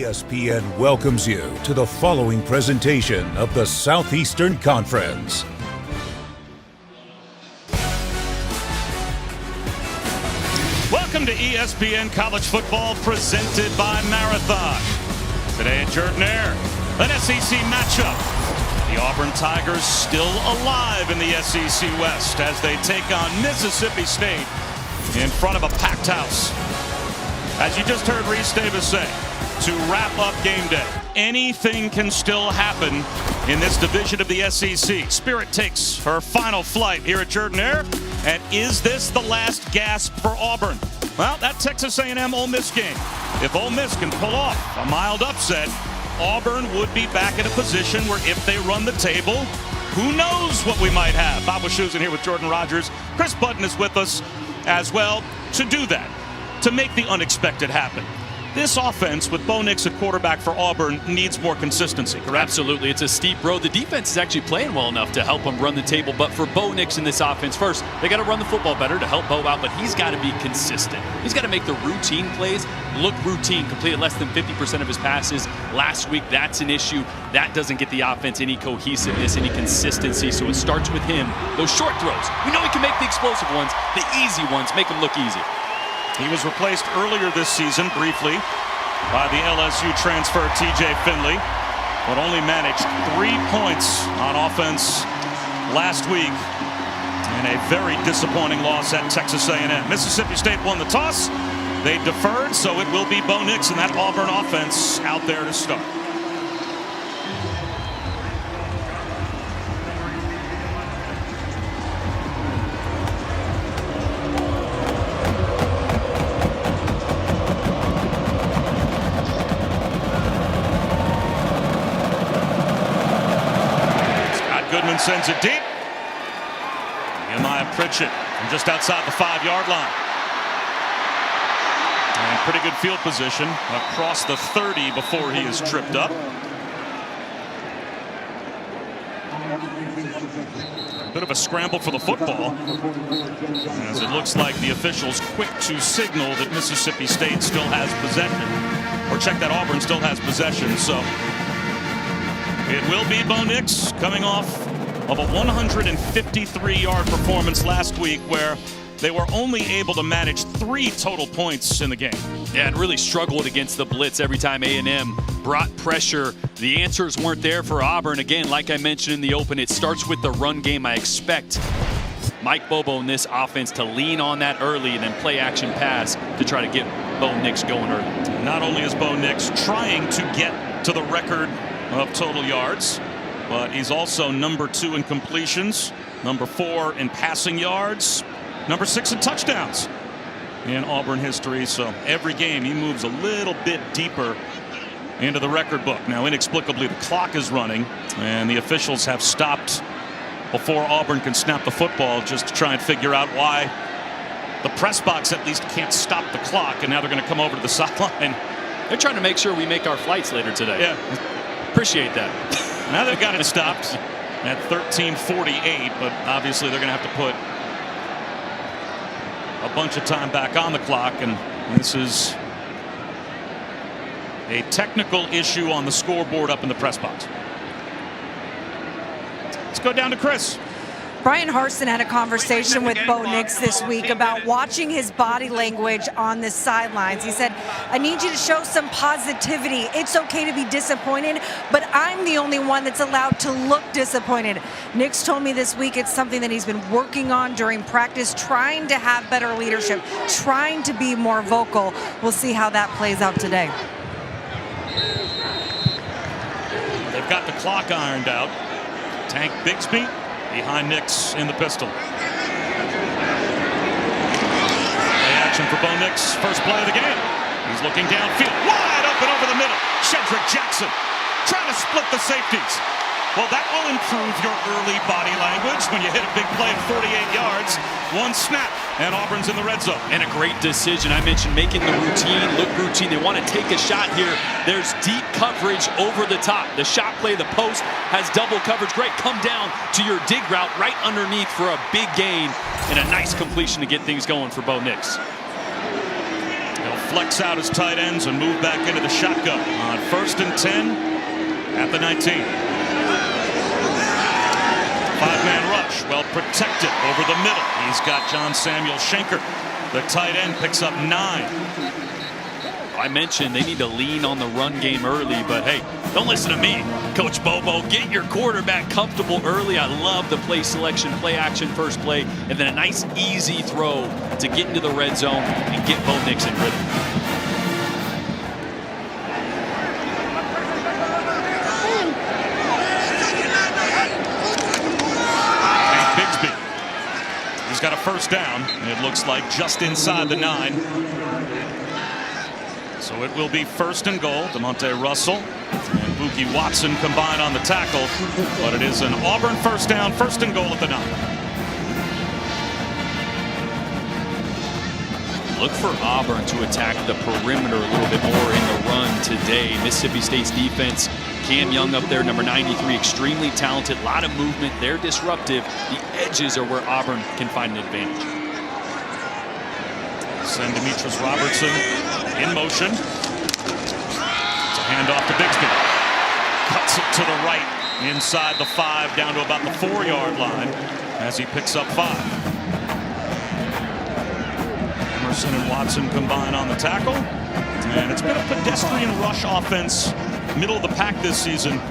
ESPN welcomes you to the following presentation of the Southeastern Conference. Welcome to ESPN College Football presented by Marathon. Today at Jordan-Hare, an SEC matchup. The Auburn Tigers still alive in the SEC West as they take on Mississippi State in front of a packed house. As you just heard Rece Davis say, to wrap up game day, anything can still happen in this division of the SEC. Spirit takes her final flight here at Jordan-Hare, and is this the last gasp for Auburn? Well, that Texas A&M Ole Miss game, if Ole Miss can pull off a mild upset, Auburn would be back in a position where if they run the table, who knows what we might have. Bob Wischusen here with Jordan Rogers. Chris Button is with us as well to do that, to make the unexpected happen. This offense with Bo Nix at quarterback for Auburn needs more consistency, correct? Absolutely. It's a steep road. The defense is actually playing well enough to help them run the table. But for Bo Nix in this offense, first, they got to run the football better to help Bo out, but he's got to be consistent. He's got to make the routine plays look routine. Completed less than 50% of his passes last week. That's an issue. That doesn't get the offense any cohesiveness, any consistency. So it starts with him. Those short throws, we know he can make the explosive ones. The easy ones make them look easy. He was replaced earlier this season, briefly, by the LSU transfer TJ Finley, but only managed 3 points on offense last week in a very disappointing loss at Texas A&M. Mississippi State won the toss. They deferred, so it will be Bo Nix and that Auburn offense out there to start. Sends it deep. Pritchett from just outside the 5-yard line. And pretty good field position across the 30 before he is tripped up. A bit of a scramble for the football, as it looks like the officials quick to signal that Mississippi State still has possession, or check that Auburn still has possession. So it will be Bo Nix coming off of a 153-yard performance last week where they were only able to manage 3 total points in the game. Yeah, and really struggled against the blitz every time A&M brought pressure. The answers weren't there for Auburn. Again, like I mentioned in the open, it starts with the run game. I expect Mike Bobo in this offense to lean on that early and then play action pass to try to get Bo Nix going early. Not only is Bo Nix trying to get to the record of total yards, but he's also number 2 in completions, number 4 in passing yards, number 6 in touchdowns in Auburn history. So every game he moves a little bit deeper into the record book. Now inexplicably the clock is running and the officials have stopped before Auburn can snap the football, just to try and figure out why the press box at least can't stop the clock, and now they're going to come over to the sideline. They're trying to make sure we make our flights later today. Yeah, appreciate that. Now they've got it stopped at 13:48, but obviously they're going to have to put a bunch of time back on the clock, and this is a technical issue on the scoreboard up in the press box. Let's go down to Chris. Brian Harsin had a conversation with Bo Nix this week about watching his body language on the sidelines. He said, I need you to show some positivity. It's okay to be disappointed, but I'm the only one that's allowed to look disappointed. Nix told me this week it's something that he's been working on during practice, trying to have better leadership, trying to be more vocal. We'll see how that plays out today. They've got the clock ironed out. Tank Bigsby behind Nix in the pistol. Play action for Bo Nix. First play of the game. He's looking downfield. Wide open over the middle. Shedrick Jackson trying to split the safeties. Well, that will improve your early body language when you hit a big play of 48 yards. 1 snap, and Auburn's in the red zone. And a great decision. I mentioned making the routine look routine. They want to take a shot here. There's deep coverage over the top. The shot play, the post has double coverage. Great, come down to your dig route right underneath for a big gain and a nice completion to get things going for Bo Nix. They'll flex out his tight ends and move back into the shotgun on 1st and 10 at the 19. 5-man rush, well protected over the middle. He's got John Samuel Schenker. The tight end picks up 9. I mentioned they need to lean on the run game early, but hey, don't listen to me, Coach Bobo. Get your quarterback comfortable early. I love the play selection, play action, first play, and then a nice easy throw to get into the red zone and get Bo Nix in rhythm. Tank Bigsby. He's got a first down. It looks like just inside the 9. So it will be 1st and goal. DeMonte Russell and Bookie Watson combine on the tackle, but it is an Auburn first down, 1st and goal at the 9. Look for Auburn to attack the perimeter a little bit more in the run today. Mississippi State's defense, Cam Young up there, number 93, extremely talented, a lot of movement. They're disruptive. The edges are where Auburn can find an advantage. Send Demetrius Robertson in motion. It's a handoff to Bigsby. Cuts it to the right inside the 5 down to about the 4-yard line as he picks up 5. Emerson and Watson combine on the tackle. And it's been a pedestrian rush offense, middle of the pack this season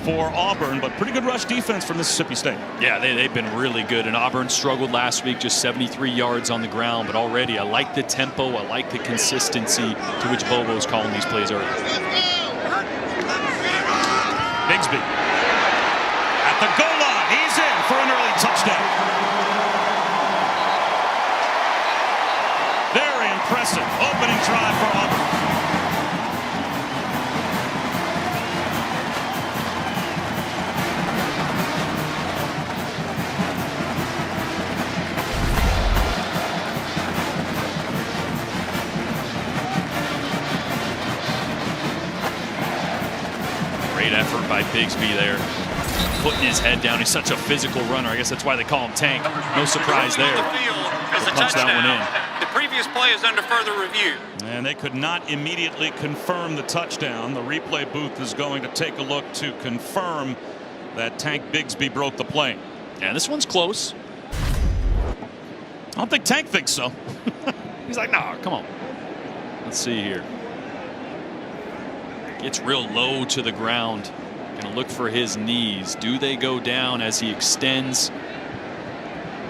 for Auburn, but pretty good rush defense from Mississippi State. Yeah, they've been really good, and Auburn struggled last week, just 73 yards on the ground, but already I like the tempo, I like the consistency to which Bobo's calling these plays early. Bigsby at the goal line. He's in for an early touchdown. Very impressive opening drive for Auburn. Great effort by Bigsby there, putting his head down. He's such a physical runner. I guess that's why they call him Tank. No surprise there. Punch that one in. The previous play is under further review. And they could not immediately confirm the touchdown. The replay booth is going to take a look to confirm that Tank Bigsby broke the play. Yeah, this one's close. I don't think Tank thinks so. He's like, nah, come on. Let's see here. Gets real low to the ground. Gonna look for his knees. Do they go down as he extends?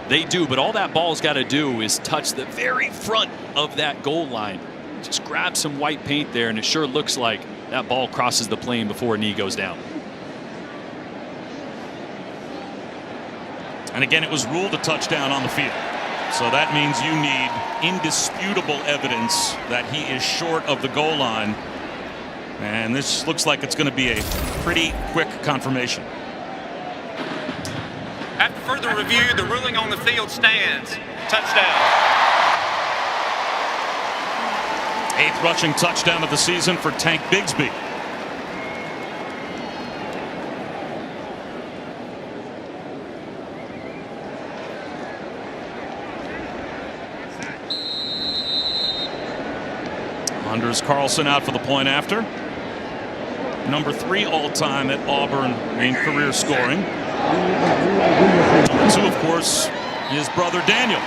They do, but all that ball's got to do is touch the very front of that goal line. Just grab some white paint there, and it sure looks like that ball crosses the plane before a knee goes down. And again, it was ruled a touchdown on the field. So that means you need indisputable evidence that he is short of the goal line. And this looks like it's going to be a pretty quick confirmation. After further review, the ruling on the field stands. Touchdown. 8th rushing touchdown of the season for Tank Bigsby. Anders Carlson out for the point after. Number 3 all-time at Auburn in career scoring. Number 2, of course, his brother Daniel.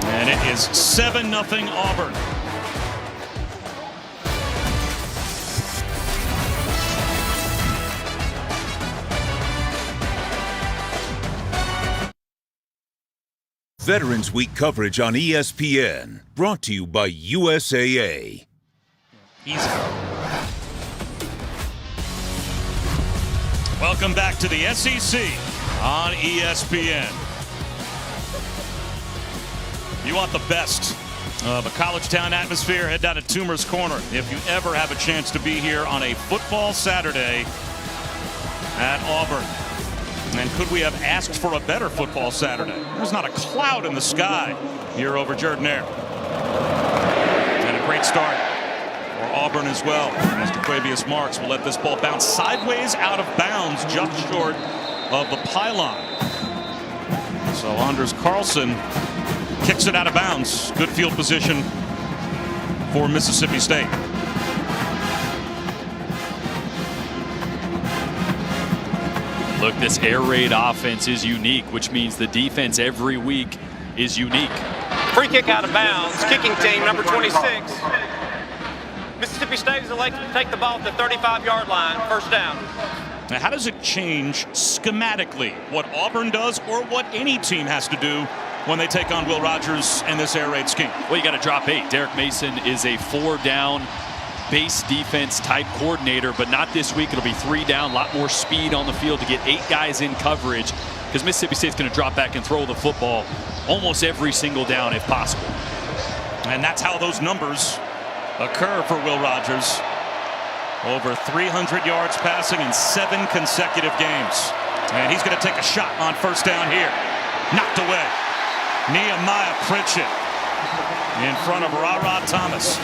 And it is 7-0 Auburn. Veterans Week coverage on ESPN, brought to you by USAA. Easy. Welcome back to the SEC on ESPN. You want the best of a college town atmosphere? Head down to Toomer's Corner if you ever have a chance to be here on a football Saturday at Auburn. And could we have asked for a better football Saturday? There's not a cloud in the sky here over Jordan-Hare. And a great start for Auburn as well. As Travius Marks will let this ball bounce sideways out of bounds just short of the pylon. So Anders Carlson kicks it out of bounds. Good field position for Mississippi State. Look, this air raid offense is unique, which means the defense every week is unique. Free kick out of bounds. Kicking team number 26. Mississippi State is elected to take the ball at the 35-yard line. First down. Now, how does it change schematically what Auburn does or what any team has to do when they take on Will Rogers and this air raid scheme? Well, you got to drop 8. Derek Mason is a 4-down base defense type coordinator, but not this week. It'll be 3 down, a lot more speed on the field to get 8 guys in coverage, because Mississippi State's going to drop back and throw the football almost every single down if possible. And that's how those numbers occur for Will Rogers. Over 300 yards passing in 7 consecutive games. And he's going to take a shot on first down here. Knocked away. Nehemiah Pritchett in front of Ra Thomas.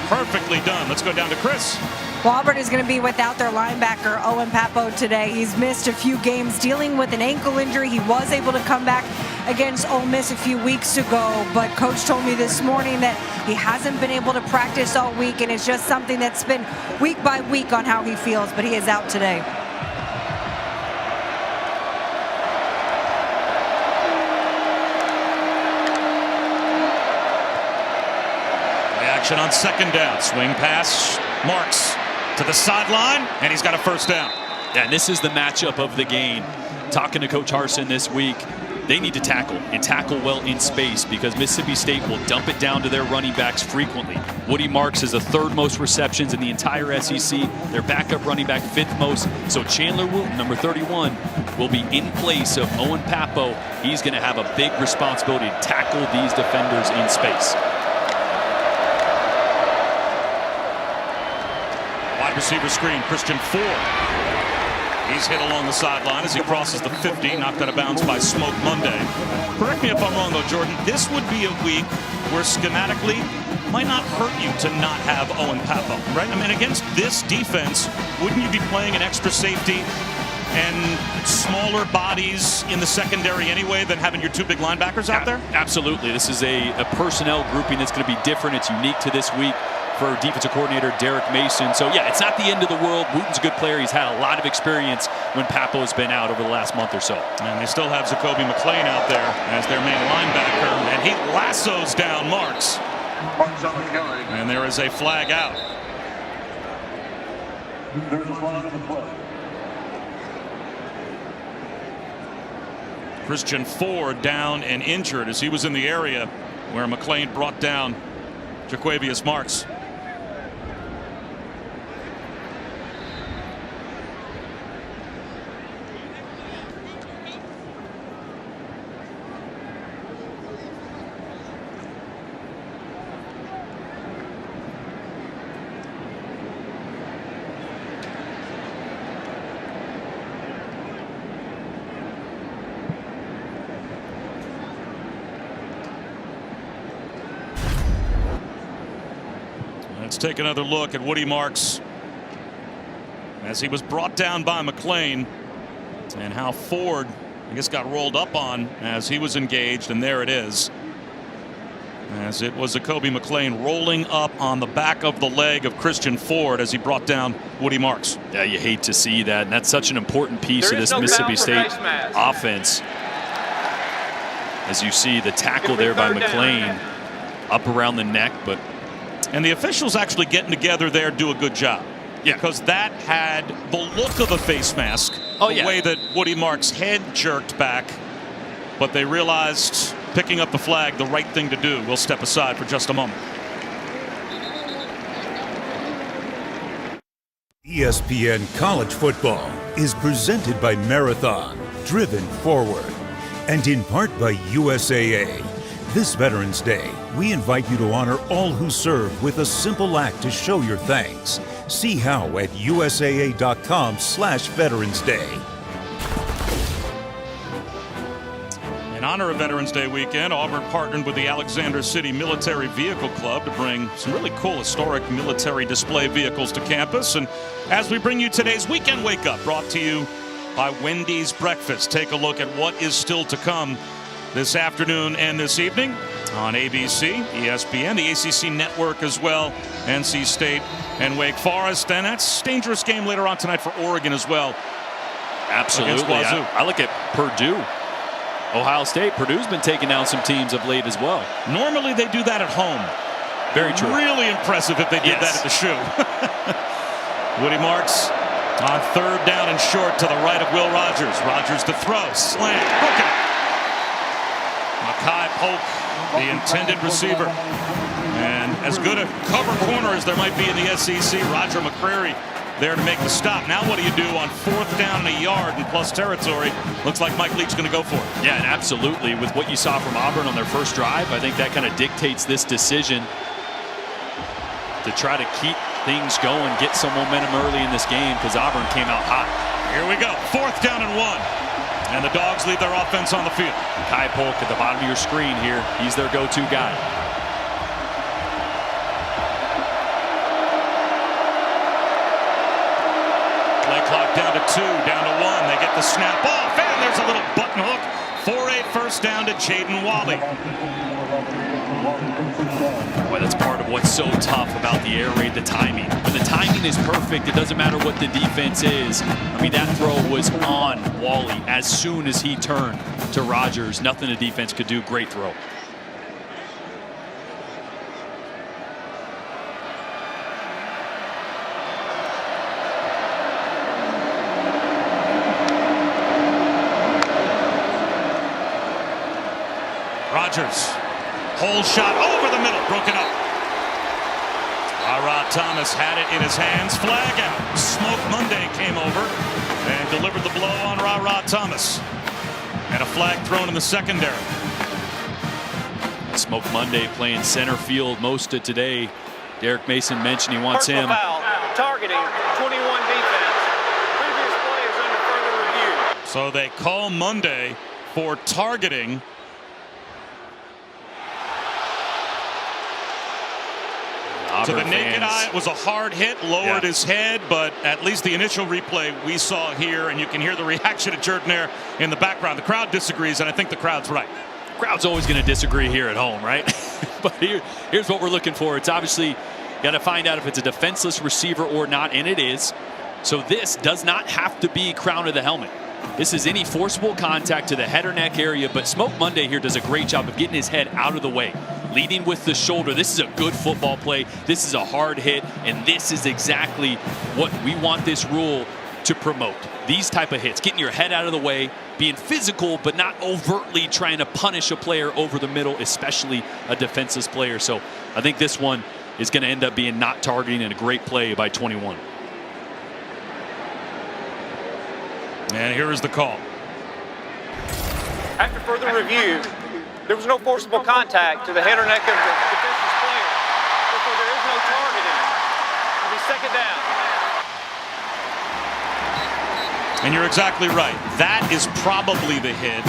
Perfectly done. Let's go down to Chris. Well, Auburn is going to be without their linebacker, 𝐿'Mpopo, today. He's missed a few games dealing with an ankle injury. He was able to come back against Ole Miss a few weeks ago, but Coach told me this morning that he hasn't been able to practice all week, and it's just something that's been week by week on how he feels, but he is out today. Action on second down. Swing pass. Marks to the sideline, and he's got a first down. Yeah, and this is the matchup of the game. Talking to Coach Harsin this week, they need to tackle and tackle well in space, because Mississippi State will dump it down to their running backs frequently. Woody Marks is the 3rd most receptions in the entire SEC. Their backup running back 5th most. So Chandler Wooten, number 31, will be in place of 𝐿'Mpopo. He's going to have a big responsibility to tackle these defenders in space. Wide receiver screen, Christian Ford. He's hit along the sideline as he crosses the 50, knocked out of bounds by Smoke Monday. Correct me if I'm wrong, though, Jordan. This would be a week where schematically might not hurt you to not have 𝐿'Mpopo, right? I mean, against this defense, wouldn't you be playing an extra safety and smaller bodies in the secondary anyway than having your 2 big linebackers out there? Absolutely. This is a personnel grouping that's going to be different. It's unique to this week for defensive coordinator Derek Mason. So, yeah, it's not the end of the world. Wooten's a good player. He's had a lot of experience when Papo's been out over the last month or so. And they still have Zakoby McClain out there as their main linebacker. And he lassos down Marks. And there is a flag out. Christian Ford down and injured as he was in the area where McClain brought down Jaquavius Marks. Let's take another look at Woody Marks as he was brought down by McClain, and how Ford, I guess, got rolled up on as he was engaged. And there it is, as it was Zakoby McClain rolling up on the back of the leg of Christian Ford as he brought down Woody Marks. Yeah, you hate to see that, and that's such an important piece of this Mississippi State offense. As you see the tackle there by McClain up around the neck, but and the officials actually getting together there do a good job. Yeah, because that had the look of a face mask. The way that Woody Marks' head jerked back, but they realized picking up the flag, the right thing to do. We'll step aside for just a moment. ESPN College Football is presented by Marathon, driven forward, and in part by USAA. This Veterans Day, we invite you to honor all who serve with a simple act to show your thanks. See how at usaa.com/Veterans Day. In honor of Veterans Day weekend, Auburn partnered with the Alexander City Military Vehicle Club to bring some really cool historic military display vehicles to campus. And as we bring you today's Weekend Wake Up, brought to you by Wendy's Breakfast, take a look at what is still to come this afternoon and this evening. on ABC, ESPN, the ACC network as well, NC State and Wake Forest. And that's a dangerous game later on tonight for Oregon as well. Absolutely. I look at Purdue. Ohio State. Purdue's been taking down some teams of late as well. Normally they do that at home. Very true. Really impressive if they did that at the shoe. Woody Marks on 3rd down and short to the right of Will Rogers. Rogers to throw. Slam. Broken. Makai Polk, the intended receiver. And as good a cover corner as there might be in the SEC, Roger McCreary there to make the stop. Now what do you do on 4th down and a yard and plus territory? Looks like Mike Leach's going to go for it. Yeah, and absolutely. With what you saw from Auburn on their first drive, I think that kind of dictates this decision to try to keep things going, get some momentum early in this game because Auburn came out hot. Here we go. 4th down and 1. And the Dogs leave their offense on the field. Kai Polk at the bottom of your screen here. He's their go-to guy. Play clock down to 2, down to 1. They get the snap off, and there's a little button hook for a first down to 𝐁𝐮𝐥𝐿𝐴. Boy, that's part of what's so tough about the air raid, the timing. When the timing is perfect, it doesn't matter what the defense is. I mean, that throw was on Wally as soon as he turned to Rogers. Nothing the defense could do. Great throw. Rogers, whole shot over the middle, broken up. 𝐴𝐴 Thomas had it in his hands. Flag out. Smoke Monday came over and delivered the blow on 𝐴𝐴 Thomas. And a flag thrown in the secondary. Smoke Monday playing center field most of today. Derek Mason mentioned he wants him. Foul, targeting 21 defense. Previous play is under further review. So they call Monday for targeting. To the naked eye, it was a hard hit, lowered his head, but at least the initial replay we saw here, and you can hear the reaction of Jordan-Hare in the background. The crowd disagrees, and I think the crowd's right. Crowd's always going to disagree here at home, right? But here's what we're looking for. It's obviously got to find out if it's a defenseless receiver or not, and it is. So this does not have to be crown of the helmet. This is any forcible contact to the head or neck area, but Smoke Monday here does a great job of getting his head out of the way. Leading with the shoulder. This is a good football play. This is a hard hit, and this is exactly what we want this rule to promote. These type of hits, getting your head out of the way, being physical, but not overtly trying to punish a player over the middle, especially a defenseless player. So I think this one is going to end up being not targeting and a great play by 21. And here is the call. After further review, there was no forcible contact to the head or neck of the defensive player. Therefore, there is no targeting. It'll be 2nd down. And you're exactly right. That is probably the hit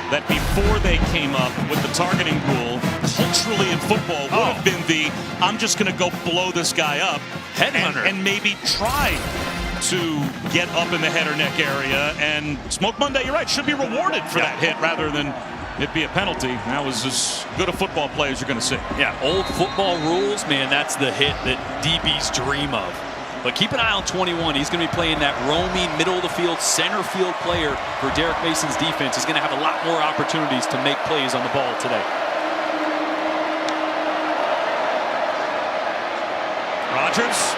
that before they came up with the targeting rule, culturally in football, would have been the, I'm just going to go blow this guy up. Headhunter. And maybe try to get up in the head or neck area. And Smoke Monday, you're right, should be rewarded for that hit rather than it be a penalty. That was as good a football play as you're going to see. Yeah, old football rules, man, that's the hit that DBs dream of. But keep an eye on 21. He's going to be playing that roaming, middle of the field, center field player for Derek Mason's defense. He's going to have a lot more opportunities to make plays on the ball today. Rogers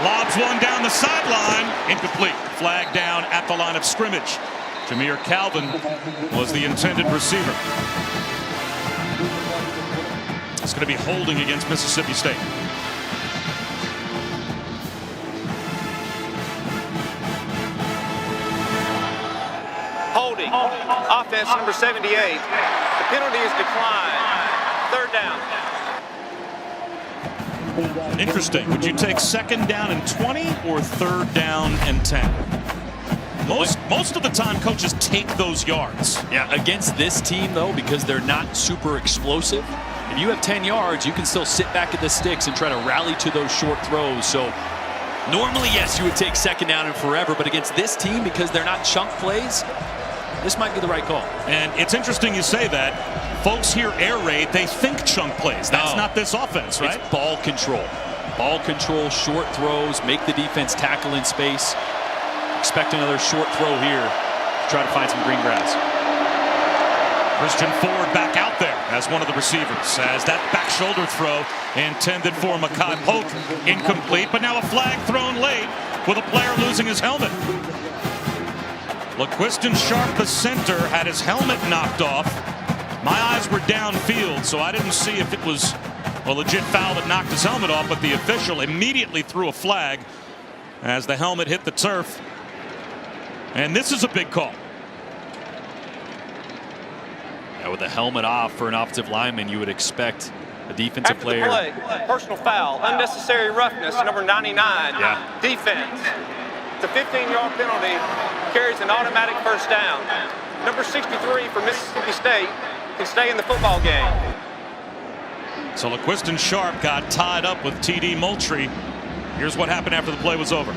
lobs one down the sideline. Incomplete. Flag down at the line of scrimmage. Jameer Calvin was the intended receiver. It's going to be holding against Mississippi State. Holding. Offense number 78. The penalty is declined. 3rd down. Interesting. Would you take 2nd down and 20 or 3rd down and 10? Most of the time, coaches take those yards. Yeah, against this team, though, because they're not super explosive, if you have 10 yards, you can still sit back at the sticks and try to rally to those short throws. So normally, yes, you would take 2nd down and forever, but against this team, because they're not chunk plays, this might be the right call. And it's interesting you say that. Folks hear air raid, they think chunk plays. That's not this offense, right? It's ball control. Ball control, short throws, make the defense tackle in space. Expect another short throw here. Try to find some green grass. Christian Ford back out there as one of the receivers, as that back shoulder throw intended for Makai Polk, incomplete, but now a flag thrown late with a player losing his helmet. 𝐿aQuiston-Sharp, the center, had his helmet knocked off. My eyes were downfield, so I didn't see if it was a legit foul that knocked his helmet off, but the official immediately threw a flag as the helmet hit the turf. And this is a big call. Yeah, with the helmet off for an offensive lineman, you would expect a defensive player. After the play, personal foul, unnecessary roughness, number 99, defense. It's a 15-yard penalty, carries an automatic first down. Number 63 for Mississippi State can stay in the football game. So 𝐿aQuiston-Sharp got tied up with T.D. Moultrie. Here's what happened after the play was over.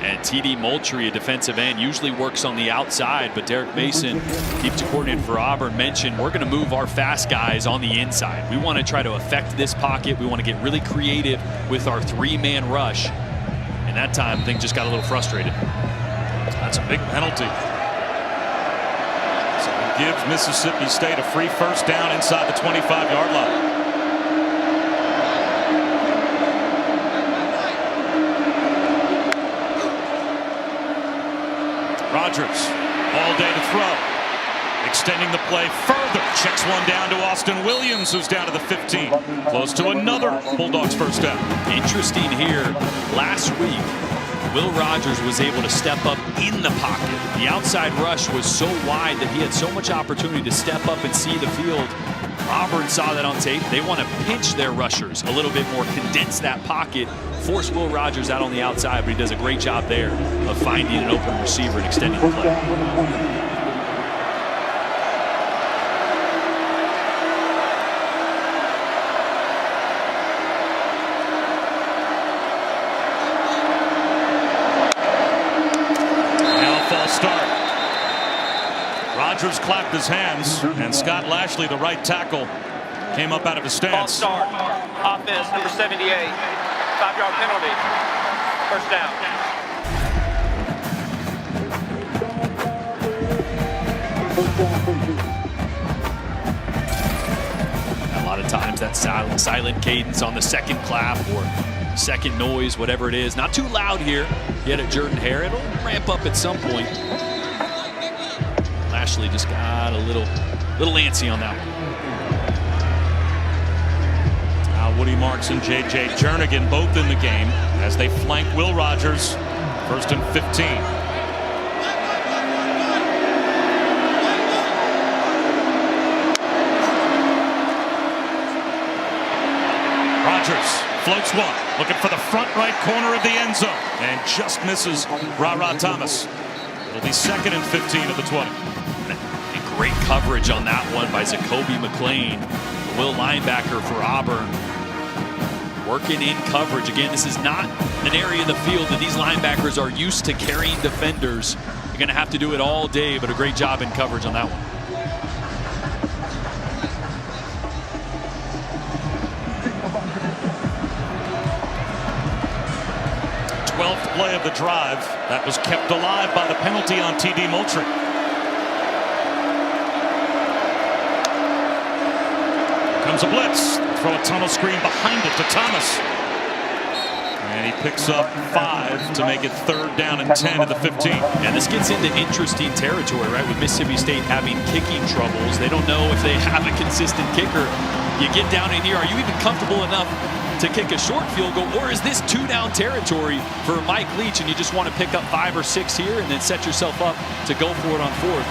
And T.D. Moultrie, a defensive end, usually works on the outside, but Derek Mason, defensive coordinator for Auburn, mentioned we're going to move our fast guys on the inside. We want to try to affect this pocket. We want to get really creative with our three-man rush. And that time, things just got a little frustrated. That's a big penalty. So it gives Mississippi State a free first down inside the 25-yard line. Rogers, all day to throw. Extending the play further. Checks one down to Austin Williams, who's down to the 15. Close to another Bulldogs first down. Interesting here. Last week, Will Rogers was able to step up in the pocket. The outside rush was so wide that he had so much opportunity to step up and see the field. Auburn saw that on tape. They want to pinch their rushers a little bit more, condense that pocket, force Will Rogers out on the outside, but he does a great job there of finding an open receiver and extending the play. Rogers clapped his hands, and Scott Lashley, the right tackle, came up out of his stance. False start. Offense, number 78. 5-yard penalty. First down. A lot of times that silent cadence on the second clap or second noise, whatever it is. Not too loud here yet at Jordan-Hare. It'll ramp up at some point. Lashley just got a little antsy on that one. Woody Marks and J.J. Jernigan both in the game as they flank Will Rogers. First and 15. Rogers floats one, looking for the front right corner of the end zone, and just misses Ra Thomas. It'll be second and 15 at the 20. And great coverage on that one by Zakoby McClain, the will linebacker for Auburn. Working in coverage. Again, this is not an area of the field that these linebackers are used to carrying defenders. You're going to have to do it all day, but a great job in coverage on that one. 12th play of the drive. That was kept alive by the penalty on T.D. Moultrie. Comes a blitz. Throw a tunnel screen behind it to Thomas. And he picks up 5 to make it third down and 10 at the 15. And this gets into interesting territory, right? With Mississippi State having kicking troubles. They don't know if they have a consistent kicker. You get down in here, are you even comfortable enough to kick a short field goal? Or is this 2-down territory for Mike Leach and you just want to pick up 5 or 6 here and then set yourself up to go for it on 4th?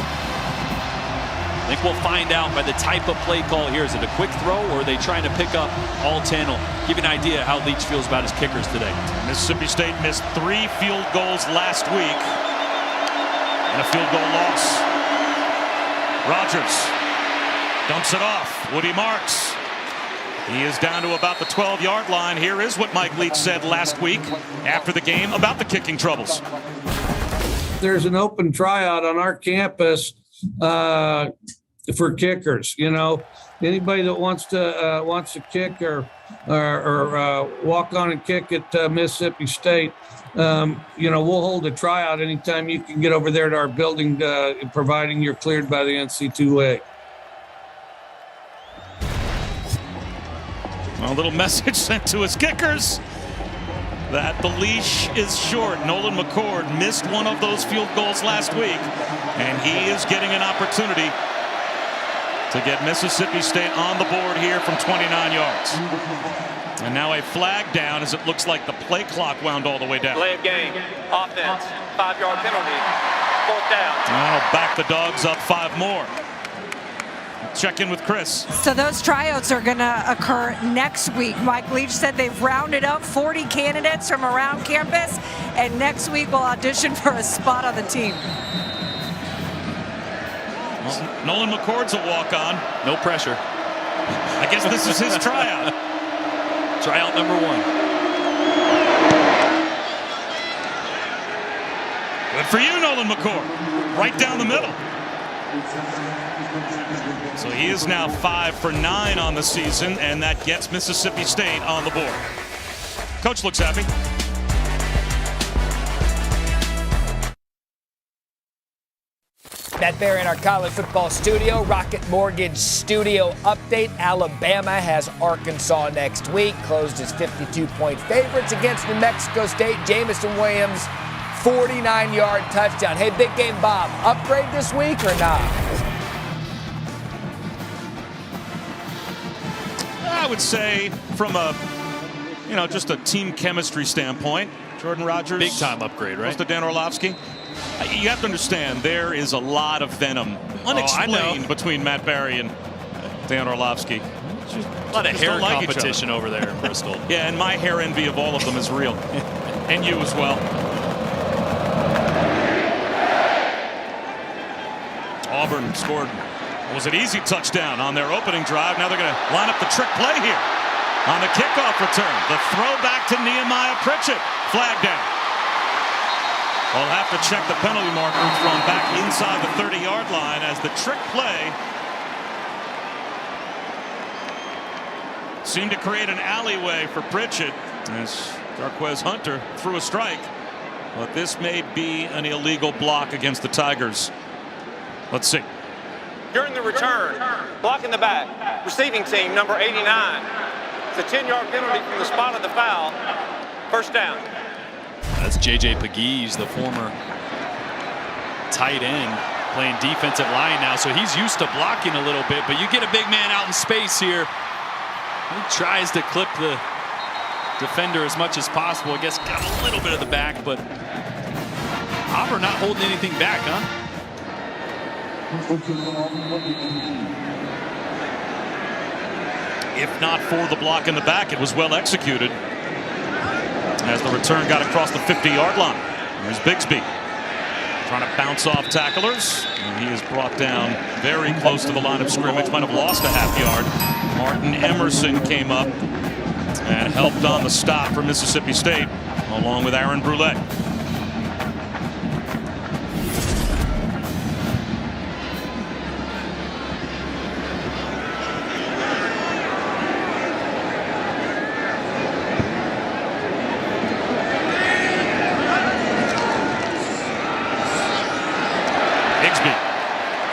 I think we'll find out by the type of play call here. Is it a quick throw or are they trying to pick up all 10? Will give you an idea how Leach feels about his kickers today. Mississippi State missed 3 field goals last week and a field goal loss. Rogers dumps it off. Woody Marks. He is down to about the 12-yard line. Here is what Mike Leach said last week after the game about the kicking troubles. There's an open tryout on our campus for kickers. You know, anybody that wants to kick or walk on and kick at Mississippi State, you know, we'll hold a tryout anytime you can get over there to our building, providing you're cleared by the NC2A. A little message sent to his kickers that the leash is short. Nolan McCord missed one of those field goals last week, and he is getting an opportunity to get Mississippi State on the board here from 29 yards. And now a flag down as it looks like the play clock wound all the way down. Delay of game, offense, 5-yard penalty, 4th down. That'll back the Dogs up 5 more. Check in with Chris. So those tryouts are going to occur next week. Mike Leach said they've rounded up 40 candidates from around campus, and next week will audition for a spot on the team. Well, Nolan McCord's a walk-on. No pressure. I guess this is his tryout. Tryout number 1. Good for you, Nolan McCord. Right down the middle. So he is now 5 for 9 on the season, and that gets Mississippi State on the board. Coach looks happy. Matt Barry in our college football studio. Rocket Mortgage studio update. Alabama has Arkansas next week. Closed as 52-point favorites against New Mexico State. Jameson Williams, 49-yard touchdown. Hey, big game Bob, upgrade this week or not? I would say from a, you know, just a team chemistry standpoint, Jordan Rodgers. Big time upgrade, right? Close to Dan Orlovsky. You have to understand, there is a lot of venom unexplained between Matt Barry and Dan Orlovsky. A lot of hair competition over there in Bristol. Yeah, and my hair envy of all of them is real. And you as well. Auburn scored, was an easy touchdown on their opening drive. Now they're going to line up the trick play here on the kickoff return. The throw back to Nehemiah Pritchett. Flag down. We'll have to check the penalty marker thrown back inside the 30-yard line as the trick play seemed to create an alleyway for Pritchett as Jarquez Hunter threw a strike. But this may be an illegal block against the Tigers. Let's see. During the return, block in the back, receiving team number 89. It's a 10-yard penalty from the spot of the foul. 1st down. That's 𝐭𝐮𝐥𝐵𝐬, the former tight end, playing defensive line now, so he's used to blocking a little bit, but you get a big man out in space here. He tries to clip the defender as much as possible. I guess got a little bit of the back, but Auburn not holding anything back, huh? If not for the block in the back, it was well executed as the return got across the 50-yard line. There's Bigsby trying to bounce off tacklers, and he is brought down very close to the line of scrimmage. Might have lost a half yard. Martin Emerson came up and helped on the stop for Mississippi State, along with Aaron Brulette.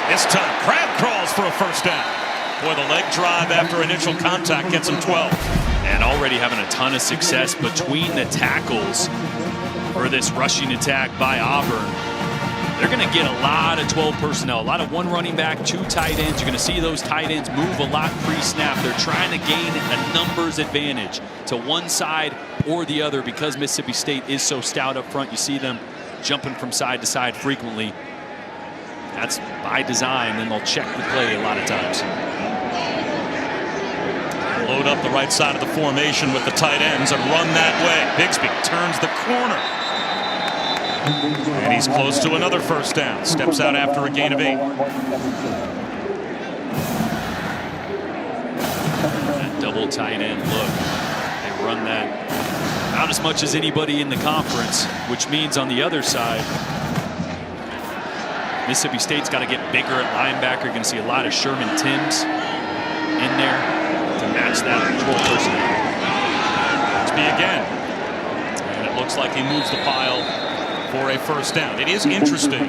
This time, Crab crawls for a 1st down. Boy, the leg drive after initial contact gets him 12. And already having a ton of success between the tackles for this rushing attack by Auburn. They're going to get a lot of 12 personnel, a lot of 1 running back, 2 tight ends. You're going to see those tight ends move a lot pre-snap. They're trying to gain a numbers advantage to one side or the other because Mississippi State is so stout up front. You see them jumping from side to side frequently. That's by design, and they'll check the play a lot of times. Load up the right side of the formation with the tight ends and run that way. Bigsby turns the corner. And he's close to another 1st down. Steps out after a gain of 8. That double tight end look. They run that not as much as anybody in the conference, which means on the other side, Mississippi State's got to get bigger at linebacker. You're going to see a lot of Sherman Timms in there to match that control personnel. Bigsby again. And it looks like he moves the pile for a first down. It is interesting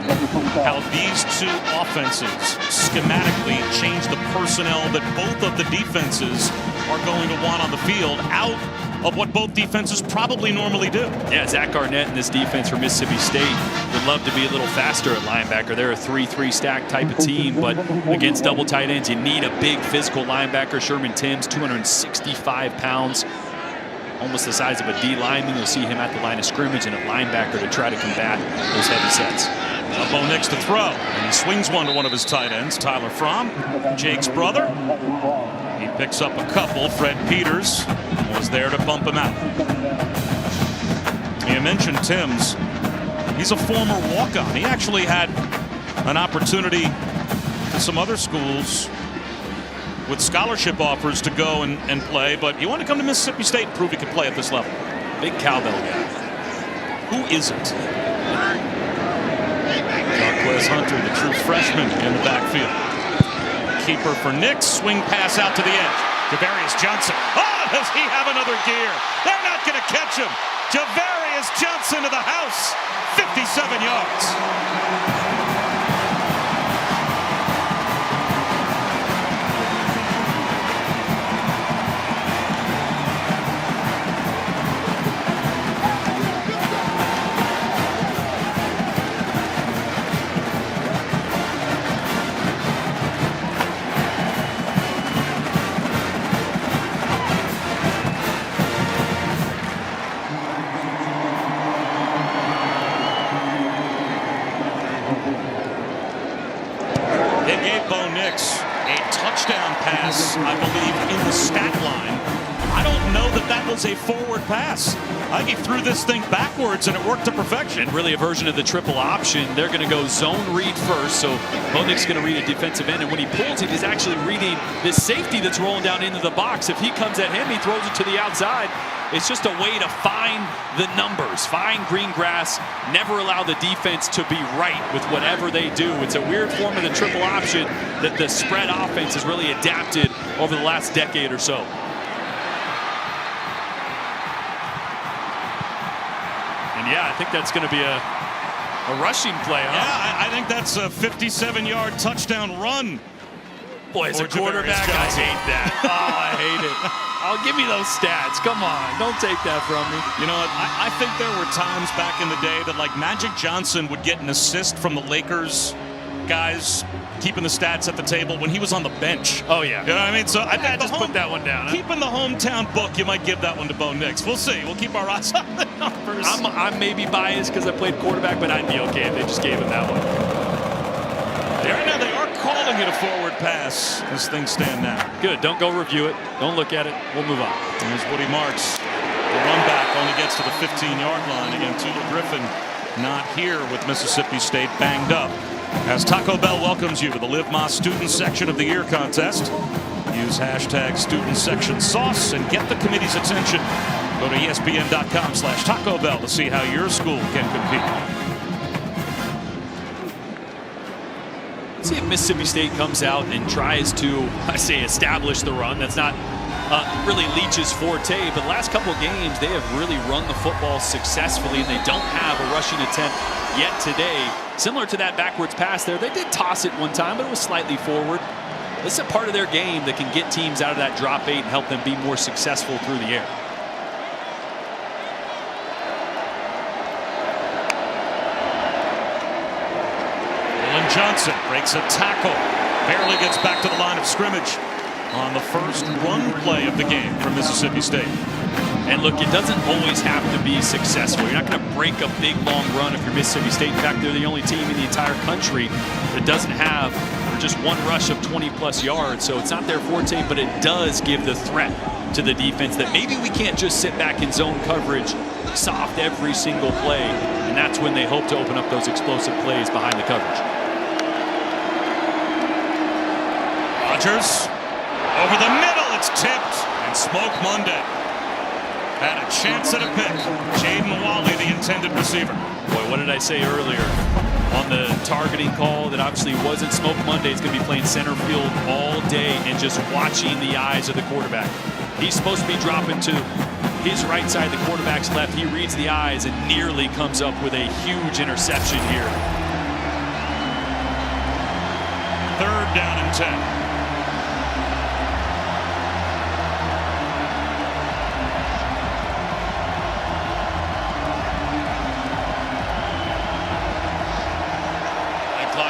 how these two offenses schematically change the personnel that both of the defenses are going to want on the field out of what both defenses probably normally do. Yeah, Zach Arnett and this defense for Mississippi State would love to be a little faster at linebacker. They're a 3-3 stack type of team, but against double tight ends, you need a big physical linebacker. Sherman Timms, 265 pounds. Almost the size of a D lineman. You'll see him at the line of scrimmage and a linebacker to try to combat those heavy sets. Bo Nix to throw, and he swings one to one of his tight ends, Tyler Fromm, Jake's brother. He picks up a couple. Fred Peters was there to bump him out. You mentioned Timms. He's a former walk-on. He actually had an opportunity to some other schools with scholarship offers to go and play, but he wanted to come to Mississippi State and prove he could play at this level. Big cowbell guy. Who isn't? Marquez Hunter, the true freshman in the backfield. Keeper for Nix, swing pass out to the edge. Javarius Johnson. Oh, does he have another gear? They're not going to catch him. Javarius Johnson to the house. 57 yards. Bo Nix a touchdown pass, I believe, in the stat line. I don't know that that was a forward pass. I think he threw this thing backwards and it worked to perfection. And really a version of the triple option. They're going to go zone read first, so Bo Nix is going to read a defensive end, and when he pulls it, he's actually reading this safety that's rolling down into the box. If he comes at him, he throws it to the outside. It's just a way to find the numbers, find green grass, never allow the defense to be right with whatever they do. It's a weird form of the triple option that the spread offense has really adapted over the last decade or so. And yeah, I think that's going to be a rushing play, huh? Yeah, I think that's a 57-yard touchdown run. Boy, as a quarterback, I hate that. Oh, I hate it. Oh, give me those stats. Come on. Don't take that from me. You know what? I think there were times back in the day that, like, Magic Johnson would get an assist from the Lakers guys keeping the stats at the table when he was on the bench. Oh, yeah. You know what I mean? So I think just put that one down. Keeping the hometown book, you might give that one to Bo Nix. We'll see. We'll keep our eyes on the numbers. I'm maybe biased because I played quarterback, but I'd be okay if they just gave him that one. Right now, they are calling it a forward pass as things stand now. Good. Don't go review it. Don't look at it. We'll move on. And there's Woody Marks. The run back only gets to the 15-yard line. Again, Tula Griffin not here with Mississippi State banged up. As Taco Bell welcomes you to the Live Más Student Section of the Year contest. Use hashtag Student Section Sauce and get the committee's attention. Go to ESPN.com/Taco Bell to see how your school can compete. See if Mississippi State comes out and tries to, I say, establish the run. That's not really Leach's forte, but the last couple of games they have really run the football successfully, and they don't have a rushing attempt yet today. Similar to that backwards pass there, they did toss it one time, but it was slightly forward. This is a part of their game that can get teams out of that drop eight and help them be more successful through the air. Johnson breaks a tackle, barely gets back to the line of scrimmage on the first run play of the game from Mississippi State. And look, it doesn't always have to be successful. You're not going to break a big, long run if you're Mississippi State. In fact, they're the only team in the entire country that doesn't have just one rush of 20-plus yards. So it's not their forte, but it does give the threat to the defense that maybe we can't just sit back in zone coverage soft every single play. And that's when they hope to open up those explosive plays behind the coverage. Rodgers over the middle, it's tipped, and Smoke Monday had a chance at a pick. Jaden Walley, the intended receiver. Boy, what did I say earlier? on the targeting call that obviously wasn't Smoke Monday. It's going to be playing center field all day and just watching the eyes of the quarterback. He's supposed to be dropping to his right side, the quarterback's left. He reads the eyes and nearly comes up with a huge interception here. 3rd down and 10.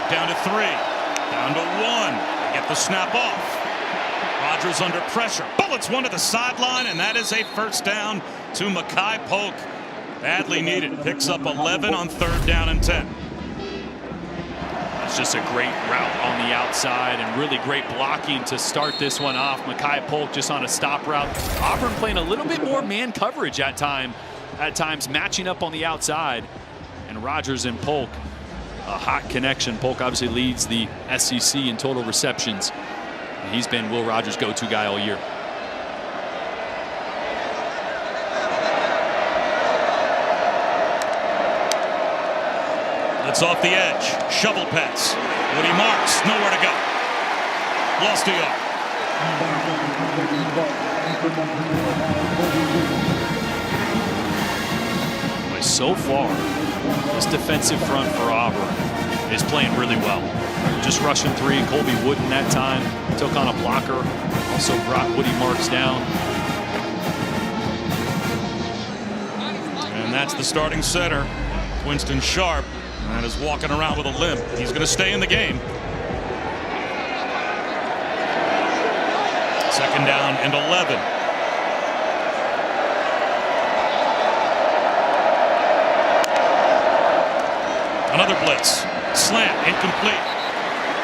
Down to 3, down to 1. They get the snap off. Rodgers under pressure. Bullets one to the sideline, and that is a 1st down to Makai Polk. Badly needed. Picks up 11 on 3rd down and 10. It's just a great route on the outside and really great blocking to start this one off. Makai Polk just on a stop route. Auburn playing a little bit more man coverage at times matching up on the outside. And Rodgers and Polk, a hot connection. Polk obviously leads the SEC in total receptions. And he's been Will Rogers' go-to guy all year. It's off the edge. Shovel pass. Woody Marks, nowhere to go. Lost a yard. But so far, this defensive front for Auburn is playing really well. Just rushing 3. Colby Wooden that time took on a blocker. Also brought Woody Marks down. And that's the starting center, Winston Sharp. And is walking around with a limp. He's going to stay in the game. 2nd down and 11. Another blitz. Slant, incomplete.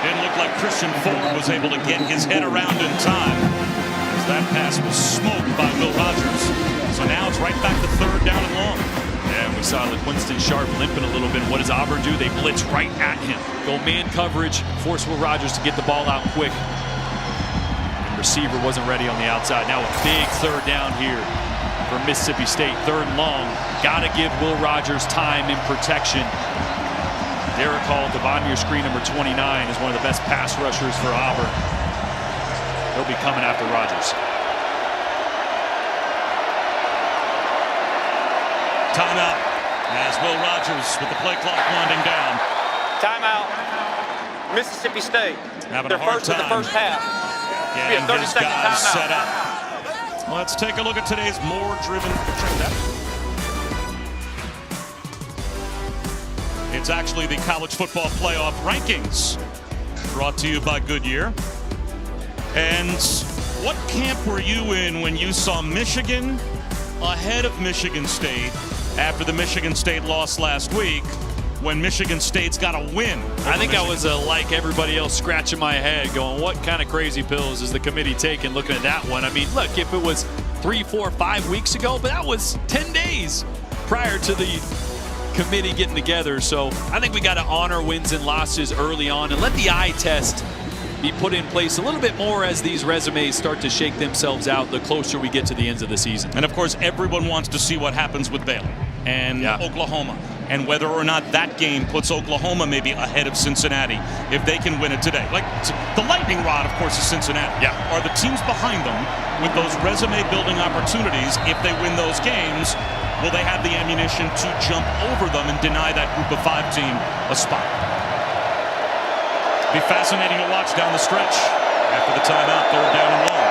Didn't look like Christian Ford was able to get his head around in time, as that pass was smoked by Will Rogers. So now it's right back to 3rd down and long. And we saw Winston Sharp limping a little bit. What does Auburn do? They blitz right at him. Go man coverage, force Will Rogers to get the ball out quick. And receiver wasn't ready on the outside. Now a big 3rd down here for Mississippi State. 3rd and long. Got to give Will Rogers time in protection. Derek Hall at the bottom of your screen, number 29, is one of the best pass rushers for Auburn. He'll be coming after Rogers. Timeout as Will Rogers with the play clock winding down. Timeout. Mississippi State. Having a hard time. The first half. Getting his guys set up. Let's take a look at today's more driven. It's actually the college football playoff rankings brought to you by Goodyear. And what camp were you in when you saw Michigan ahead of Michigan State after the Michigan State loss last week, when Michigan State's got to win? I think I was like everybody else, scratching my head going, what kind of crazy pills is the committee taking looking at that one? I mean, look, if it was 3, 4, 5 weeks ago, but that was 10 days prior to the committee getting together. So I think we got to honor wins and losses early on and let the eye test be put in place a little bit more as these resumes start to shake themselves out the closer we get to the ends of the season. And of course, everyone wants to see what happens with Baylor and Oklahoma, and whether or not that game puts Oklahoma maybe ahead of Cincinnati if they can win it today. Like the lightning rod, of course, is Cincinnati. Yeah. Are the teams behind them with those resume building opportunities, if they win those games, will they have the ammunition to jump over them and deny that group of 5 team a spot? Be fascinating to watch down the stretch after the timeout. 3rd down and long.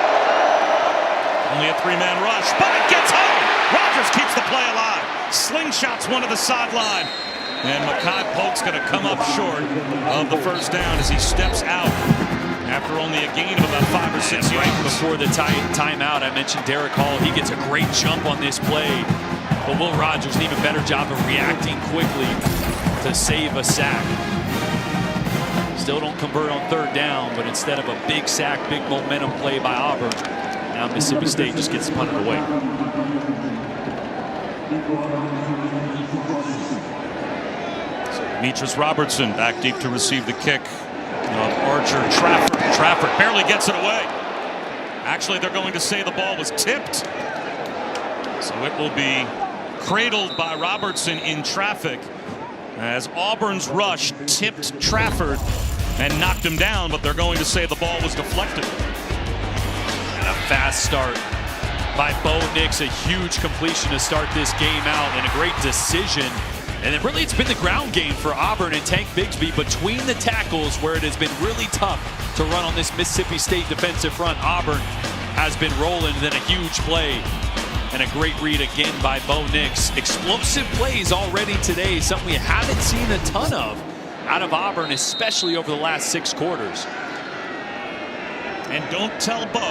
Only a 3-man rush, but it gets home. Rogers keeps the play alive. Slingshots one to the sideline. And Makai Polk's going to come up short of the 1st down as he steps out after only a gain of about 5 or 6 yards. Right before the timeout, I mentioned Derek Hall. He gets a great jump on this play. But Will Rogers an even better job of reacting quickly to save a sack. Still don't convert on 3rd down, but instead of a big sack, big momentum play by Auburn, now Mississippi State just gets punted away. So Demetrius Robertson back deep to receive the kick of Archer Trafford. Trafford barely gets it away. Actually, they're going to say the ball was tipped. So it will be cradled by Robertson in traffic. as Auburn's rush tipped Trafford and knocked him down, but they're going to say the ball was deflected. And a fast start by Bo Nix, a huge completion to start this game out, and a great decision. And then really it's been the ground game for Auburn and Tank Bigsby between the tackles, where it has been really tough to run on this Mississippi State defensive front. Auburn has been rolling, then a huge play and a great read again by Bo Nix. Explosive plays already today, something we haven't seen a ton of out of Auburn, especially over the last 6 quarters. And don't tell Bo,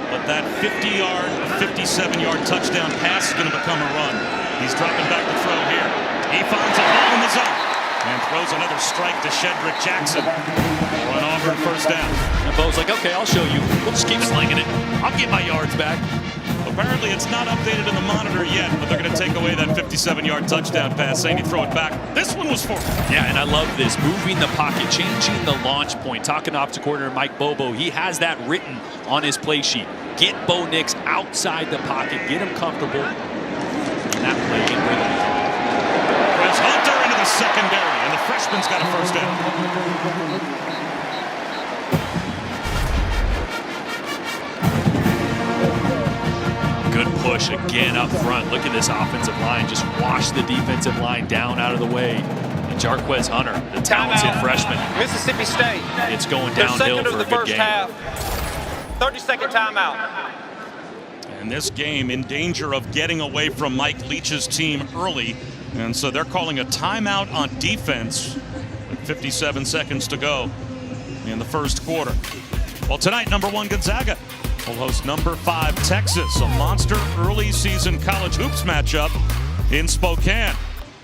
but that 50-yard, 57-yard touchdown pass is going to become a run. He's dropping back to throw here. He finds a hole in the zone and throws another strike to Shedrick Jackson for an Auburn first down. And Bo's like, okay, I'll show you. We'll just keep slinging it. I'll get my yards back. Apparently it's not updated in the monitor yet, but they're going to take away that 57-yard touchdown pass, saying he throw it back. This one was for him. Yeah, and I love this. Moving the pocket, changing the launch point. Talking to offensive coordinator Mike Bobo, he has that written on his play sheet. Get Bo Nix outside the pocket, get him comfortable. And that play in rhythm. Chris Hunter into the secondary, and the freshman's got a first down. Good push again up front. Look at this offensive line. Just wash the defensive line down out of the way. And Jarquez Hunter, the talented freshman. Mississippi State. It's going Their downhill second for of a the good first game. half. 30-second timeout. And this game in danger of getting away from Mike Leach's team early. And so they're calling a timeout on defense with 57 seconds to go in the first quarter. Well, tonight, number 1 Gonzaga will host number 5 Texas, a monster early season college hoops matchup in Spokane.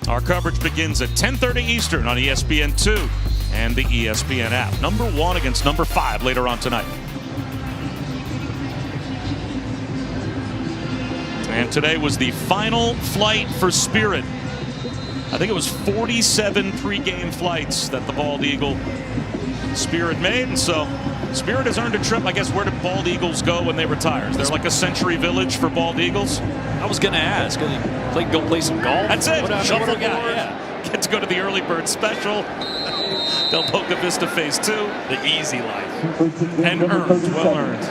Our coverage begins at 10:30 Eastern on ESPN2 and the ESPN app. Number 1 against number 5 later on tonight. And today was the final flight for Spirit. I think it was 47 pregame flights that the Bald Eagle Spirit made, and so Spirit has earned a trip. I guess, where did Bald Eagles go when they retire? Is there like a Century Village for Bald Eagles? I was going to ask. Go play some golf? That's it. Shuffle, yeah. Get to go to the early bird special. Del Boca Vista Phase 2. The easy life. And earned. Well earned.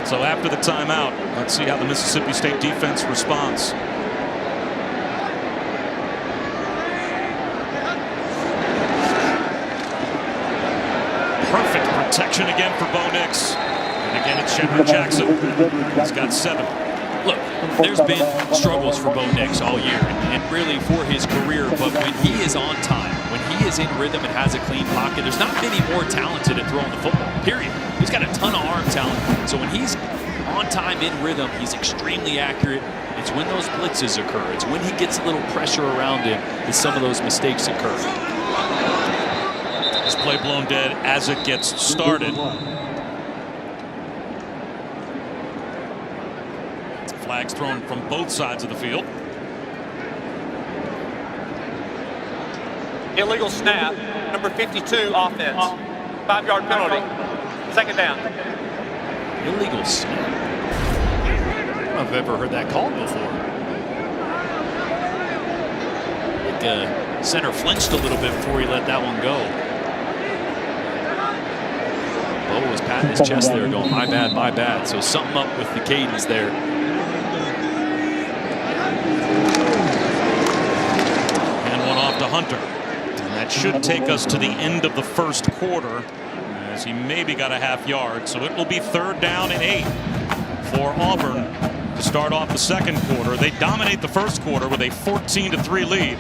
So after the timeout, let's see how the Mississippi State defense responds. Perfect protection again for Bo Nix. And again, it's Shedrick Jackson. He's got 7. Look, there's been struggles for Bo Nix all year, and really for his career, but when he is on time, when he is in rhythm and has a clean pocket, there's not many more talented at throwing the football, period. He's got a ton of arm talent, so when he's on time in rhythm, he's extremely accurate. It's when those blitzes occur, it's when he gets a little pressure around him that some of those mistakes occur. This play blown dead as it gets started. Flags thrown from both sides of the field. Illegal snap. Number 52 offense. 5-yard penalty. Second down. Illegal snap. I don't know if I've ever heard that called before. Like center flinched a little bit before he let that one go. Bo was patting his chest there going, my bad, my bad. So something up with the cadence there. And one off to Hunter. And that should take us to the end of the first quarter, as he maybe got a half yard. So it will be 3rd down and 8 for Auburn to start off the second quarter. They dominate the first quarter with a 14-3 lead.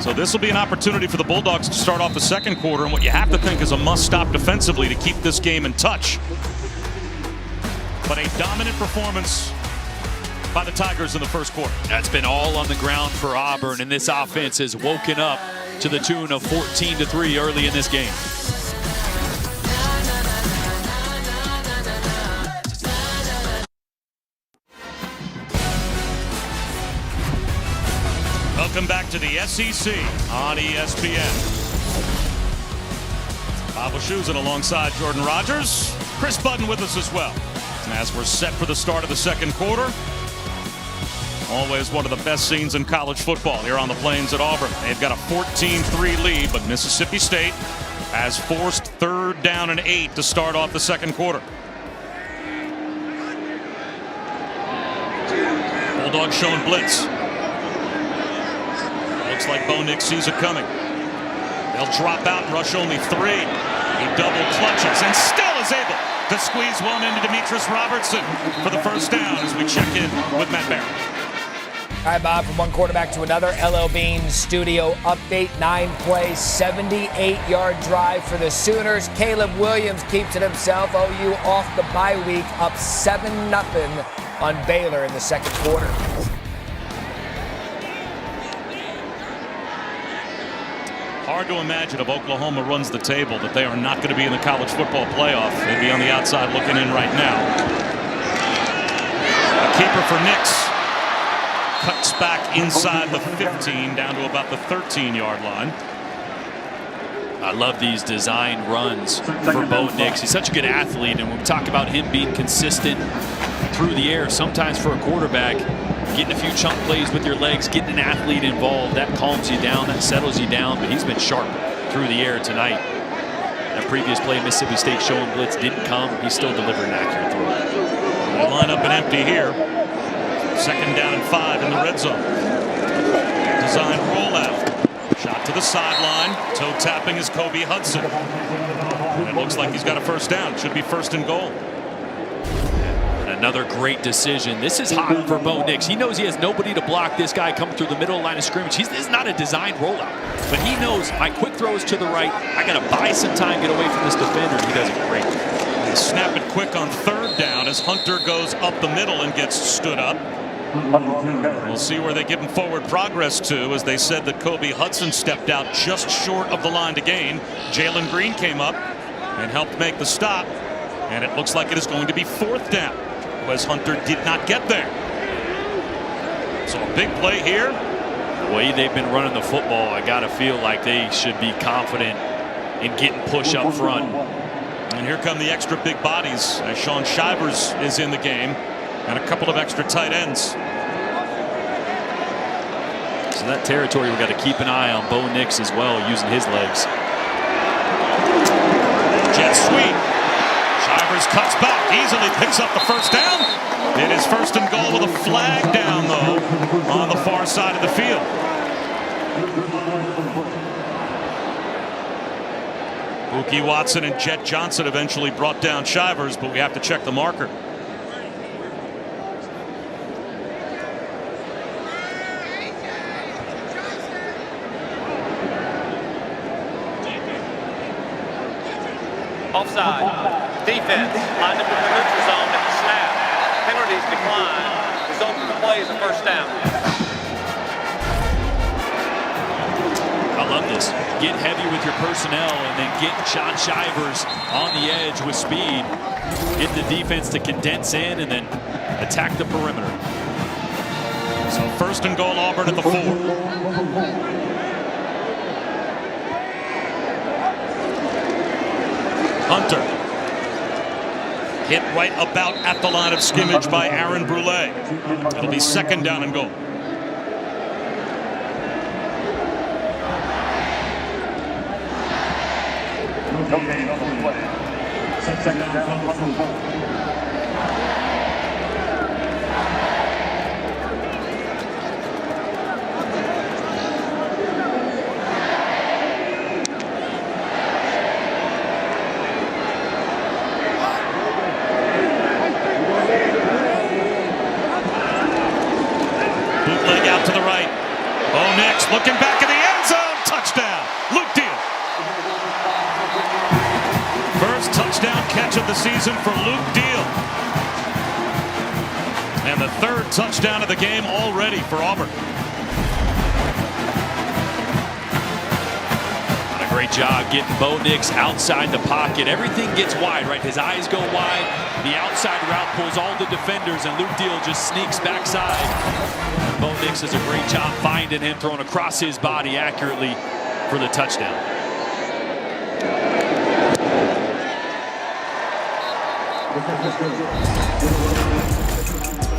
So this will be an opportunity for the Bulldogs to start off the second quarter, and what you have to think is a must-stop defensively to keep this game in touch. But a dominant performance by the Tigers in the first quarter. That's been all on the ground for Auburn, and this offense has woken up to the tune of 14-3 early in this game. Welcome back to the SEC on ESPN. Bob Wischusen alongside Jordan Rogers. Chris Budden with us as well. And as we're set for the start of the second quarter, Always one of the best scenes in college football here on the Plains at Auburn. They've got a 14-3 lead, but Mississippi State has forced 3rd down and 8 to start off the second quarter. Bulldogs showing blitz. Looks like Bo Nix sees it coming. They'll drop out and rush only 3. He double clutches and still is able to squeeze one into Demetrius Robertson for the first down as we check in with Matt Barron. All right, Bob, from one quarterback to another, LL Bean studio update. 9-play, 78-yard drive for the Sooners. Caleb Williams keeps it himself. OU off the bye week, up 7-0 on Baylor in the second quarter. Hard to imagine if Oklahoma runs the table that they are not going to be in the college football playoff. They'd be on the outside looking in right now. A keeper for Nix. Cuts back inside the 15 down to about the 13-yard line. I love these design runs for Bo Nix. He's such a good athlete, and when we talk about him being consistent through the air, sometimes for a quarterback, getting a few chunk plays with your legs, getting an athlete involved, that calms you down, that settles you down, but he's been sharp through the air tonight. That previous play, Mississippi State showing blitz didn't come. He still delivered an accurate throw. They line up and empty here. 2nd down and 5 in the red zone. Design rollout. Shot to the sideline. Toe tapping is Kobe Hudson. And it looks like he's got a first down. Should be 1st and goal. And another great decision. This is hot for Bo Nix. He knows he has nobody to block this guy coming through the middle line of scrimmage. This is not a designed rollout. But he knows my quick throw is to the right. I got to buy some time, get away from this defender. And he does it great. They snap it quick on 3rd down as Hunter goes up the middle and gets stood up. We'll see where they give him forward progress to, as they said that Kobe Hudson stepped out just short of the line to gain. Jalen Green came up and helped make the stop, and it looks like it is going to be 4th down, as Hunter did not get there. So a big play here. The way they've been running the football, I gotta feel like they should be confident in getting push up front. And here come the extra big bodies, as Shaun Shivers is in the game, and a couple of extra tight ends. So that territory, we've got to keep an eye on Bo Nix as well, using his legs. Jet sweep. Shivers cuts back, easily picks up the first down. It is 1st and goal with a flag down, though, on the far side of the field. Mookie Watson and Jet Johnson eventually brought down Shivers, but we have to check the marker. Offside. Defense lined up in the neutral zone at the snap. Penalties decline. Result of the play is a 1st down. I love this. Get heavy with your personnel and then get Shaun Shivers on the edge with speed. Get the defense to condense in and then attack the perimeter. So 1st and goal, Auburn at the 4. Hunter. Hit right about at the line of scrimmage by Aaron Brule. It'll be 2nd down and goal. Okay, on the play. 2nd down, Bootleg out to the right. Bo Nix looking back in the end zone. Touchdown. Luke Deal. First touchdown catch of the season for Luke Deal. And the 3rd touchdown of the game already for Auburn. Great job getting Bo Nix outside the pocket. Everything gets wide, right? His eyes go wide. The outside route pulls all the defenders, and Luke Deal just sneaks backside. And Bo Nix does a great job finding him, throwing across his body accurately for the touchdown.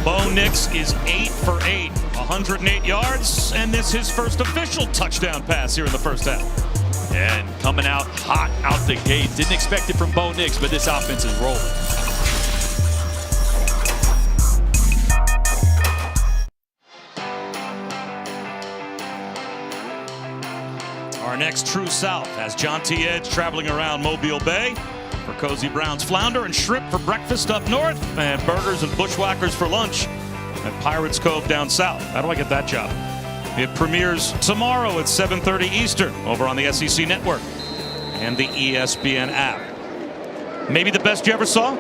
Bo Nix is 8 for 8, 108 yards, and this his first official touchdown pass here in the first half. And coming out hot out the gate. Didn't expect it from Bo Nix, but this offense is rolling. Our next True South has John T. Edge traveling around Mobile Bay for Cozy Brown's flounder and shrimp for breakfast up north, and burgers and bushwhackers for lunch at Pirates Cove down south. How do I get that job? It premieres tomorrow at 7:30 Eastern over on the SEC Network and the ESPN app. Maybe the best you ever saw?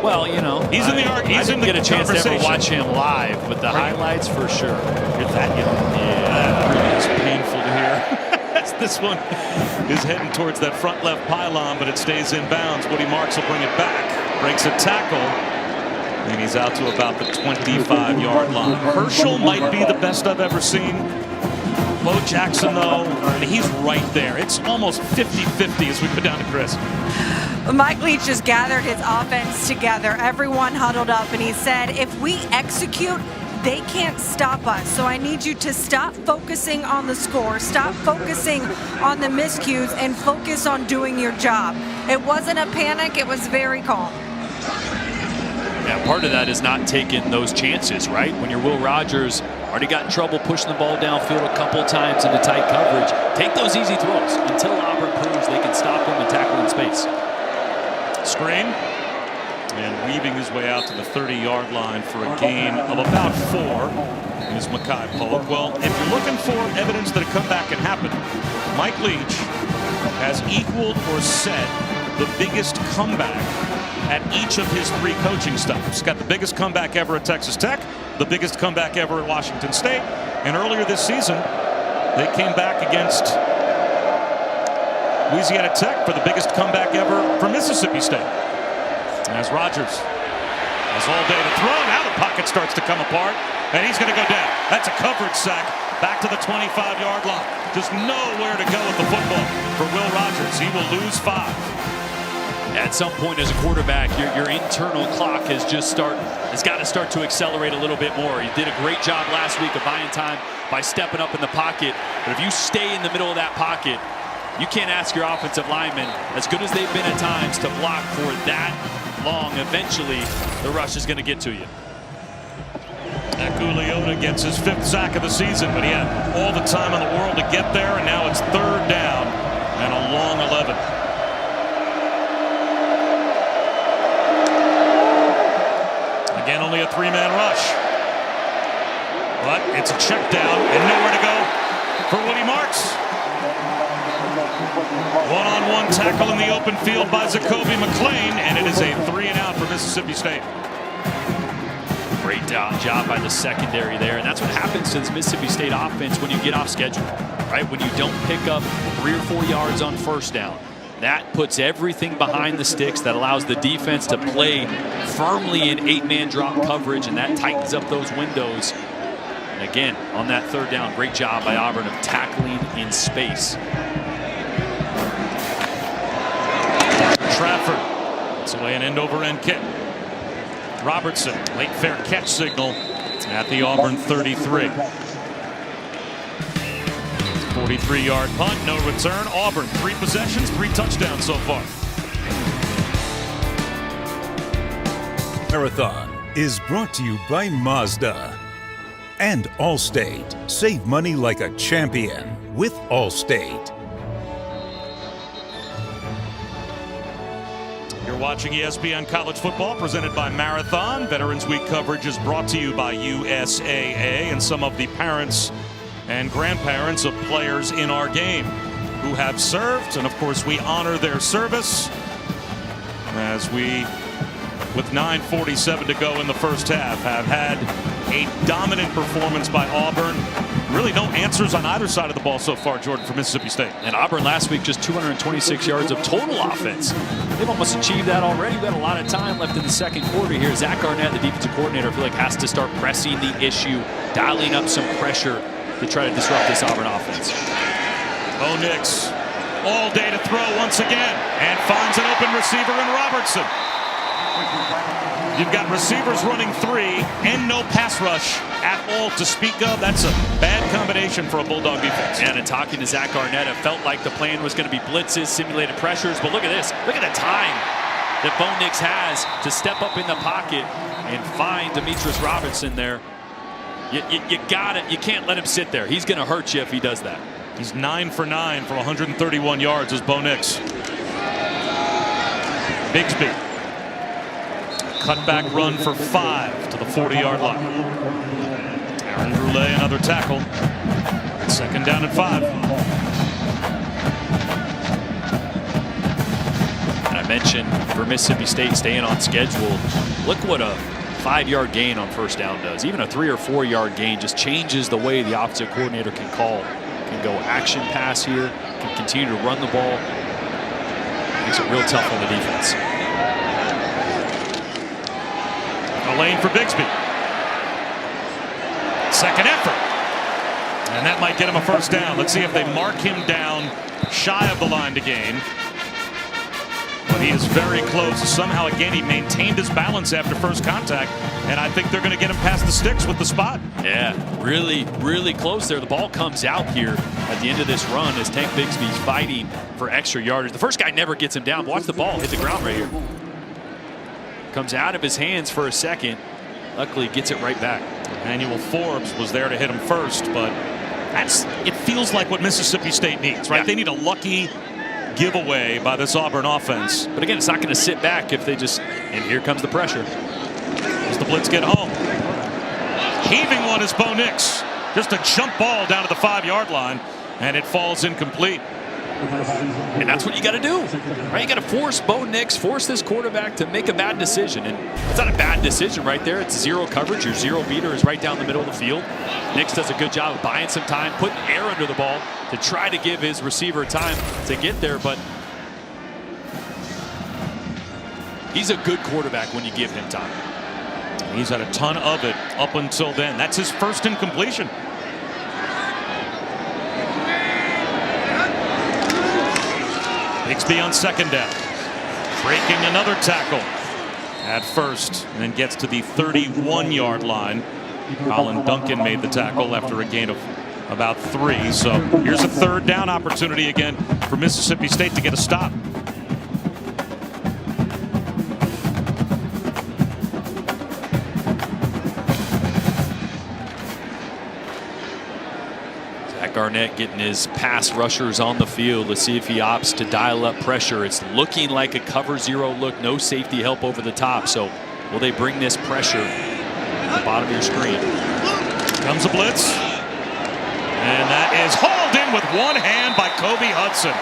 Well, you know, I didn't get a chance to ever watch him live, but the highlights for sure. You're that young. Yeah, that really is painful to hear. This one is heading towards that front left pylon, but it stays in bounds. Woody Marks will bring it back, breaks a tackle, and he's out to about the 25-yard line. Herschel might be the best I've ever seen. Bo Jackson, though, he's right there. It's almost 50-50 as we go down to Chris. Mike Leach just gathered his offense together. Everyone huddled up, and he said, if we execute, they can't stop us. So I need you to stop focusing on the score, stop focusing on the miscues, and focus on doing your job. It wasn't a panic. It was very calm. Yeah, part of that is not taking those chances, right? When you're Will Rogers, already got in trouble pushing the ball downfield a couple times into tight coverage. Take those easy throws until Auburn proves they can stop them and tackle in space. Screen, and weaving his way out to the 30-yard line for a gain of about 4 is Mekhi Polk. Well, if you're looking for evidence that a comeback can happen, Mike Leach has equaled or set the biggest comeback at each of his 3 coaching stops. He's got the biggest comeback ever at Texas Tech, the biggest comeback ever at Washington State, and earlier this season, they came back against Louisiana Tech for the biggest comeback ever for Mississippi State. As Rogers has all day to throw, now the pocket starts to come apart, and he's going to go down. That's a coverage sack back to the 25-yard line. Just nowhere to go with the football for Will Rogers. He will lose 5. At some point as a quarterback, your internal clock has got to start to accelerate a little bit more. He did a great job last week of buying time by stepping up in the pocket. But if you stay in the middle of that pocket, you can't ask your offensive linemen, as good as they've been at times, to block for that long. Eventually, the rush is going to get to you. 𝐭𝐭𝐿𝐬𝐬𝐬𝐬𝐬𝐬𝐬𝐬𝐬 gets his 5th sack of the season, but he had all the time in the world to get there, and now it's 3rd down and a long 11. Again, only a 3-man rush. But it's a check down and nowhere to go for Woody Marks. One-on-one tackle in the open field by Zakoby McClain, and it is a 3-and-out for Mississippi State. Great job by the secondary there, and that's what happens to this Mississippi State offense when you get off schedule, right? When you don't pick up 3 or 4 yards on first down. That puts everything behind the sticks. That allows the defense to play firmly in 8-man drop coverage, and that tightens up those windows. And again, on that 3rd down, great job by Auburn of tackling in space. Trafford, it's away an end-over-end kick. Robertson, late fair catch signal at the Auburn 33. 43-yard punt, no return. Auburn, 3 possessions, 3 touchdowns so far. Marathon is brought to you by Mazda and Allstate. Save money like a champion with Allstate. You're watching ESPN College Football presented by Marathon. Veterans Week coverage is brought to you by USAA and some of the parents and grandparents of players in our game who have served, and of course we honor their service as we, with 9:47 to go in the first half, have had a dominant performance by Auburn. Really no answers on either side of the ball so far, Jordan, for Mississippi State. And Auburn last week just 226 yards of total offense. They've almost achieved that already. We had a lot of time left in the second quarter here. Zach Arnett, the defensive coordinator, I feel like has to start pressing the issue, dialing up some pressure to try to disrupt this Auburn offense. Bo Nix, all day to throw once again, and finds an open receiver in Robertson. You've got receivers running 3 and no pass rush at all to speak of. That's a bad combination for a Bulldog defense. And talking to Zach Arnett, it felt like the plan was going to be blitzes, simulated pressures. But look at this. Look at the time that Bo Nix has to step up in the pocket and find Demetrius Robinson there. You got it. You can't let him sit there. He's going to hurt you if he does that. He's 9 for 9 for 131 yards as Bo Nix. Bigsby. Cutback run for 5 to the 40-yard line. Aaron Brule, another tackle. 2nd down and 5. And I mentioned for Mississippi State staying on schedule. Look what a 5-yard gain on 1st down does. Even a 3 or 4-yard gain just changes the way the offensive coordinator can call. Can go action pass here, can continue to run the ball. Makes it real tough on the defense. A lane for Bigsby. 2nd effort. And that might get him a 1st down. Let's see if they mark him down shy of the line to gain. But he is very close. Somehow, again, he maintained his balance after first contact. And I think they're going to get him past the sticks with the spot. Yeah, really, really close there. The ball comes out here at the end of this run as Tank Bigsby's fighting for extra yardage. The first guy never gets him down. Watch the ball hit the ground right here. Comes out of his hands for a second. Luckily, gets it right back. Emmanuel Forbes was there to hit him first, but it feels like what Mississippi State needs, right? Yeah. They need a lucky giveaway by this Auburn offense. But again, it's not going to sit back if they just, and here comes the pressure. As the blitz get home. Heaving one is Bo Nix. Just a jump ball down to the 5-yard line, and it falls incomplete. And that's what you got to do, right? You got to force Bo Nix, force this quarterback to make a bad decision. And it's not a bad decision right there. It's 0 coverage. Your 0 beater is right down the middle of the field. Nix does a good job of buying some time, putting air under the ball to try to give his receiver time to get there. But he's a good quarterback when you give him time. He's had a ton of it up until then. That's his 1st incompletion. Bigsby on 2nd down. Breaking another tackle at 1st, and then gets to the 31-yard line. Colin Duncan made the tackle after a gain of about 3. So here's a 3rd down opportunity again for Mississippi State to get a stop. Garnett getting his pass rushers on the field. Let's see if he opts to dial up pressure. It's looking like a cover 0 look, no safety help over the top. So will they bring this pressure at the bottom of your screen? Comes a blitz. And that is hauled in with one hand by Kobe Hudson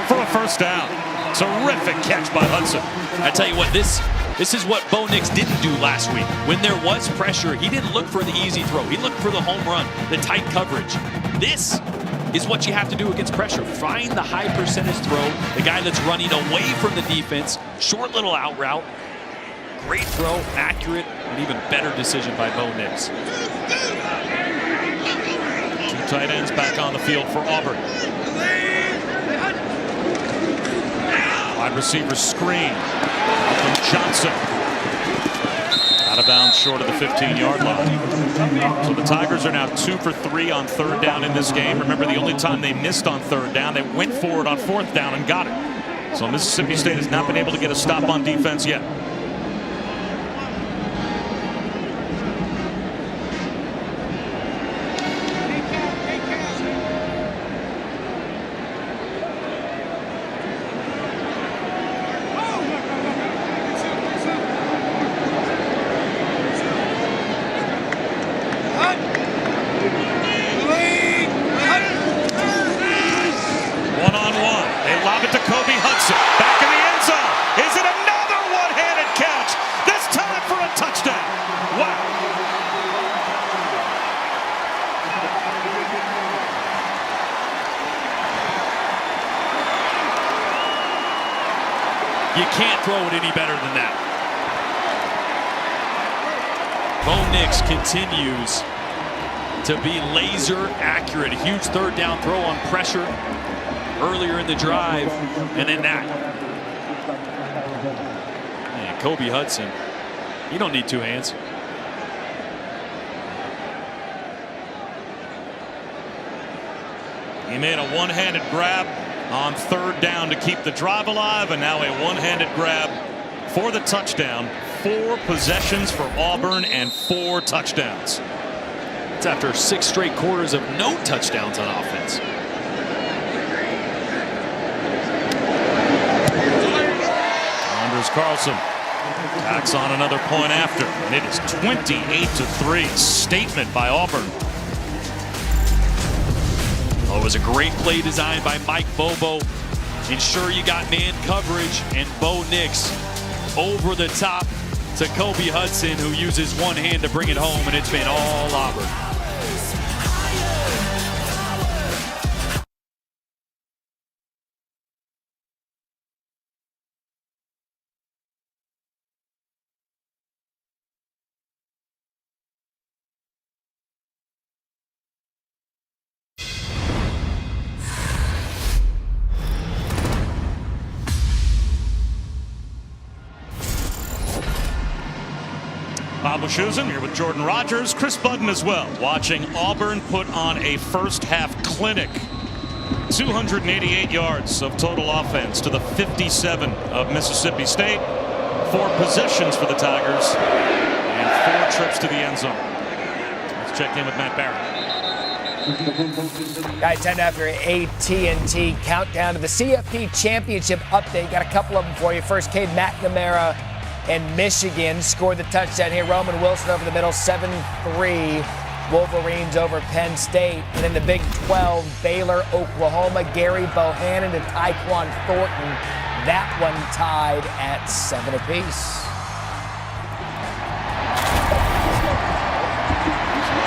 for a 1st down. Terrific catch by Hudson. I tell you what, this is what Bo Nix didn't do last week. When there was pressure, he didn't look for the easy throw. He looked for the home run, the tight coverage. This is what you have to do against pressure. Find the high percentage throw, the guy that's running away from the defense, short little out route. Great throw, accurate, and even better decision by Bo Nix. 2 tight ends back on the field for Auburn. Wide receiver screen from Johnson. Out of bounds short of the 15-yard line. So the Tigers are now 2 for 3 on 3rd down in this game. Remember, the only time they missed on 3rd down, they went forward on 4th down and got it. So Mississippi State has not been able to get a stop on defense yet. You can't throw it any better than that. Bo Nix continues to be laser accurate. A huge 3rd down throw on pressure earlier in the drive, and then that. And Kobe Hudson You don't need two hands. He made a one-handed grab on 3rd down to keep the drive alive, and now a one-handed grab for the touchdown. 4 possessions for Auburn and 4 touchdowns. It's after 6 straight quarters of no touchdowns on offense. Anders Carlson tacks on another point after, and it is 28-3. Statement by Auburn. Oh, it was a great play designed by Mike Bobo. Ensure you got man coverage, and Bo Nix over the top to Kobe Hudson, who uses one hand to bring it home, and it's been all Auburn. Bᴜʟʟᴅᴏ here with Jordan Rogers, Chris Budden as well, watching Auburn put on a first-half clinic. 288 yards of total offense to the 57 of Mississippi State. 4 possessions for the Tigers and 4 trips to the end zone. Let's check in with Matt Barrett. Guys, time after AT&T countdown to the CFP Championship update. Got a couple of them for you. First, Cade McNamara and Michigan scored the touchdown here. Roman Wilson over the middle, 7-3. Wolverines over Penn State. And in the Big 12, Baylor, Oklahoma, Gary Bohannon and Tyquan Thornton. That one tied at 7 apiece.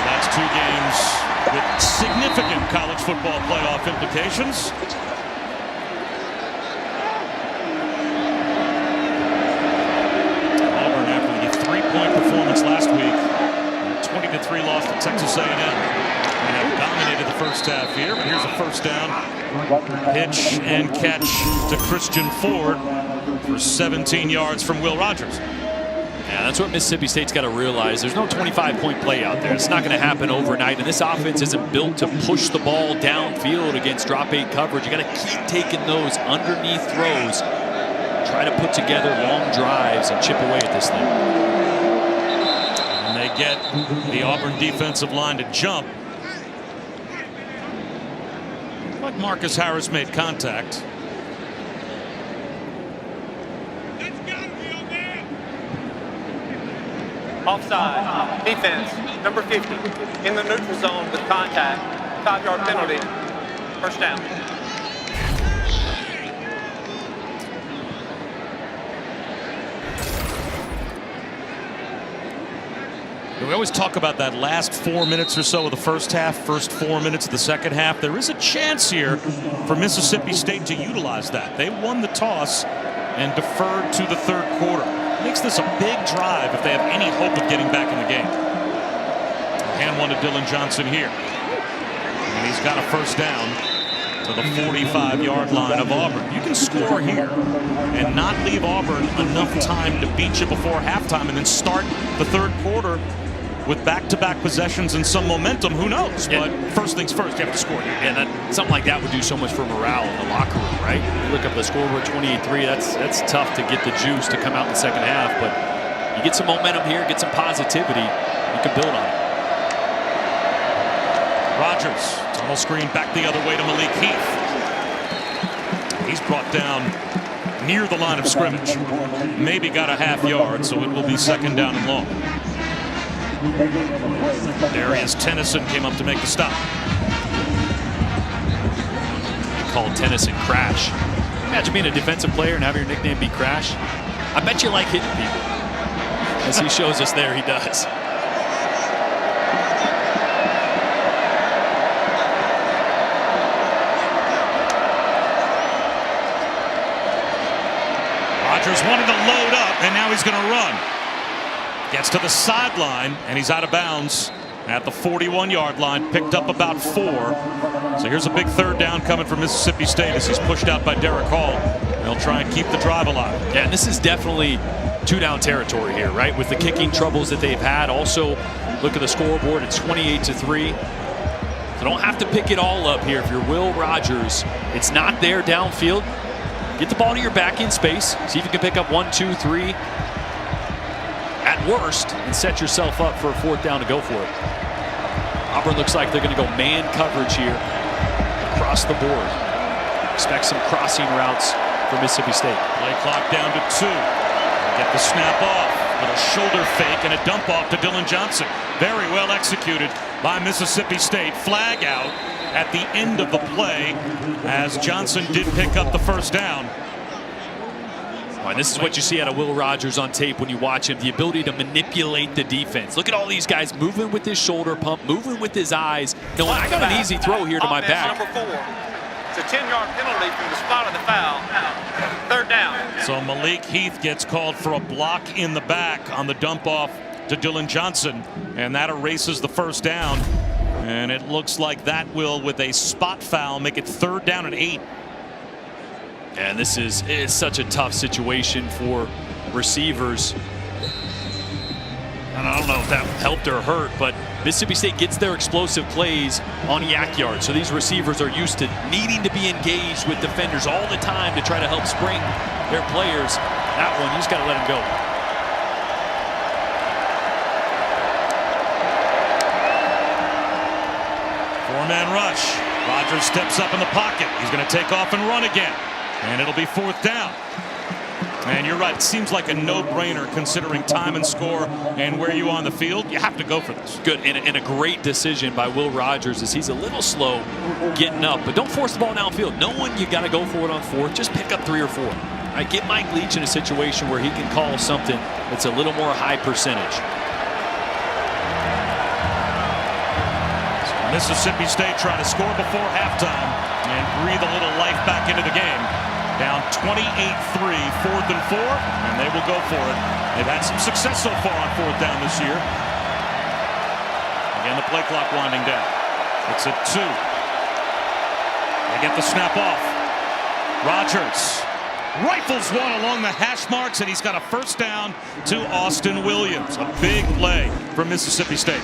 That's 2 games with significant college football playoff implications. Performance last week, 20-3 loss to Texas A&M. They have dominated the first half here, but here's a first down. Pitch and catch to Christian Ford for 17 yards from Will Rogers. Yeah, that's what Mississippi State's got to realize. There's no 25-point play out there. It's not going to happen overnight, and this offense isn't built to push the ball downfield against drop 8 coverage. You got to keep taking those underneath throws. Try to put together long drives and chip away at this thing. They get the Auburn defensive line to jump. But Marcus Harris made contact. Offside. Defense. Number 50. In the neutral zone with contact. 5-yard penalty. First down. We always talk about that last 4 minutes or so of the first half, first 4 minutes of the second half. There is a chance here for Mississippi State to utilize that. They won the toss and deferred to the 3rd quarter. Makes this a big drive if they have any hope of getting back in the game. Hand one to Dylan Johnson here. And he's got a first down to the 45-yard line of Auburn. You can score here and not leave Auburn enough time to beat you before halftime and then start the 3rd quarter with back-to-back possessions and some momentum. Who knows? Yeah. But first things first, you have to score here. And something like that would do so much for morale in the locker room, right? You look up the scoreboard, 28-3. That's tough to get the juice to come out in the second half. But you get some momentum here, get some positivity, you can build on it. Rogers, tunnel screen back the other way to Malik Heath. He's brought down near the line of scrimmage. Maybe got a half yard, so it will be 2nd down and long. Darius Tennyson came up to make the stop. They called Tennyson Crash. Imagine being a defensive player and having your nickname be Crash. I bet you like hitting people. As he shows us there, he does. Rogers wanted to load up, and now he's going to run. Gets to the sideline, and he's out of bounds at the 41-yard line, picked up about 4. So here's a big third down coming from Mississippi State as he's pushed out by Derek Hall. They'll try and keep the drive alive. Yeah, and this is definitely 2-down territory here, right? With the kicking troubles that they've had. Also, look at the scoreboard, it's 28-3. So don't have to pick it all up here if you're Will Rogers. It's not there downfield. Get the ball to your back in space. See if you can pick up 1, 2, 3 at worst and set yourself up for a 4th down to go for it. Auburn looks like they're going to go man coverage here across the board. Expect some crossing routes for Mississippi State. Play clock down to 2. Get the snap off. Little shoulder fake and a dump off to Dillon Johnson. Very well executed by Mississippi State. Flag out at the end of the play as Johnson did pick up the 1st down. And this is what you see out of Will Rogers on tape when you watch him, the ability to manipulate the defense. Look at all these guys moving with his shoulder pump, moving with his eyes. No, I got an easy throw here to my back. Number 4. It's a 10-yard penalty from the spot of the foul. 3rd down. So Malik Heath gets called for a block in the back on the dump off to Dillon Johnson, and that erases the 1st down. And it looks like that will, with a spot foul, make it 3rd down and 8. And this is such a tough situation for receivers. And I don't know if that helped or hurt, but Mississippi State gets their explosive plays on yak yards. So these receivers are used to needing to be engaged with defenders all the time to try to help spring their players. That one, you just got to let them go. Four-man rush. Rogers steps up in the pocket. He's going to take off and run again. And it'll be 4th down. And you're right, it seems like a no-brainer considering time and score and where you are on the field. You have to go for this. Good, and a great decision by Will Rogers as he's a little slow getting up. But don't force the ball downfield. No one, you got to go for it on 4th. Just pick up 3 or 4. All right, get Mike Leach in a situation where he can call something that's a little more high percentage. So Mississippi State trying to score before halftime and breathe a little life back into the game. Down 28-3, 4th and 4, and they will go for it. They've had some success so far on 4th down this year. Again, the play clock winding down. It's at 2. They get the snap off. Rogers rifles one along the hash marks, and he's got a 1st down to Austin Williams. A big play for Mississippi State.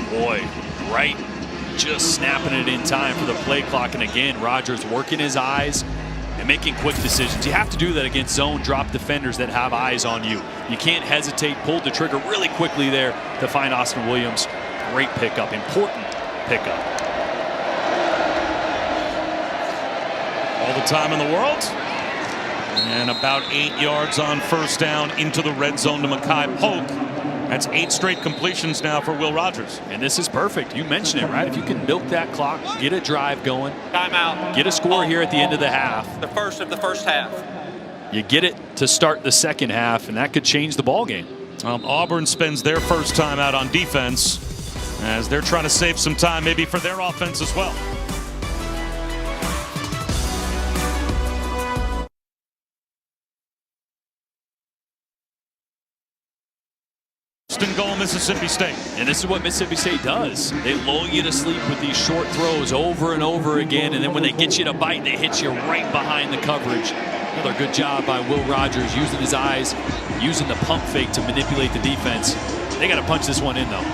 Boy, right, just snapping it in time for the play clock. And again, Rogers working his eyes and making quick decisions. You have to do that against zone drop defenders that have eyes on you. You can't hesitate, pulled the trigger really quickly there to find Austin Williams. Great pickup, important pickup. All the time in the world. And about 8 yards on 1st down into the red zone to Makai Polk. That's 8 straight completions now for Will Rogers. And this is perfect. You mentioned it, right? If you can milk that clock, get a drive going. Timeout. Get a score here at the end of the half. The first of the first half. You get it to start the second half, and that could change the ball game. Auburn spends their first time out on defense as they're trying to save some time maybe for their offense as well. Goal, Mississippi State. And this is what Mississippi State does. They lull you to sleep with these short throws over and over again, and then when they get you to bite, they hit you right behind the coverage. Another good job by Will Rogers, using his eyes, using the pump fake to manipulate the defense. They got to punch this one in, though.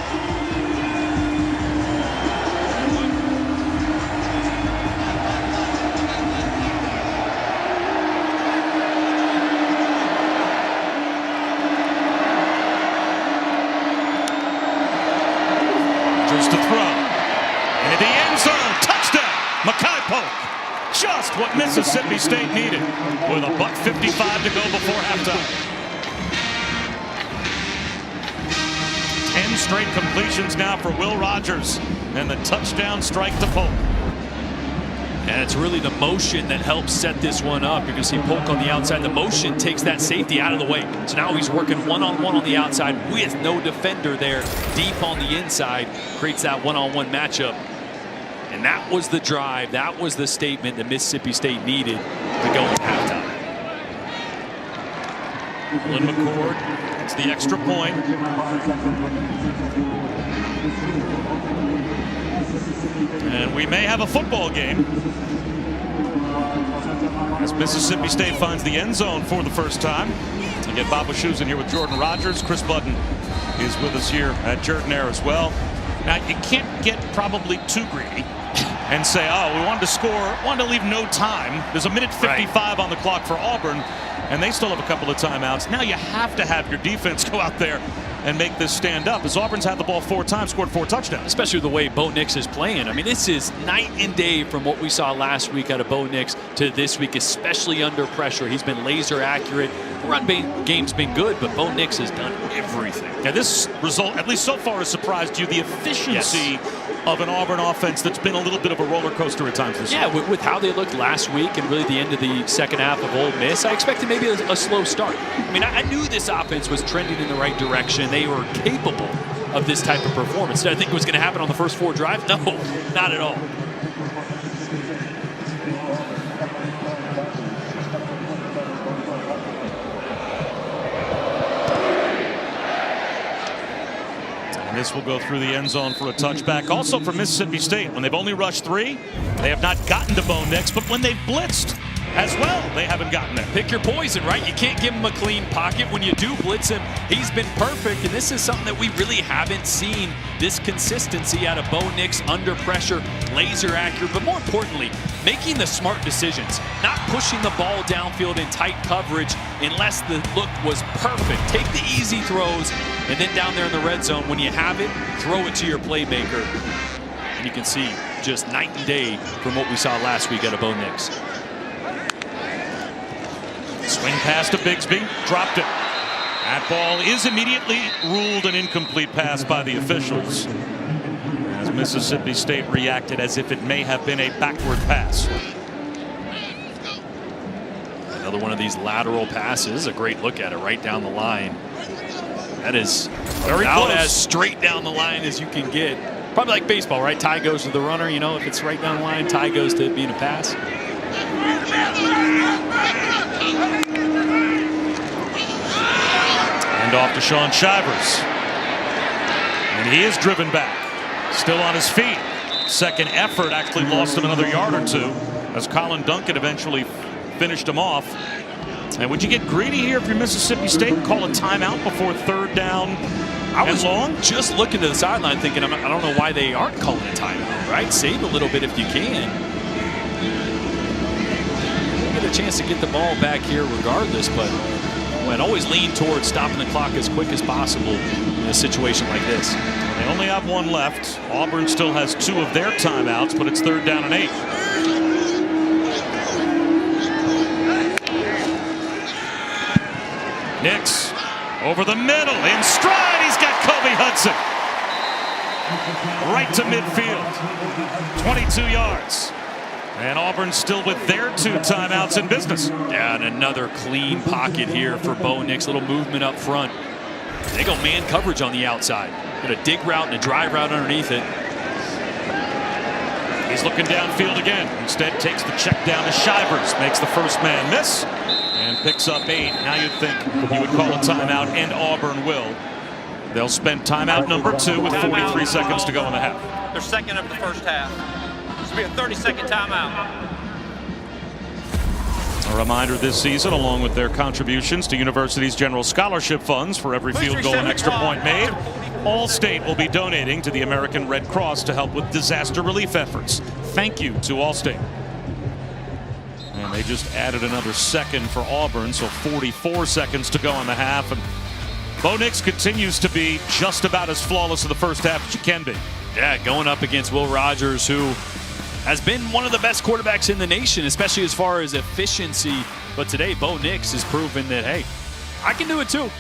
To throw. And at the end zone, touchdown, Makai Polk. Just what Mississippi State needed with a $1:55 to go before halftime. 10 straight completions now for Will Rogers and the touchdown strike to Polk. And it's really the motion that helps set this one up. You're going to see Polk on the outside. The motion takes that safety out of the way. So now he's working one-on-one on the outside with no defender there deep on the inside. Creates that one-on-one matchup. And that was the drive. That was the statement that Mississippi State needed to go in halftime. Nolan McCord gets the extra point. And we may have a football game as Mississippi State finds the end zone for the first time. We get Bob Wischusen here with Jordan Rogers. Chris Budden is with us here at Jordan-Hare as well. Now, you can't get probably too greedy and say, oh, we wanted to score, wanted to leave no time. There's a minute 55 on the clock for Auburn, and they still have a couple of timeouts. Now you have to have your defense go out there and make this stand up, as Auburn's had the ball 4 times, scored 4 touchdowns. Especially the way Bo Nix is playing. I mean, this is night and day from what we saw last week out of Bo Nix to this week, especially under pressure. He's been laser accurate. The run game's been good, but Bo Nix has done everything. Yeah, this result, at least so far, has surprised you. The efficiency of an Auburn offense that's been a little bit of a roller coaster at times this year. With how they looked last week and really the end of the second half of Ole Miss, I expected maybe a slow start. I mean, I knew this offense was trending in the right direction. They were capable of this type of performance. Did I think it was going to happen on the first 4 drives? No, not at all. And this will go through the end zone for a touchback. Also for Mississippi State, when they've only rushed 3, they have not gotten to Bo Nix, but when they've blitzed as well, they haven't gotten there. Pick your poison, right? You can't give him a clean pocket. When you do blitz him, he's been perfect, and this is something that we really haven't seen, this consistency out of Bo Nix under pressure, laser accurate, but more importantly, making the smart decisions, not pushing the ball downfield in tight coverage unless the look was perfect. Take the easy throws, and then down there in the red zone, when you have it, throw it to your playmaker. And you can see just night and day from what we saw last week out of Bo Nix. Swing pass to Bigsby, dropped it. That ball is immediately ruled an incomplete pass by the officials, as Mississippi State reacted as if it may have been a backward pass. Another one of these lateral passes, a great look at it right down the line. That is very about close, as straight down the line as you can get. Probably like baseball, right? Tie goes to the runner. You know, if it's right down the line, tie goes to it being a pass. And off to Shaun Shivers. And he is driven back. Still on his feet. Second effort actually lost him another yard or 2 as Colin Duncan eventually finished him off. And would you get greedy here if you're Mississippi State and call a timeout before 3rd down and long? Just looking to the sideline thinking, I don't know why they aren't calling a timeout, right? Save a little bit if you can. Get a chance to get the ball back here regardless, but I'd always lean towards stopping the clock as quick as possible in a situation like this. They only have 1 left. Auburn still has 2 of their timeouts, but it's 3rd down and 8. Nix over the middle, in stride, he's got Kobe Hudson. Right to midfield, 22 yards. And Auburn still with their 2 timeouts in business. Yeah, and another clean pocket here for Bo Nix. Little movement up front. They go man coverage on the outside. Got a dig route and a drive route underneath it. He's looking downfield again. Instead takes the check down to Shivers. Makes the first man miss. And picks up 8. Now you'd think you would call a timeout, and Auburn will. They'll spend timeout number 2 with 43 seconds to go in the half. Their second of the first half. This will be a 30-second timeout. A reminder this season, along with their contributions to universities' general scholarship funds for every field goal and extra point made, Allstate will be donating to the American Red Cross to help with disaster relief efforts. Thank you to Allstate. And they just added another second for Auburn, so 44 seconds to go in the half. And Bo Nix continues to be just about as flawless in the first half as you can be. Yeah, going up against Will Rogers, who has been one of the best quarterbacks in the nation, especially as far as efficiency. But today, Bo Nix has proven that, hey, I can do it too.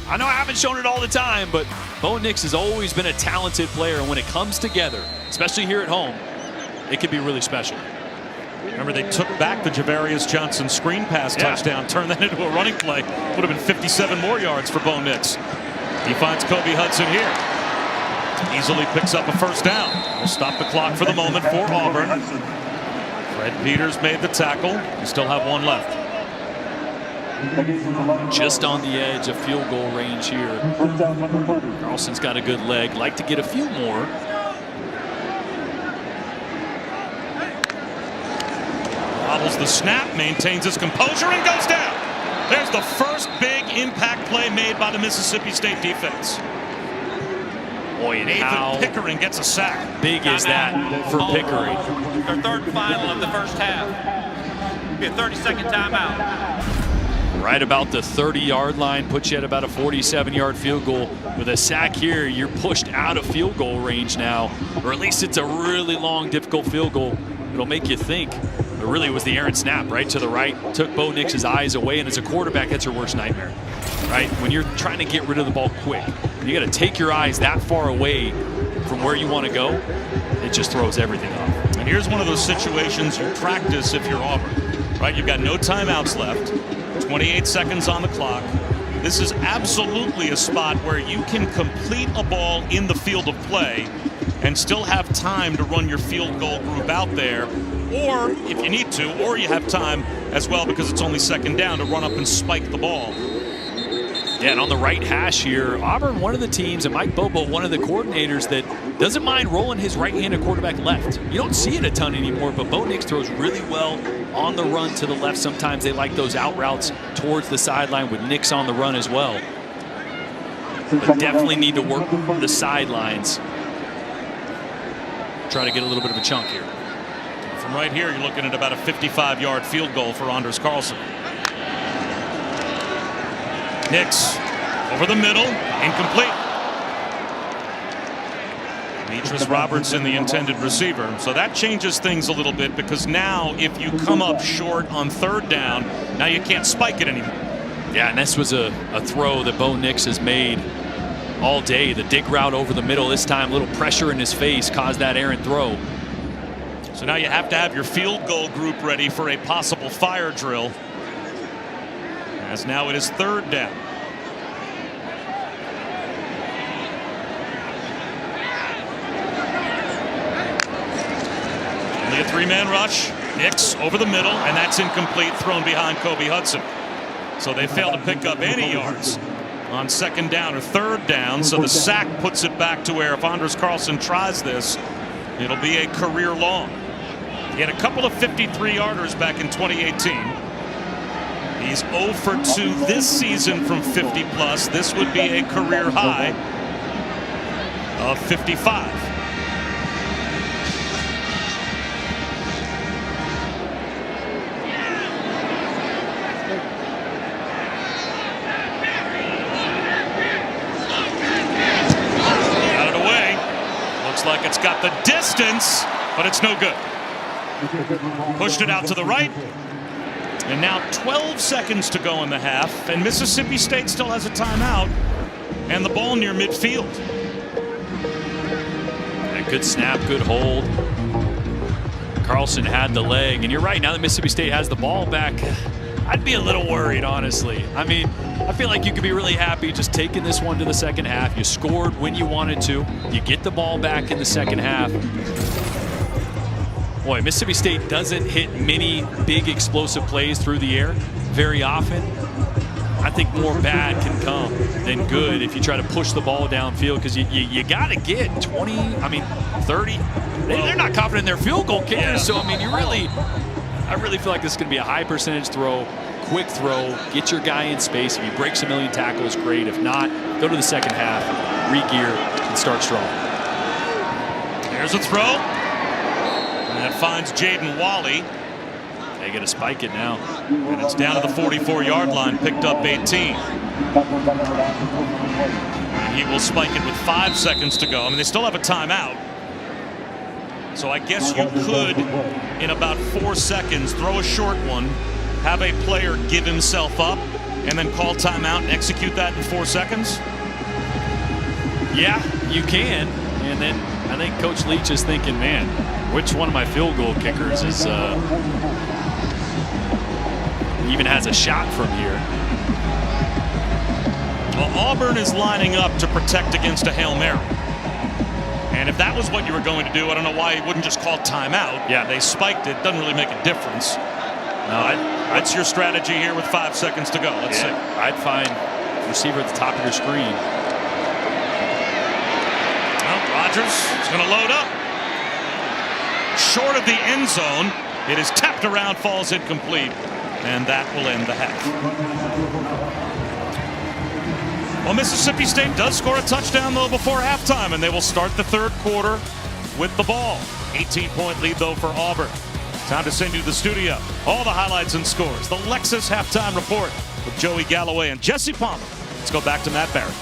I know I haven't shown it all the time, but Bo Nix has always been a talented player. And when it comes together, especially here at home, it can be really special. Remember, they took back the Javarius Johnson screen pass touchdown, turned that into a running play. Would have been 57 more yards for Bo Nix. He finds Kobe Hudson here. Easily picks up a first down. We'll stop the clock for the moment for Auburn. Fred Peters made the tackle. We still have 1 left. Just on the edge of field goal range here. Carlson's got a good leg. Like to get a few more. Bobbles the snap, maintains his composure, and goes down. There's the first big impact play made by the Mississippi State defense. Boy, and Nathan how Pickering gets a sack. big is that for Pickering? Their third and final of the first half. Be a 30-second timeout. Right about the 30-yard line, puts you at about a 47-yard field goal. With a sack here, you're pushed out of field goal range now, or at least it's a really long, difficult field goal. It'll make you think. It really was the errant snap right to the right, took Bo Nix's eyes away, and as a quarterback, that's your worst nightmare, right? When you're trying to get rid of the ball quick, you got to take your eyes that far away from where you want to go. It just throws everything off. And here's one of those situations you practice if you're Auburn, right? You've got no timeouts left, 28 seconds on the clock. This is absolutely a spot where you can complete a ball in the field of play and still have time to run your field goal group out there, or if you need to, or you have time as well because it's only second down to run up and spike the ball. Yeah, and on the right hash here, Auburn, one of the teams, and Mike Bobo, one of the coordinators that doesn't mind rolling his right-handed quarterback left. You don't see it a ton anymore, but Bo Nix throws really well on the run to the left. Sometimes they like those out routes towards the sideline with Nix on the run as well. But definitely need to work the sidelines. Try to get a little bit of a chunk here. From right here, you're looking at about a 55-yard field goal for Anders Carlson. Nix over the middle, incomplete. Demetrius Robertson, the intended receiver. So that changes things a little bit because now if you come up short on third down, now you can't spike it anymore. Yeah, and this was a throw that Bo Nix has made all day. The dig route over the middle, this time a little pressure in his face caused that errant throw. So now you have to have your field goal group ready for a possible fire drill, as now it is third down. Only a three-man rush. Nix over the middle, and that's incomplete, thrown behind Kobe Hudson. So they fail to pick up any yards on second down or third down, so the sack puts it back to where if Anders Carlson tries this, it'll be a career long. He had a couple of 53-yarders back in 2018. He's 0 for 2 this season from 50-plus. This would be a career high of 55. Like it's got the distance, but it's no good. Pushed it out to the right, and now 12 seconds to go in the half, and Mississippi State still has a timeout and the ball near midfield. A good snap, good hold. Carlson had the leg, and you're right, now that Mississippi State has the ball back, I'd be a little worried, honestly. I mean, I feel like you could be really happy just taking this one to the second half. You scored when you wanted to. You get the ball back in the second half. Boy, Mississippi State doesn't hit many big explosive plays through the air very often. I think more bad can come than good if you try to push the ball downfield, because you got to get 20, 30. They're not confident in their field goal kickers, yeah. So, I mean, I really feel like this is going to be a high percentage throw. Quick throw, get your guy in space. If he breaks a million tackles, great. If not, go to the second half, re-gear, and start strong. There's a throw. And that finds Jaden Walley. They got to spike it now. And it's down to the 44-yard line, picked up 18. And he will spike it with 5 seconds to go. I mean, they still have a timeout. So I guess you could, in about 4 seconds, throw a short one, have a player give himself up, and then call timeout and execute that in 4 seconds? Yeah, you can. And then I think Coach Leach is thinking, man, which one of my field goal kickers is even has a shot from here? Well, Auburn is lining up to protect against a Hail Mary. And if that was what you were going to do, I don't know why you wouldn't just call timeout. Yeah. They spiked it. Doesn't really make a difference. No, That's your strategy here with 5 seconds to go. Let's see. I'd find receiver at the top of your screen. Well, Rodgers is going to load up. Short of the end zone. It is tapped around, falls incomplete, and that will end the half. Well, Mississippi State does score a touchdown, though, before halftime, and they will start the third quarter with the ball. 18-point lead, though, for Auburn. Time to send you to the studio. All the highlights and scores. The Lexus Halftime Report with Joey Galloway and Jesse Palmer. Let's go back to Matt Barrett.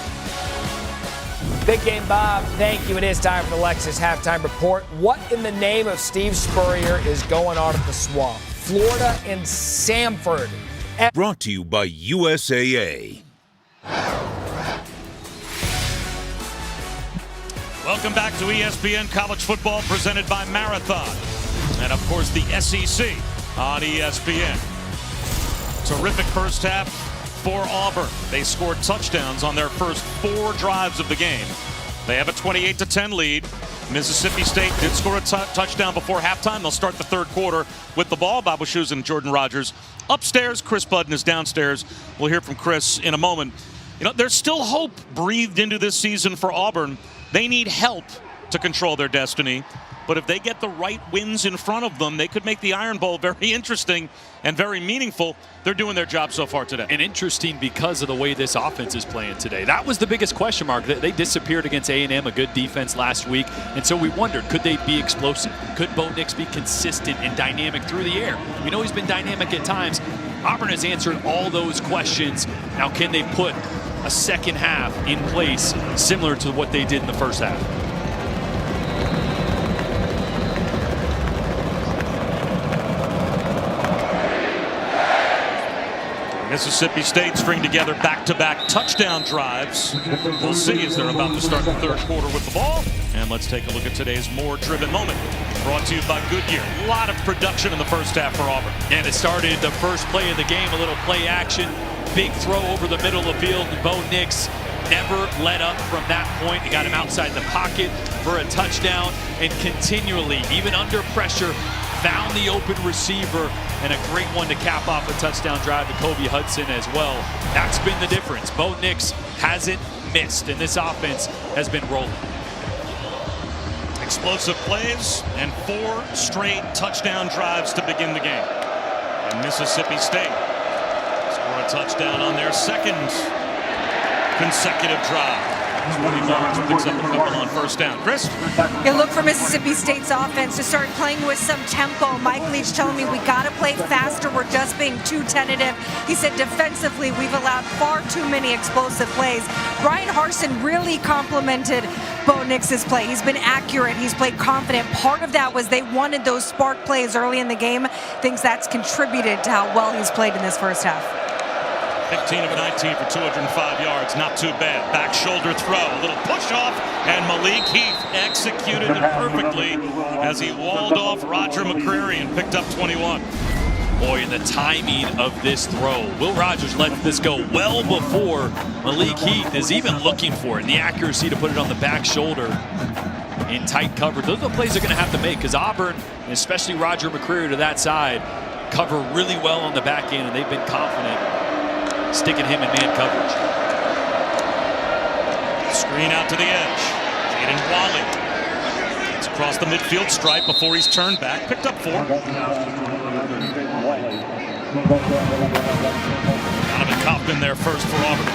Big game, Bob. Thank you. It is time for the Lexus Halftime Report. What in the name of Steve Spurrier is going on at the Swamp? Florida and Samford. Brought to you by USAA. Welcome back to ESPN College Football presented by Marathon. And, of course, the SEC on ESPN. Terrific first half for Auburn. They scored touchdowns on their first 4 drives of the game. They have a 28-10 lead. Mississippi State did score a touchdown before halftime. They'll start the third quarter with the ball. Bob Wischusen and Jordan Rogers upstairs. Chris Budden is downstairs. We'll hear from Chris in a moment. You know, there's still hope breathed into this season for Auburn. They need help to control their destiny. But if they get the right wins in front of them, they could make the Iron Bowl very interesting and very meaningful. They're doing their job so far today. And interesting because of the way this offense is playing today. That was the biggest question mark. They disappeared against A&M, a good defense last week. And so we wondered, could they be explosive? Could Bo Nix be consistent and dynamic through the air? We know he's been dynamic at times. Auburn has answered all those questions. Now, can they put a second half in place similar to what they did in the first half? Mississippi State string together back-to-back touchdown drives. We'll see as they're about to start the third quarter with the ball. And let's take a look at today's more driven moment. Brought to you by Goodyear. A lot of production in the first half for Auburn. And it started the first play of the game, a little play action. Big throw over the middle of the field. And Bo Nix never let up from that point. They got him outside the pocket for a touchdown. And continually, even under pressure, found the open receiver, and a great one to cap off a touchdown drive to Kobe Hudson as well. That's been the difference. Bo Nix hasn't missed, and this offense has been rolling. Explosive plays and 4 straight touchdown drives to begin the game. And Mississippi State score a touchdown on their second consecutive drive. Barnes picks up a couple on first down. Chris? You look for Mississippi State's offense to start playing with some tempo. Mike Leach telling me we got to play faster. We're just being too tentative. He said defensively we've allowed far too many explosive plays. Brian Harsin really complimented Bo Nix's play. He's been accurate. He's played confident. Part of that was they wanted those spark plays early in the game. Thinks that's contributed to how well he's played in this first half. 15 of 19 for 205 yards. Not too bad. Back shoulder throw. A little push off. And Malik Heath executed it perfectly as he walled off Roger McCreary and picked up 21. Boy, and the timing of this throw. Will Rogers let this go well before Malik Heath is even looking for it. And the accuracy to put it on the back shoulder in tight coverage. Those are the plays they're going to have to make because Auburn, and especially Roger McCreary to that side, cover really well on the back end, and they've been confident sticking him in man coverage. Screen out to the edge. Jaden Wally. It's across the midfield stripe before he's turned back. Picked up 4. Donovan Coughlin there first for Auburn.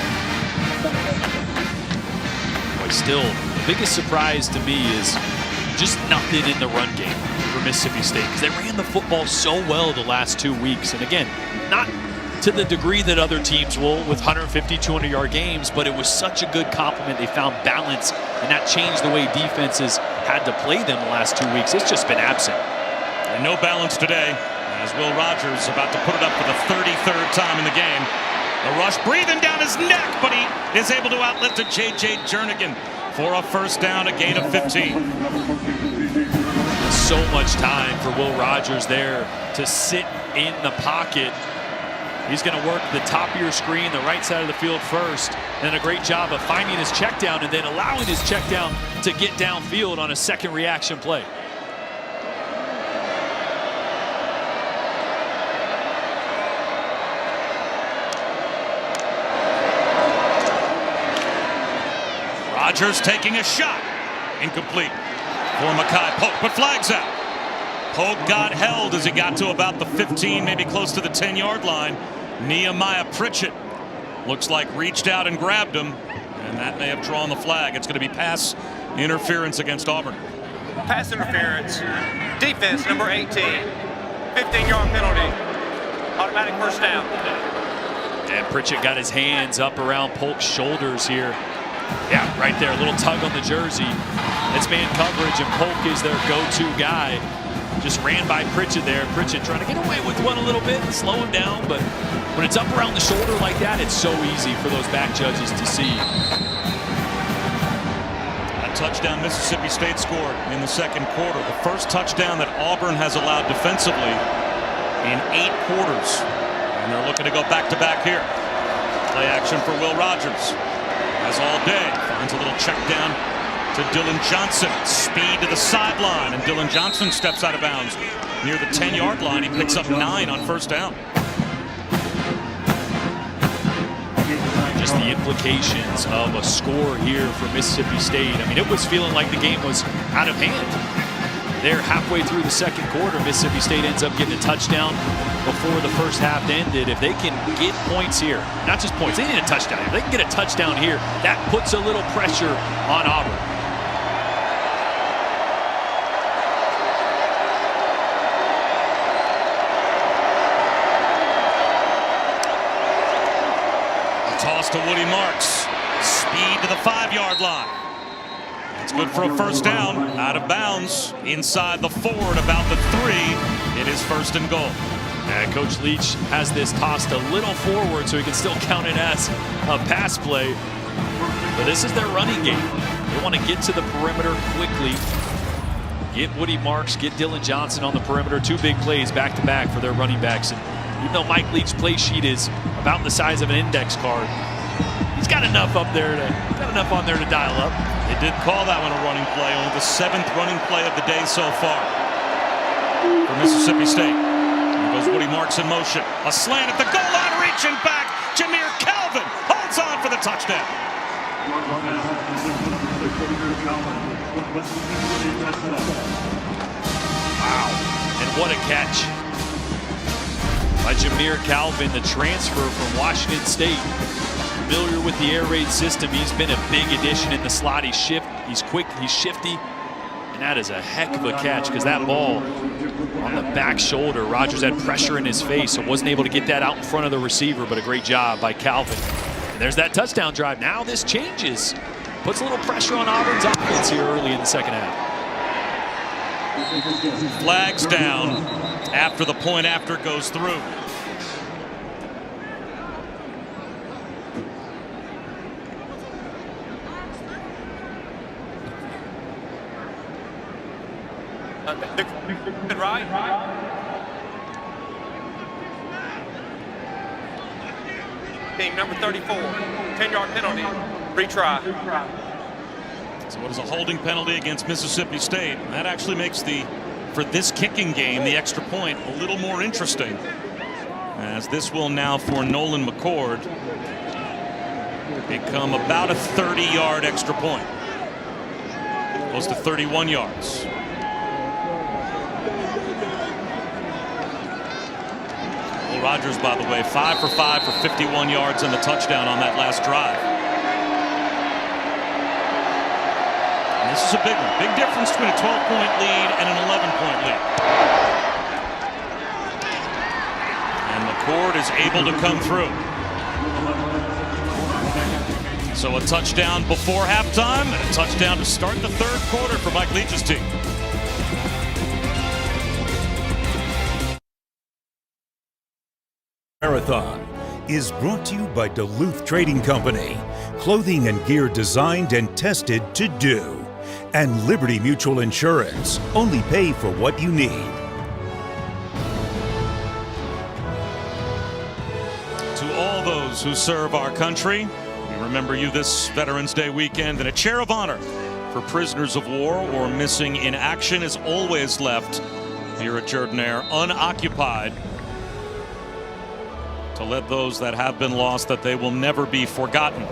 Boy, still, the biggest surprise to me is just nothing in the run game for Mississippi State because they ran the football so well the last 2 weeks. And again, not to the degree that other teams will with 150, 200-yard games, but it was such a good compliment. They found balance, and that changed the way defenses had to play them the last 2 weeks. It's just been absent. And no balance today as Will Rogers about to put it up for the 33rd time in the game. The rush breathing down his neck, but he is able to outlet to J.J. Jernigan for a first down, a gain of 15. So much time for Will Rogers there to sit in the pocket. He's going to work the top of your screen, the right side of the field first, and a great job of finding his check down and then allowing his check down to get downfield on a second reaction play. Rogers taking a shot. Incomplete for Makai Polk, but flags out. Polk got held as he got to about the 15, maybe close to the 10-yard line. Nehemiah Pritchett looks like reached out and grabbed him, and that may have drawn the flag. It's going to be pass interference against Auburn. Pass interference. Defense number 18. 15-yard penalty. Automatic first down. And Pritchett got his hands up around Polk's shoulders here. Yeah, right there, a little tug on the jersey. It's man coverage, and Polk is their go-to guy. Just ran by Pritchett there. Pritchett trying to get away with one a little bit and slow him down, but when it's up around the shoulder like that, it's so easy for those back judges to see. A touchdown Mississippi State scored in the second quarter. The first touchdown that Auburn has allowed defensively in 8 quarters. And they're looking to go back-to-back here. Play action for Will Rogers. As all day, finds a little check down to Dylan Johnson. Speed to the sideline, and Dylan Johnson steps out of bounds near the 10-yard line. He picks up 9 on first down. Just the implications of a score here for Mississippi State. I mean, it was feeling like the game was out of hand. There, halfway through the second quarter, Mississippi State ends up getting a touchdown before the first half ended. If they can get points here, not just points, they need a touchdown. If they can get a touchdown here, that puts a little pressure on Auburn. Toss to Woody Marks. Speed to the 5-yard line. It's good for a first down. Out of bounds. Inside the 4 at about the 3. It is first and goal. And Coach Leach has this tossed a little forward so he can still count it as a pass play. But this is their running game. They want to get to the perimeter quickly. Get Woody Marks, get Dylan Johnson on the perimeter. 2 big plays back-to-back for their running backs. And even though Mike Leach's play sheet is about the size of an index card, he's got enough up there on there to dial up. They did call that one a running play, only the 7th running play of the day so far for Mississippi State. Here goes Woody Marks in motion. A slant at the goal line, reaching back. Jameer Calvin holds on for the touchdown. Wow, and what a catch by Jameer Calvin, the transfer from Washington State. Familiar with the air raid system. He's been a big addition in the slot. He's quick, he's shifty, and that is a heck of a catch because that ball on the back shoulder, Rogers had pressure in his face, so wasn't able to get that out in front of the receiver, but a great job by Calvin. And there's that touchdown drive. Now this changes. Puts a little pressure on Auburn's offense here early in the second half. Flags down after the point after goes through. Right. Team number 34, 10-yard penalty, retry. So what is a holding penalty against Mississippi State? That actually makes for this kicking game, the extra point a little more interesting, as this will now for Nolan McCord become about a 30-yard extra point, close to 31 yards. Rogers, by the way, 5 for 5 for 51 yards and the touchdown on that last drive. And this is a big one. Big difference between a 12-point lead and an 11-point lead. And McCord is able to come through. So a touchdown before halftime and a touchdown to start the third quarter for Mike Leach's team. Marathon is brought to you by Duluth Trading Company, clothing and gear designed and tested to do, and Liberty Mutual Insurance, only pay for what you need. To all those who serve our country, we remember you this Veterans Day weekend, and a chair of honor for prisoners of war or missing in action is always left here at Jordan-Hare unoccupied, to let those that have been lost, that they will never be forgotten.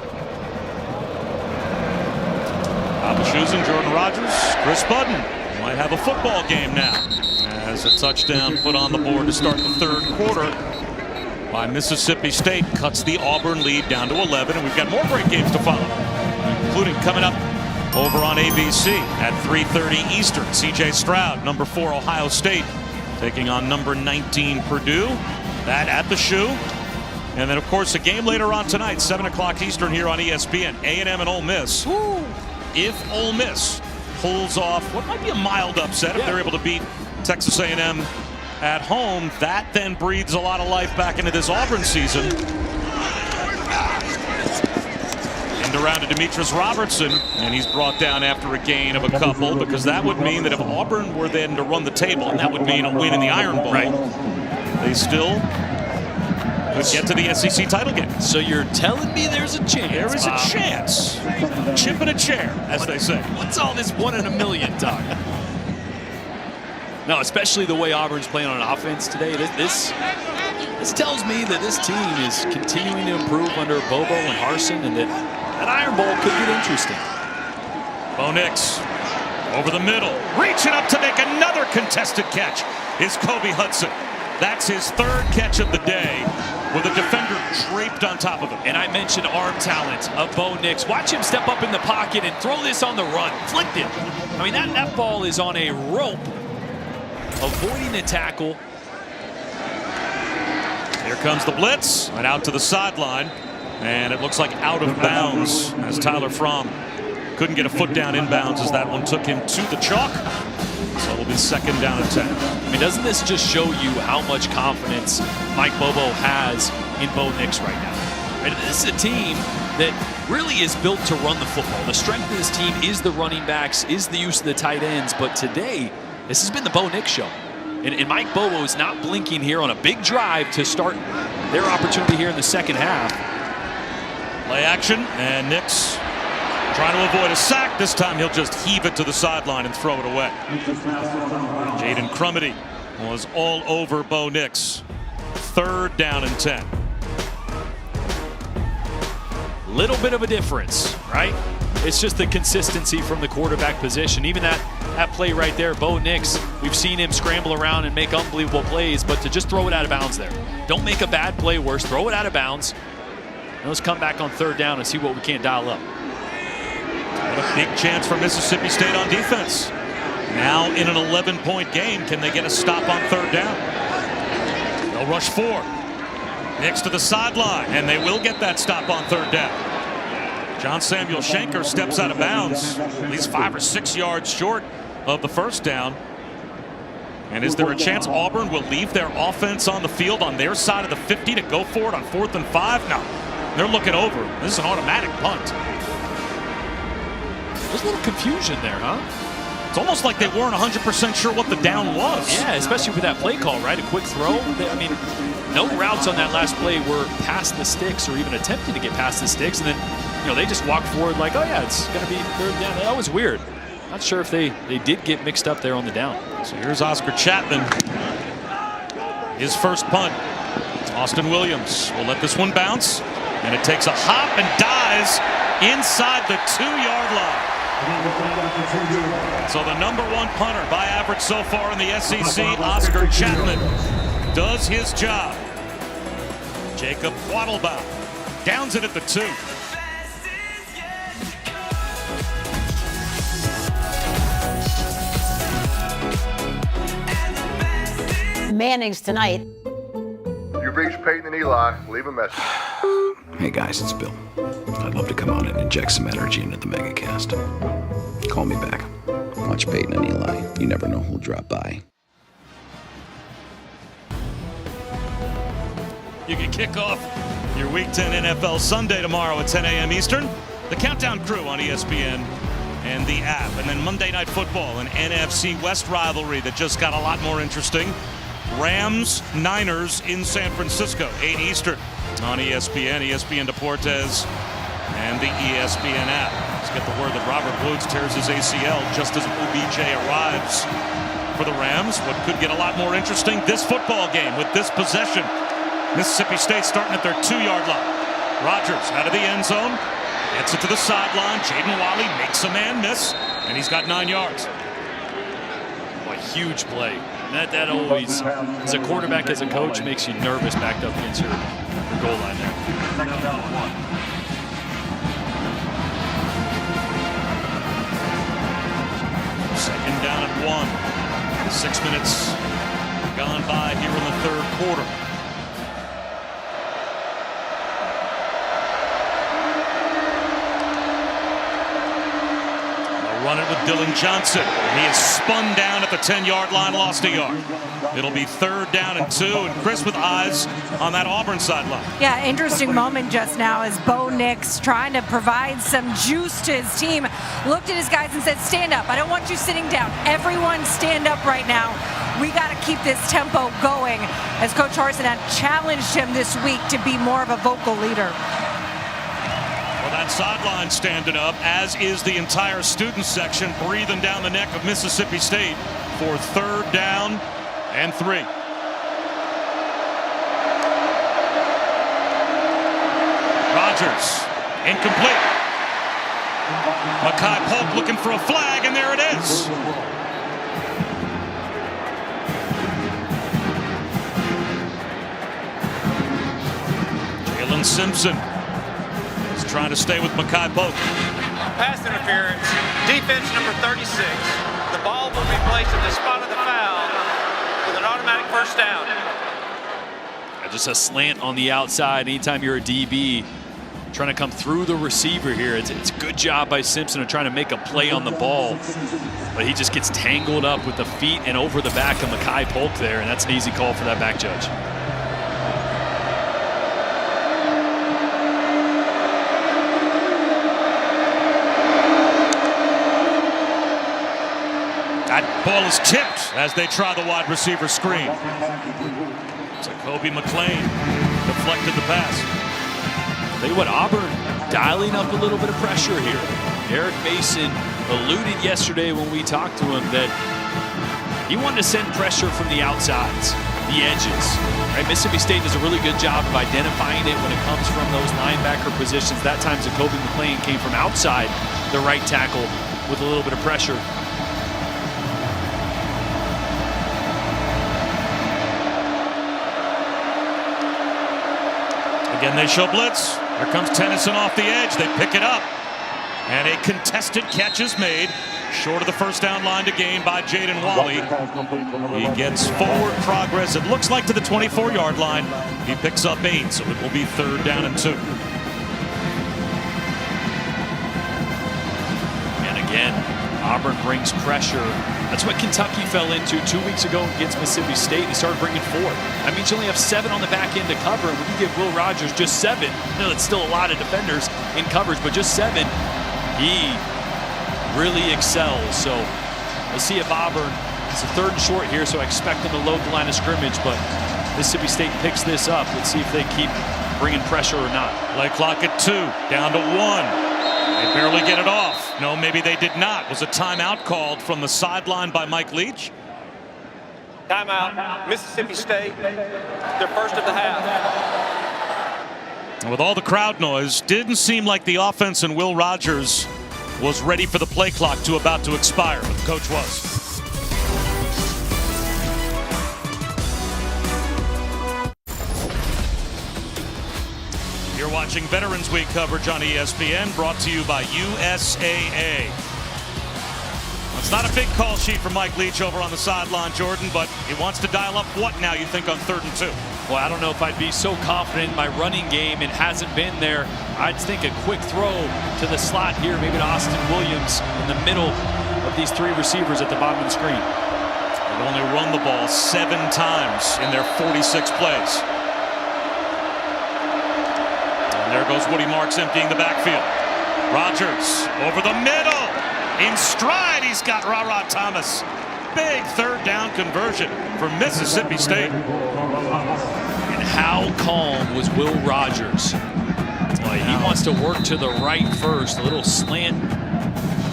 Papa Shoes and Jordan Rogers. Chris Budden might have a football game now, as a touchdown put on the board to start the third quarter by Mississippi State cuts the Auburn lead down to 11, and we've got more great games to follow, including coming up over on ABC at 3:30 Eastern. C.J. Stroud, number 4 Ohio State, taking on number 19 Purdue. That at the Shoe. And then, of course, a game later on tonight, 7 o'clock Eastern here on ESPN. A&M and Ole Miss. Woo. If Ole Miss pulls off what might be a mild upset, if they're able to beat Texas A&M at home, that then breathes a lot of life back into this Auburn season. End around to Demetrius Robertson, and he's brought down after a gain of a couple, because that would mean that if Auburn were then to run the table, and that would mean a win in the Iron Bowl, they still could get to the SEC title game. So you're telling me there's a chance? There is a chance. Chip in a chair, as they say. What's all this 1 in a million talk? No, especially the way Auburn's playing on offense today. This tells me that this team is continuing to improve under Bobo and Harsin, and that Iron Bowl could get interesting. Bo Nix over the middle, reaching up to make another contested catch is Kobe Hudson. That's his third catch of the day, with a defender draped on top of him. And I mentioned arm talent of Bo Nix. Watch him step up in the pocket and throw this on the run. Flicked it. I mean, that ball is on a rope, avoiding the tackle. Here comes the blitz, and out to the sideline. And it looks like out of bounds, as Tyler Fromm couldn't get a foot down inbounds as that one took him to the chalk. So it'll be 2nd down and 10. I mean, doesn't this just show you how much confidence Mike Bobo has in Bo Nix right now? Right? This is a team that really is built to run the football. The strength of this team is the running backs, is the use of the tight ends. But today, this has been the Bo Nix show. And Mike Bobo is not blinking here on a big drive to start their opportunity here in the second half. Play action, and Nix trying to avoid a sack. This time he'll just heave it to the sideline and throw it away. Jaden Crumedy was all over Bo Nix. 3rd down and 10. Little bit of a difference, right? It's just the consistency from the quarterback position. Even that play right there, Bo Nix, we've seen him scramble around and make unbelievable plays, but to just throw it out of bounds there. Don't make a bad play worse. Throw it out of bounds. And let's come back on 3rd down and see what we can't dial up. What a big chance for Mississippi State on defense. Now in an 11-point game, can they get a stop on 3rd down? They'll rush 4. Nix to the sideline, and they will get that stop on 3rd down. John Samuel Shenker steps out of bounds, at least 5 or 6 yards short of the 1st down. And is there a chance Auburn will leave their offense on the field on their side of the 50 to go for it on 4th and 5? No, they're looking over. This is an automatic punt. There's a little confusion there, huh? It's almost like they weren't 100% sure what the down was. Yeah, especially with that play call, right? A quick throw. I mean, no routes on that last play were past the sticks or even attempting to get past the sticks. And then, they just walked forward like, oh, yeah, it's going to be 3rd down. That was weird. Not sure if they did get mixed up there on the down. So here's Oscar Chapman. His first punt. Austin Williams will let this one bounce. And it takes a hop and dives inside the 2-yard line. So the number 1 punter by average so far in the SEC, Oscar Chapman, does his job. Jacob Waddlebaum downs it at the 2. Manning's tonight. You've reached Peyton and Eli. Leave a message. Hey guys, it's Bill. I'd love to come on and inject some energy into the megacast. Call me back. Watch Peyton and Eli. You never know who'll drop by. You can kick off your Week 10 NFL Sunday tomorrow at 10 a.m. Eastern. The Countdown Crew on ESPN and the app. And then Monday Night Football, an NFC West rivalry that just got a lot more interesting. Rams-Niners in San Francisco, 8 Eastern on ESPN, ESPN Deportes, and the ESPN app. Let's get the word that Robert Woods tears his ACL just as OBJ arrives for the Rams. What could get a lot more interesting, this football game with this possession. Mississippi State starting at their 2-yard line. Rodgers out of the end zone. Gets it to the sideline. 𝐁𝐮𝐥𝐷𝐢 makes a man miss, and he's got 9 yards. A huge play. That always, as a quarterback, as a coach, makes you nervous backed up against your goal line there. Second down and 1. 6 minutes gone by here in the third quarter. Run it with Dillon Johnson. He is spun down at the 10-yard line, lost a yard. It'll be 3rd down and 2, and Chris with eyes on that Auburn sideline. Yeah, interesting moment just now as Bo Nix, trying to provide some juice to his team, looked at his guys and said, stand up. I don't want you sitting down. Everyone stand up right now. We got to keep this tempo going, as Coach Harsin challenged him this week to be more of a vocal leader. Well, that sideline standing up, as is the entire student section, breathing down the neck of Mississippi State for 3rd down and 3. Rogers, incomplete. Makai Polk looking for a flag, and there it is. Jalen Simpson trying to stay with Makai Polk. Pass interference, defense number 36. The ball will be placed at the spot of the foul with an automatic 1st down. Just a slant on the outside. Anytime you're a DB trying to come through the receiver here, it's a good job by Simpson of trying to make a play on the ball. But he just gets tangled up with the feet and over the back of Makai Polk there, and that's an easy call for that back judge. That ball is tipped as they try the wide receiver screen. Kobe McLean deflected the pass. Tell you what, Auburn dialing up a little bit of pressure here. Eric Mason alluded yesterday when we talked to him that he wanted to send pressure from the outsides, the edges. Right? Mississippi State does a really good job of identifying it when it comes from those linebacker positions. That time, Kobe McLean came from outside the right tackle with a little bit of pressure. Again, they show blitz. Here comes Tennyson off the edge. They pick it up. And a contested catch is made short of the 1st down line to gain by 𝐁𝐿. He gets forward progress. It looks like to the 24-yard line. He picks up 8, so it will be 3rd down and 2. And again, Auburn brings pressure. That's what Kentucky fell into 2 weeks ago against Mississippi State. They started bringing 4. That means you only have 7 on the back end to cover. And when you give Will Rogers just 7, that's still a lot of defenders in coverage, but just 7, he really excels. So let's see if Auburn, it's a 3rd and short here, so I expect them to load the line of scrimmage, but Mississippi State picks this up. Let's see if they keep bringing pressure or not. Play clock at 2, down to 1. They barely get it off. No, maybe they did not. Was a timeout called from the sideline by Mike Leach? Timeout, Mississippi State, their 1st of the half. And with all the crowd noise, didn't seem like the offense and Will Rogers was ready for the play clock about to expire, but the coach was. You're watching Veterans Week coverage on ESPN, brought to you by USAA. It's not a big call sheet for Mike Leach over on the sideline, Jordan, but he wants to dial up what now, you think, on 3rd and 2? Well, I don't know if I'd be so confident in my running game. It hasn't been there. I'd think a quick throw to the slot here, maybe to Austin Williams in the middle of these 3 receivers at the bottom of the screen. They've only run the ball 7 times in their 46 plays. There goes Woody Marks emptying the backfield. Rogers over the middle. In stride, he's got Ra Thomas. Big 3rd down conversion for Mississippi State. And how calm was Will Rogers? He wants to work to the right first. A little slant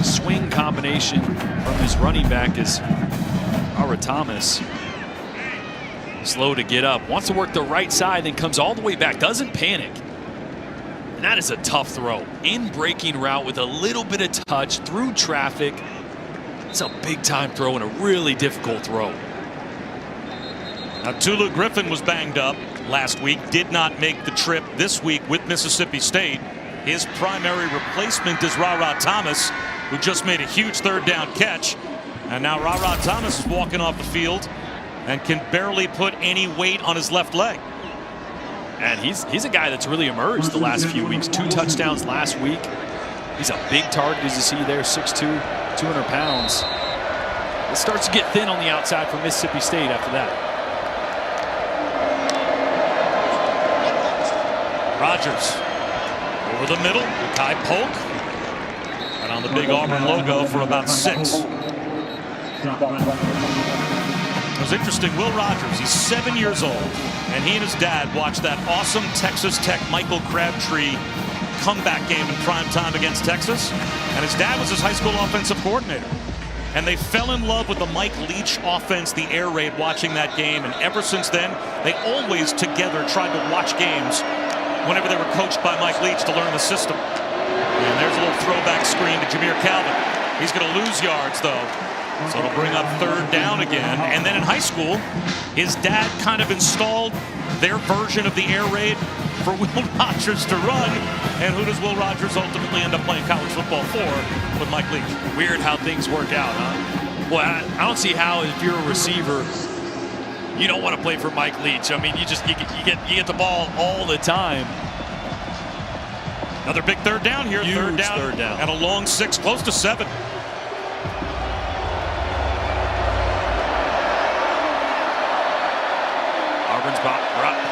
swing combination from his running back is Ra Thomas. Slow to get up. Wants to work the right side, then comes all the way back. Doesn't panic. And that is a tough throw. In breaking route with a little bit of touch through traffic. It's a big time throw and a really difficult throw. Now, Tulu Griffin was banged up last week, did not make the trip this week with Mississippi State. His primary replacement is Ra Thomas, who just made a huge third down catch. And now Ra Thomas is walking off the field and can barely put any weight on his left leg. And he's a guy that's really emerged the last few weeks. 2 touchdowns last week. He's a big target, as you see there, 6'2", 200 pounds. It starts to get thin on the outside for Mississippi State after that. Rogers over the middle, Kai Polk, and on the big Auburn logo for about 6. It was interesting, Will Rogers, he's 7 years old, and he and his dad watched that awesome Texas Tech Michael Crabtree comeback game in prime time against Texas, and his dad was his high school offensive coordinator. And they fell in love with the Mike Leach offense, the air raid, watching that game, and ever since then, they always together tried to watch games whenever they were coached by Mike Leach to learn the system. And there's a little throwback screen to Jameer Calvin. He's going to lose yards, though. So it'll bring up 3rd down again. And then in high school, his dad kind of installed their version of the air raid for Will Rogers to run. And who does Will Rogers ultimately end up playing college football for with Mike Leach? Weird how things work out, huh? Well, I don't see how, if you're a receiver, you don't want to play for Mike Leach. I mean, you get the ball all the time. Another big 3rd down here. Huge third down. And a long 6, close to 7. Auburn's brought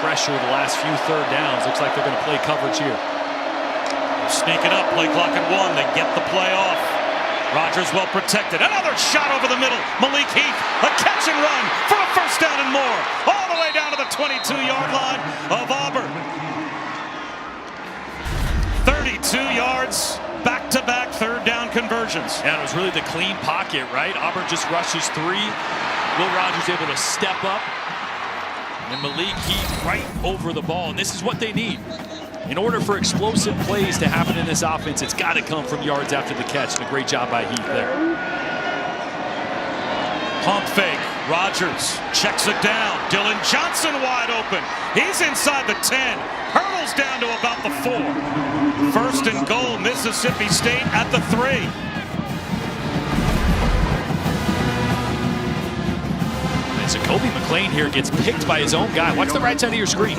pressure the last few 3rd downs. Looks like they're going to play coverage here. Sneaking up, play clock at 1. They get the play off. Rogers well protected. Another shot over the middle. Malik Heath, a catch and run for a 1st down and more. All the way down to the 22-yard line of Auburn. 32 yards, back-to-back 3rd down conversions. Yeah, it was really the clean pocket, right? Auburn just rushes 3. Will Rogers able to step up. And Malik Heath right over the ball. And this is what they need. In order for explosive plays to happen in this offense, it's got to come from yards after the catch. And a great job by Heath there. Pump fake. Rogers checks it down. Dylan Johnson wide open. He's inside the 10. Hurdles down to about the 4. 1st and goal, Mississippi State at the 3. And so 𝐭𝐭𝐿 here gets picked by his own guy. Watch the right side of your screen.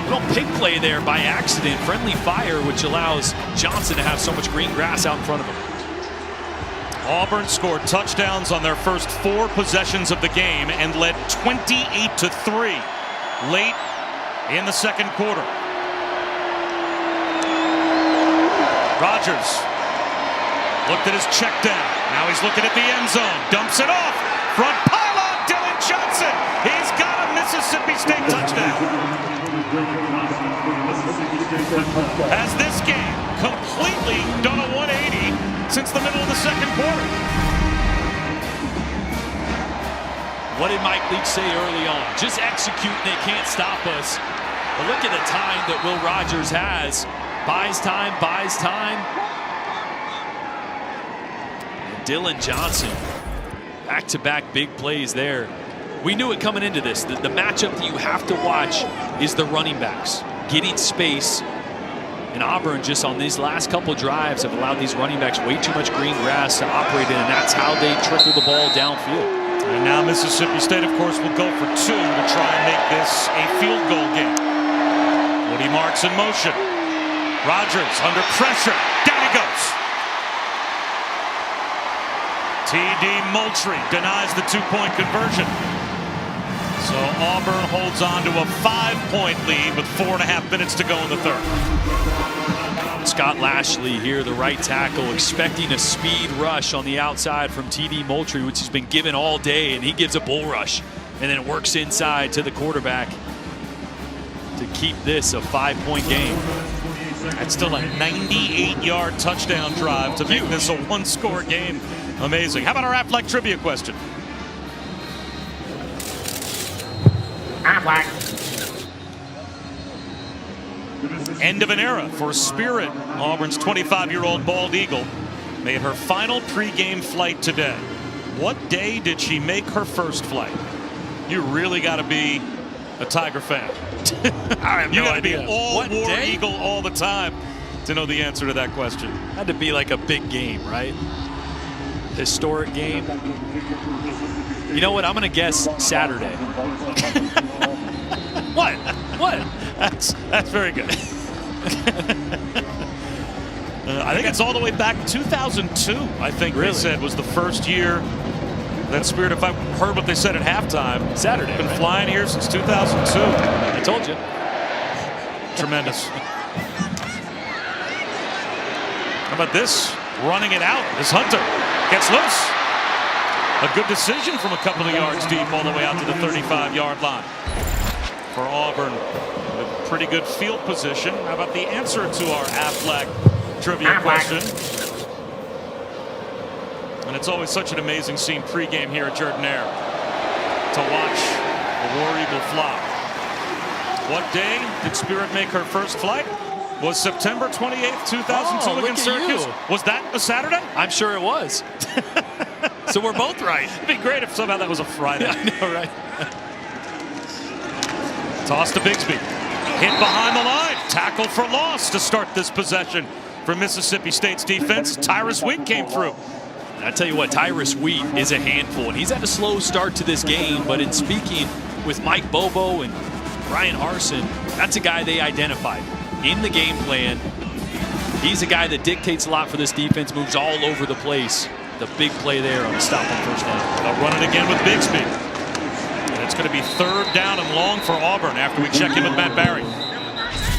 Little pick play there by accident. Friendly fire, which allows Johnson to have so much green grass out in front of him. Auburn scored touchdowns on their first 4 possessions of the game and led 28-3 late in the 2nd quarter. Rogers looked at his check down. Now he's looking at the end zone. Dumps it off. Front pylon, Dylan Johnson. He's got a Mississippi State touchdown. As this game completely done a 180 since the middle of the 2nd quarter. What did Mike Leach say early on? Just execute and they can't stop us. But look at the time that Will Rogers has. Buys time, buys time. And Dylan Johnson, back-to-back big plays there. We knew it coming into this. The matchup that you have to watch is the running backs. Getting space. And Auburn, just on these last couple drives, have allowed these running backs way too much green grass to operate in, and that's how they trickle the ball downfield. And now Mississippi State, of course, will go for 2 to try and make this a field goal game. Woody Marks in motion. Rogers under pressure. Down he goes. T.D. Moultrie denies the 2-point conversion. So Auburn holds on to a 5-point lead with 4.5 minutes to go in the 3rd. Scott Lashley here, the right tackle, expecting a speed rush on the outside from T.D. Moultrie, which has been given all day, and he gives a bull rush and then works inside to the quarterback to keep this a 5-point game. That's still a 98-yard touchdown drive to make this a 1-score game. Amazing. How about our Aflac trivia question? Aflac. End of an era for Spirit. Auburn's 25-year-old bald eagle made her final pregame flight today. What day did she make her first flight? You really got to be a Tiger fan. I have You no got to be idea. all What War day? Eagle all the time to know the answer to that question. Had to be like a big game, right? Historic game. You know what? I'm going to guess Saturday. What? What? That's very good. I think it's all the way back 2002, I think Really? they said was the first year that Spirit, if I heard what they said at halftime, Saturday, been right? flying here since 2002. I told you. Tremendous. How about this? Running it out. This Hunter gets loose. A good decision from a couple of yards deep all the way out to the 35-yard line. For Auburn, with pretty good field position. How about the answer to our Aflac trivia question? And it's always such an amazing scene pregame here at Jordan-Hare to watch the War Eagle fly. What day did Spirit make her first flight? Was September 28th, 2002 against Syracuse? Was that a Saturday? I'm sure it was. So we're both right. It'd be great if somehow that was a Friday. I know, right? Toss to Bigsby. Hit behind the line. Tackle for loss to start this possession for Mississippi State's defense. Tyrus Wheat came through. I tell you what, Tyrus Wheat is a handful, and he's had a slow start to this game, but in speaking with Mike Bobo and Brian Harsin, that's a guy they identified in the game plan. He's a guy that dictates a lot for this defense, moves all over the place. The big play there on the stop on first down. They'll run it again with Bigsby. And it's going to be 3rd down and long for Auburn after we check in with Matt Barry.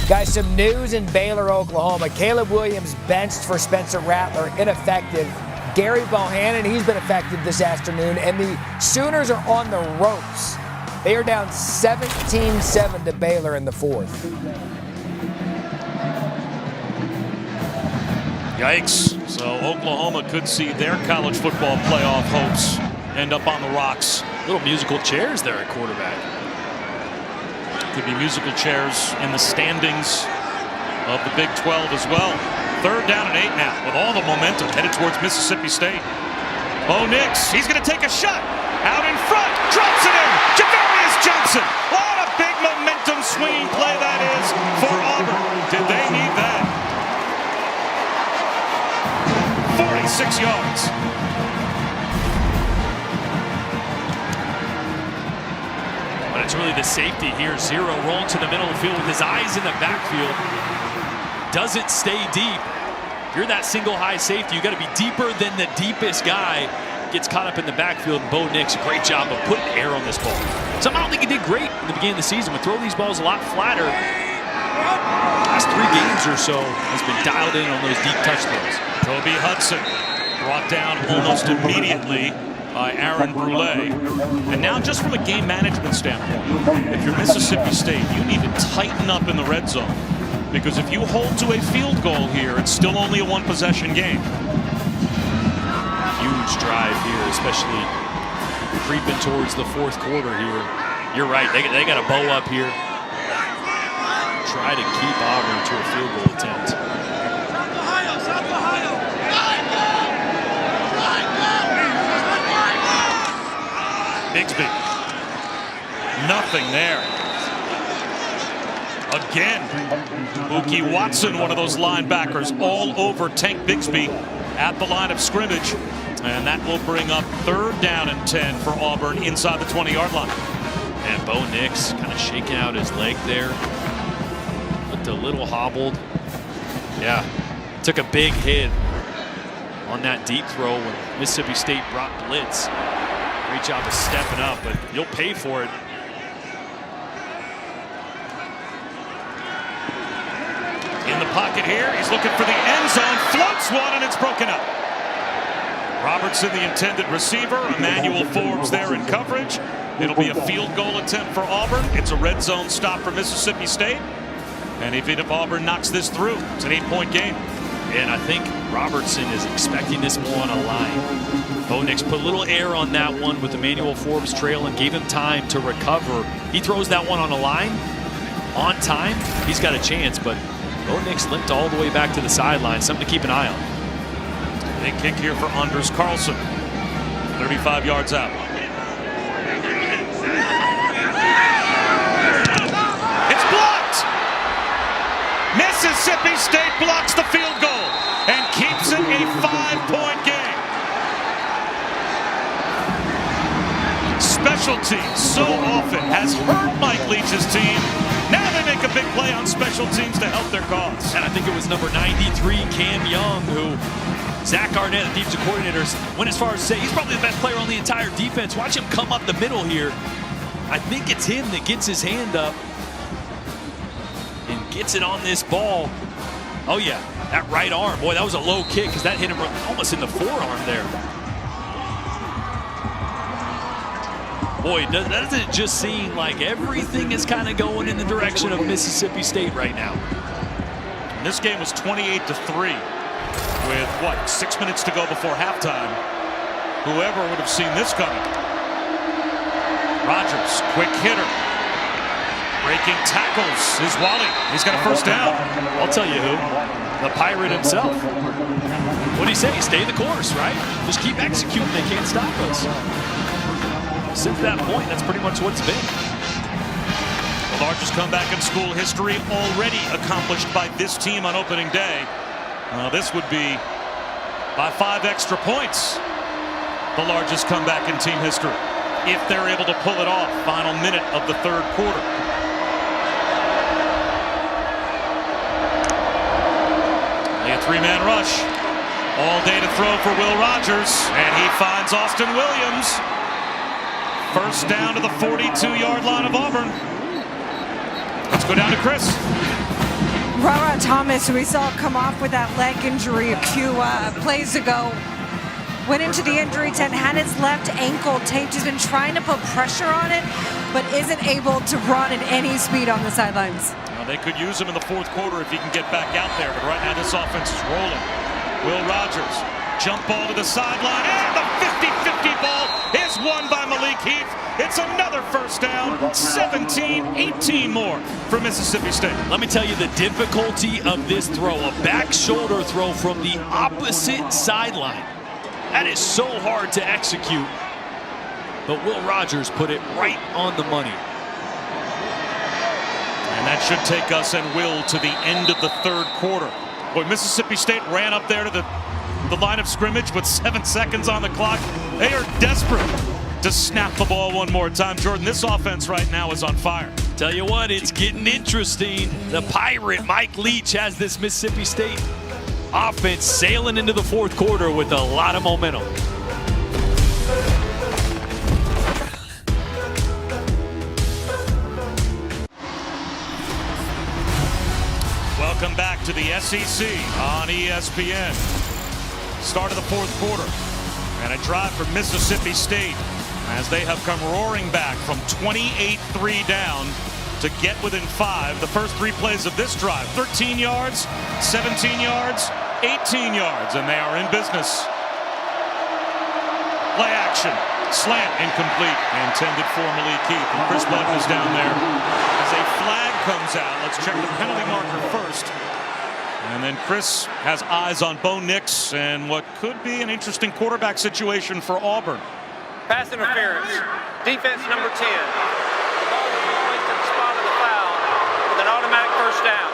Guys, some news in Baylor, Oklahoma. Caleb Williams benched for Spencer Rattler, ineffective. Gary Bohannon, he's been effective this afternoon. And the Sooners are on the ropes. They are down 17-7 to Baylor in the 4th. Yikes. So Oklahoma could see their college football playoff hopes end up on the rocks. Little musical chairs there at quarterback. Could be musical chairs in the standings of the Big 12 as well. 3rd down and 8 now with all the momentum headed towards Mississippi State. Bo Nix, he's going to take a shot. Out in front, drops it in. Javarius Johnson. What a big momentum swinging play that is for Auburn. Did they need that? 46 yards. But it's really the safety here. Zero rolling to the middle of the field with his eyes in the backfield. Doesn't stay deep. If you're that single high safety, you got to be deeper than the deepest guy. Gets caught up in the backfield. And Bo Nix, a great job of putting air on this ball. Somehow I think he did great in the beginning of the season. Would throw these balls a lot flatter. Last 3 games or so has been dialed in on those deep touch throws. Kobe Hudson brought down almost immediately by Aaron Brule. And now just from a game management standpoint, if you're Mississippi State, you need to tighten up in the red zone. Because if you hold to a field goal here, it's still only a 1-possession game. Huge drive here, especially creeping towards the 4th quarter here. You're right, they got to bow up here. Try to keep Auburn to a field goal attempt. Bigsby. Nothing there. Again, Mookie Watson, one of those linebackers, all over Tank Bigsby at the line of scrimmage. And that will bring up 3rd down and 10 for Auburn inside the 20-yard line. And Bo Nix kind of shaking out his leg there. Looked a little hobbled. Yeah, took a big hit on that deep throw when Mississippi State brought blitz. Great job of stepping up, but you'll pay for it. In the pocket here, he's looking for the end zone, floats one, and it's broken up. Robertson, the intended receiver. Emmanuel Forbes there in coverage. It'll be a field goal attempt for Auburn. It's a red zone stop for Mississippi State. And even if Auburn knocks this through, it's an 8-point game. And I think Robertson is expecting this more on a line. Bo Nix put a little air on that one with Emmanuel Forbes trailing, gave him time to recover. He throws that one on a line, on time, he's got a chance, but Bo Nix limped all the way back to the sideline. Something to keep an eye on. Big kick here for Anders Carlson. 35 yards out. It's blocked! Mississippi State blocks the field goal and keeps it a 5-point game. Special teams so often has hurt Mike Leach's team. Now they make a big play on special teams to help their cause. And I think it was number 93, Cam Young, who Zach Arnett, the defensive coordinators, went as far as to say he's probably the best player on the entire defense. Watch him come up the middle here. I think it's him that gets his hand up and gets it on this ball. Oh yeah, that right arm. Boy, that was a low kick because that hit him almost in the forearm there. Boy, doesn't it just seem like everything is kind of going in the direction of Mississippi State right now? And this game was 28-3 with, what, 6 minutes to go before halftime. Whoever would have seen this coming. Rogers, quick hitter. Breaking tackles is Wally. He's got a first down. I'll tell you who. The Pirate himself. What do you say? Stay the course, right? Just keep executing. They can't stop us. Since that point, that's pretty much what it's been. The largest comeback in school history already accomplished by this team on opening day. This would be, by 5 extra points, the largest comeback in team history, if they're able to pull it off. Final minute of the third quarter. A 3-man rush. All day to throw for Will Rogers, and he finds Austin Williams. First down to the 42-yard line of Auburn. Let's go down to Chris. Rara Thomas, who we saw come off with that leg injury a few plays ago, went into the injury tent, had his left ankle taped. He's been trying to put pressure on it, but isn't able to run at any speed on the sidelines. They could use him in the fourth quarter if he can get back out there, but right now this offense is rolling. Will Rogers, jump ball to the sideline, and the 50-50 ball is won by Malik Heath. It's another first down, 17-18 more for Mississippi State. Let me tell you the difficulty of this throw, a back shoulder throw from the opposite sideline. That is so hard to execute, but Will Rogers put it right on the money. And that should take us and Will to the end of the third quarter. Boy, Mississippi State ran up there to the line of scrimmage with 7 seconds on the clock. They are desperate to snap the ball one more time. Jordan, this offense right now is on fire. Tell you what, it's getting interesting. The Pirate, Mike Leach, has this Mississippi State offense sailing into the fourth quarter with a lot of momentum. Welcome back to the SEC on ESPN. Start of the fourth quarter and a drive for Mississippi State as they have come roaring back from 28-3 down to get within 5. The first 3 plays of this drive, 13 yards, 17 yards, 18 yards, and they are in business. Play action, slant incomplete, intended for Malik Heath, and Chris Button is down there as a flag comes out. Let's check the penalty marker first. And then Chris has eyes on Bo Nix and what could be an interesting quarterback situation for Auburn. Pass interference. Defense number 10. The ball was released at the spot of the foul with an automatic first down.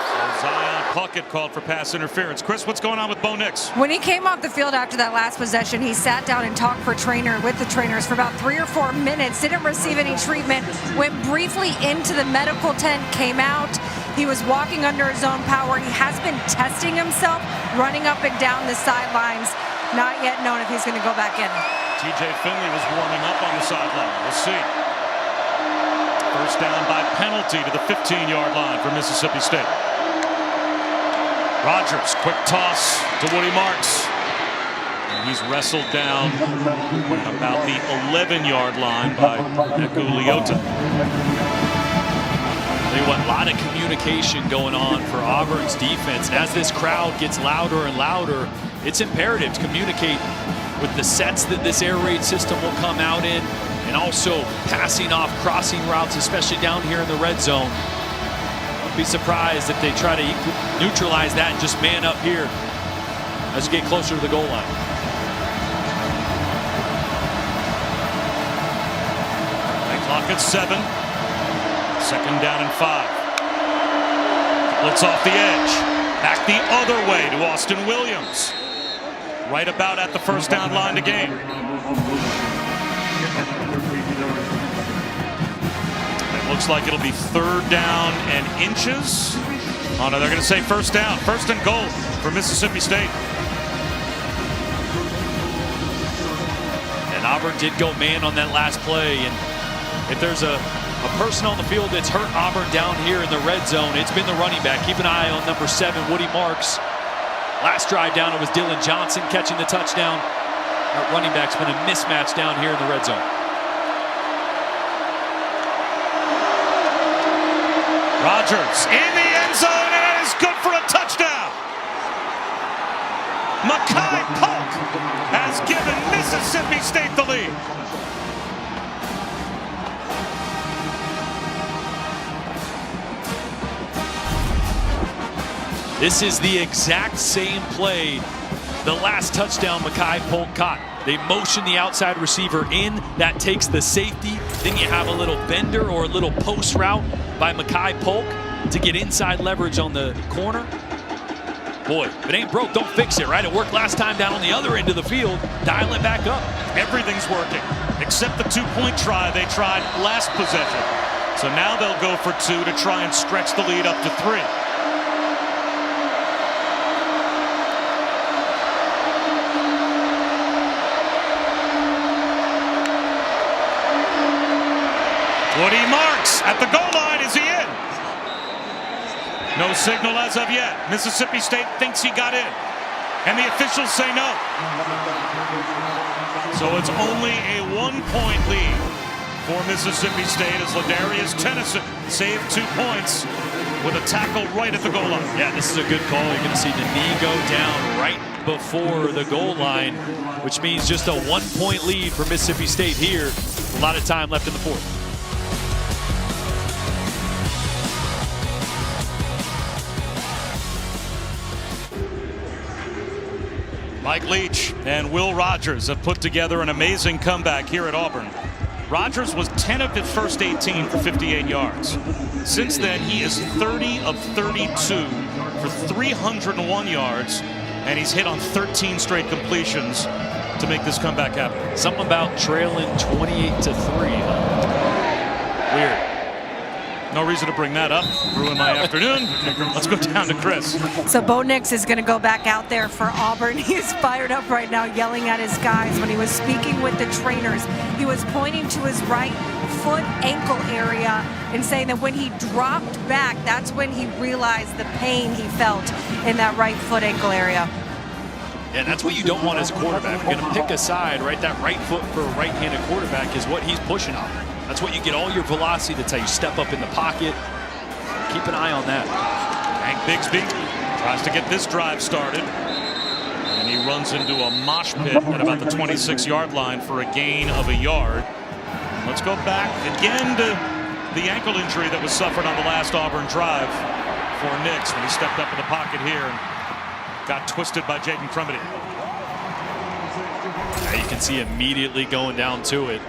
So Zion Puckett called for pass interference. Chris, what's going on with Bo Nix? When he came off the field after that last possession, he sat down and talked with the trainers for about 3 or 4 minutes, didn't receive any treatment, went briefly into the medical tent, came out. He was walking under his own power. He has been testing himself, running up and down the sidelines. Not yet known if he's going to go back in. TJ Finley was warming up on the sideline. We'll see. First down by penalty to the 15-yard line for Mississippi State. Rogers, quick toss to Woody Marks. And he's wrestled down about the 11-yard line by 𝐒𝐭𝐚𝐿𝐢𝐬𝐬𝐢. Tell you what, a lot of communication going on for Auburn's defense. And as this crowd gets louder and louder, it's imperative to communicate with the sets that this air raid system will come out in, and also passing off crossing routes, especially down here in the red zone. wouldn't be surprised if they try to neutralize that and just man up here as you get closer to the goal line. They clock at 7. 2nd down and 5. Blitz off the edge. Back the other way to Austin Williams. Right about at the 1st down line to gain. It looks like it'll be 3rd down and inches. Oh no, they're going to say 1st down. 1st and goal for Mississippi State. And Auburn did go man on that last play. And if there's a person on the field that's hurt Auburn down here in the red zone, it's been the running back. Keep an eye on number 7, Woody Marks. Last drive down, it was Dylan Johnson catching the touchdown. That running back's been a mismatch down here in the red zone. Rogers in the end zone, and it is good for a touchdown. Mekhi Polk has given Mississippi State the lead. This is the exact same play the last touchdown Mekhi Polk caught. They motion the outside receiver in. That takes the safety. Then you have a little bender or a little post route by Mekhi Polk to get inside leverage on the corner. Boy, if it ain't broke, don't fix it, right? It worked last time down on the other end of the field. Dial it back up. Everything's working, except the 2-point try they tried last possession. So now they'll go for 2 to try and stretch the lead up to 3. Woody Marks at the goal line. Is he in? No signal as of yet. Mississippi State thinks he got in, and the officials say no. So it's only a 1-point lead for Mississippi State as Ladarius Tennyson saved 2 points with a tackle right at the goal line. Yeah, this is a good call. You're going to see the knee go down right before the goal line, which means just a 1-point lead for Mississippi State here. A lot of time left in the 4th. Mike Leach and Will Rogers have put together an amazing comeback here at Auburn. Rogers was 10 of his first 18 for 58 yards. Since then, he is 30 of 32 for 301 yards, and he's hit on 13 straight completions to make this comeback happen. Something about trailing 28-3. Weird. No reason to bring that up. Ruin my afternoon. Let's go down to Chris. So Bo Nix is going to go back out there for Auburn. He's fired up right now, yelling at his guys. When he was speaking with the trainers, he was pointing to his right foot ankle area and saying that when he dropped back, that's when he realized the pain he felt in that right foot ankle area. Yeah, that's what you don't want as a quarterback. You're going to pick a side, right? That right foot for a right-handed quarterback is what he's pushing on. That's what you get all your velocity. That's how you step up in the pocket. Keep an eye on that. Tank Bigsby tries to get this drive started. And he runs into a mosh pit at about the 26-yard line for a gain of a yard. Let's go back again to the ankle injury that was suffered on the last Auburn drive for Nix when he stepped up in the pocket here and got twisted by 𝐁𝐮𝐿. Now you can see immediately going down to it.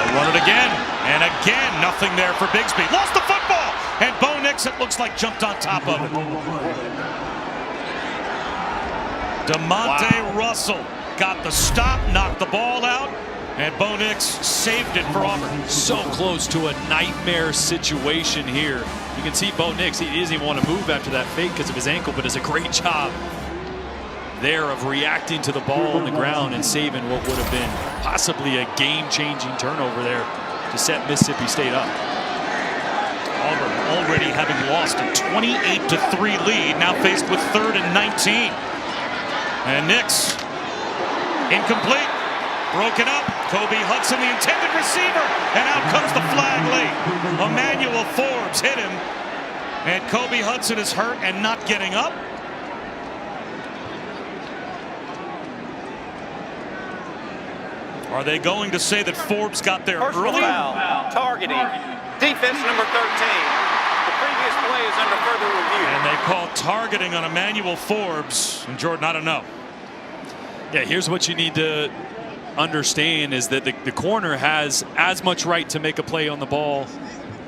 Run it again, and again, nothing there for Bigsby. Lost the football, and Bo Nix, it looks like, jumped on top of it. DeMonte Russell got the stop, knocked the ball out, and Bo Nix saved it for Auburn. So close to a nightmare situation here. You can see Bo Nix, he doesn't even want to move after that fake because of his ankle, but does a great job there of reacting to the ball on the ground and saving what would have been possibly a game-changing turnover there to set Mississippi State up. Auburn already having lost a 28-3 lead, now faced with 3rd and 19. And Nix, incomplete, broken up. Kobe Hudson, the intended receiver, and out comes the flag late. Emmanuel Forbes hit him, and Kobe Hudson is hurt and not getting up. Are they going to say that Forbes got there Personal early? foul, targeting, defense number 13. The previous play is under further review. And they call targeting on Emmanuel Forbes. And Jordan, I don't know. Yeah, here's what you need to understand is that the corner has as much right to make a play on the ball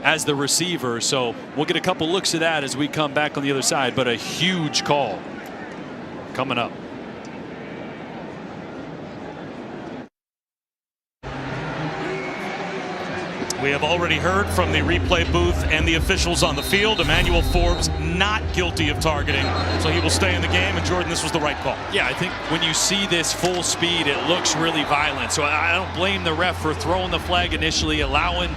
as the receiver. So we'll get a couple looks at that as we come back on the other side. But a huge call coming up. We have already heard from the replay booth and the officials on the field. Emmanuel Forbes not guilty of targeting, so he will stay in the game. And Jordan, this was the right call. Yeah, I think when you see this full speed, it looks really violent. So I don't blame the ref for throwing the flag initially, allowing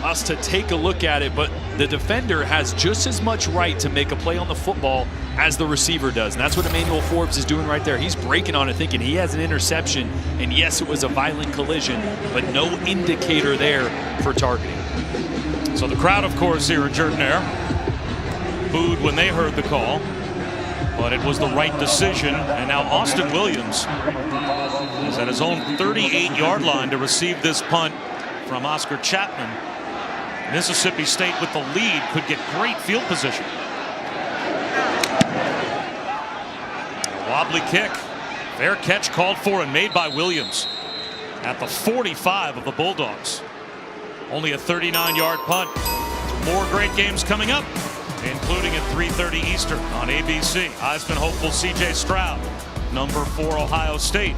us to take a look at it. But the defender has just as much right to make a play on the football as the receiver does. And that's what Emmanuel Forbes is doing right there. He's breaking on it, thinking he has an interception. And yes, it was a violent collision, but no indicator there for targeting. So the crowd, of course, here at Jordan-Hare booed when they heard the call, but it was the right decision. And now Austin Williams is at his own 38-yard line to receive this punt from Oscar Chapman. Mississippi State with the lead could get great field position. Wobbly kick. Fair catch called for and made by Williams at the 45 of the Bulldogs. Only a 39-yard punt. More great games coming up, including at 3:30 Eastern on ABC. Heisman hopeful C.J. Stroud, number 4 Ohio State,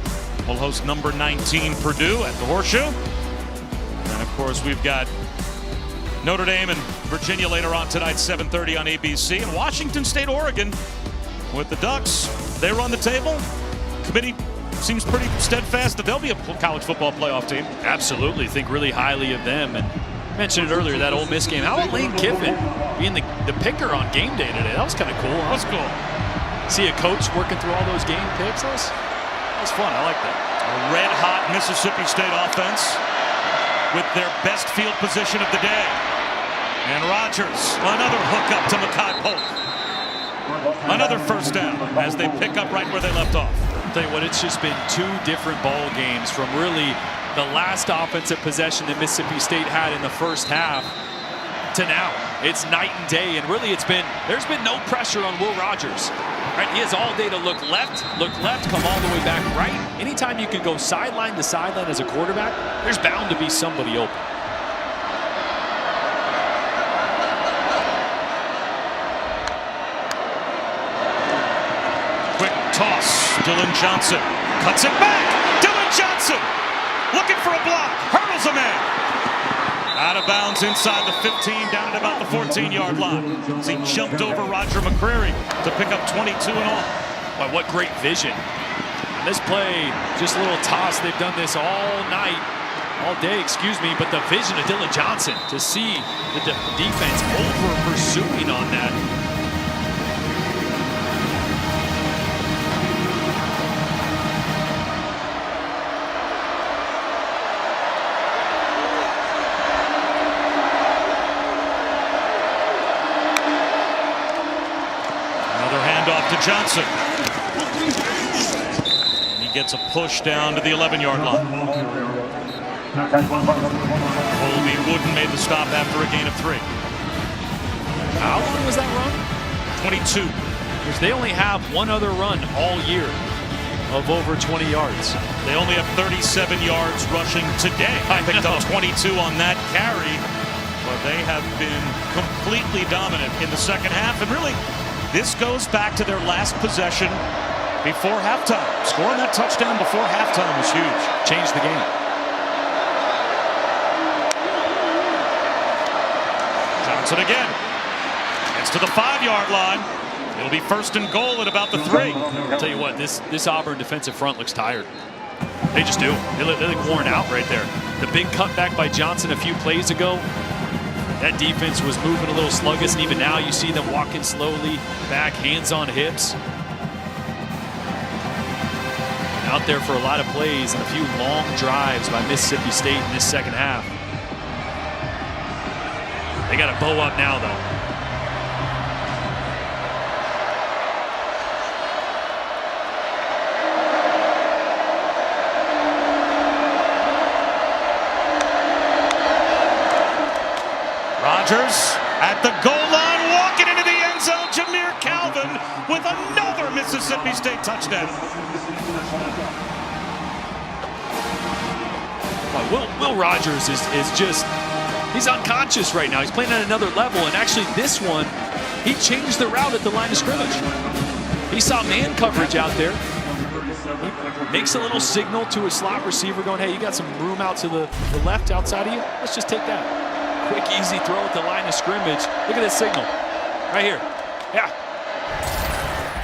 will host number 19 Purdue at the Horseshoe. And of course, we've got Notre Dame and Virginia later on tonight, 7:30 on ABC. And Washington State, Oregon, with the Ducks. They run the table. Committee seems pretty steadfast that they'll be a college football playoff team. Absolutely, think really highly of them. And I mentioned it earlier, that Ole Miss game. How about Lane Kiffin being the picker on game day today? That was kind of cool. Huh? That's cool. See a coach working through all those game picks. That was fun. I like that. A red-hot Mississippi State offense with their best field position of the day. And Rogers, another hookup to Makai Polk. Another first down as they pick up right where they left off. I'll tell you what, it's just been two different ball games from really the last offensive possession that Mississippi State had in the first half to now. It's night and day, and really there's been no pressure on Will Rogers. Right? He has all day to look left, come all the way back right. Anytime you can go sideline to sideline as a quarterback, there's bound to be somebody open. Quick toss, Dylan Johnson cuts it back. Dylan Johnson looking for a block, hurdles a man. Out of bounds inside the 15, down at about the 14-yard line. As he jumped over Roger McCreary to pick up 22 and all. Boy, what great vision. And this play, just a little toss. They've done this all night, all day, excuse me, but the vision of Dylan Johnson to see the defense over pursuing on that. To Johnson. And he gets a push down to the 11-yard line. Colby Wooden made the stop after a gain of 3. How long was that run? 22. Because they only have one other run all year of over 20 yards. They only have 37 yards rushing today. I picked up 22 on that carry, but they have been completely dominant in the second half. And really, this goes back to their last possession before halftime. Scoring that touchdown before halftime was huge. Changed the game. Johnson again. Gets to the 5-yard line. It'll be first and goal at about the 3. I'll tell you what, this Auburn defensive front looks tired. They just do. They look worn out right there. The big cutback by Johnson a few plays ago. That defense was moving a little sluggish, and even now you see them walking slowly back, hands on hips. Out there for a lot of plays and a few long drives by Mississippi State in this second half. They got to bow up now, though. Rodgers at the goal line, walking into the end zone. Jameer Calvin with another Mississippi State touchdown. Will Rogers is just, he's unconscious right now. He's playing at another level, and actually this one, he changed the route at the line of scrimmage. He saw man coverage out there. He makes a little signal to his slot receiver going, hey, you got some room out to the left outside of you? Let's just take that. Quick, easy throw at the line of scrimmage. Look at this signal right here. Yeah.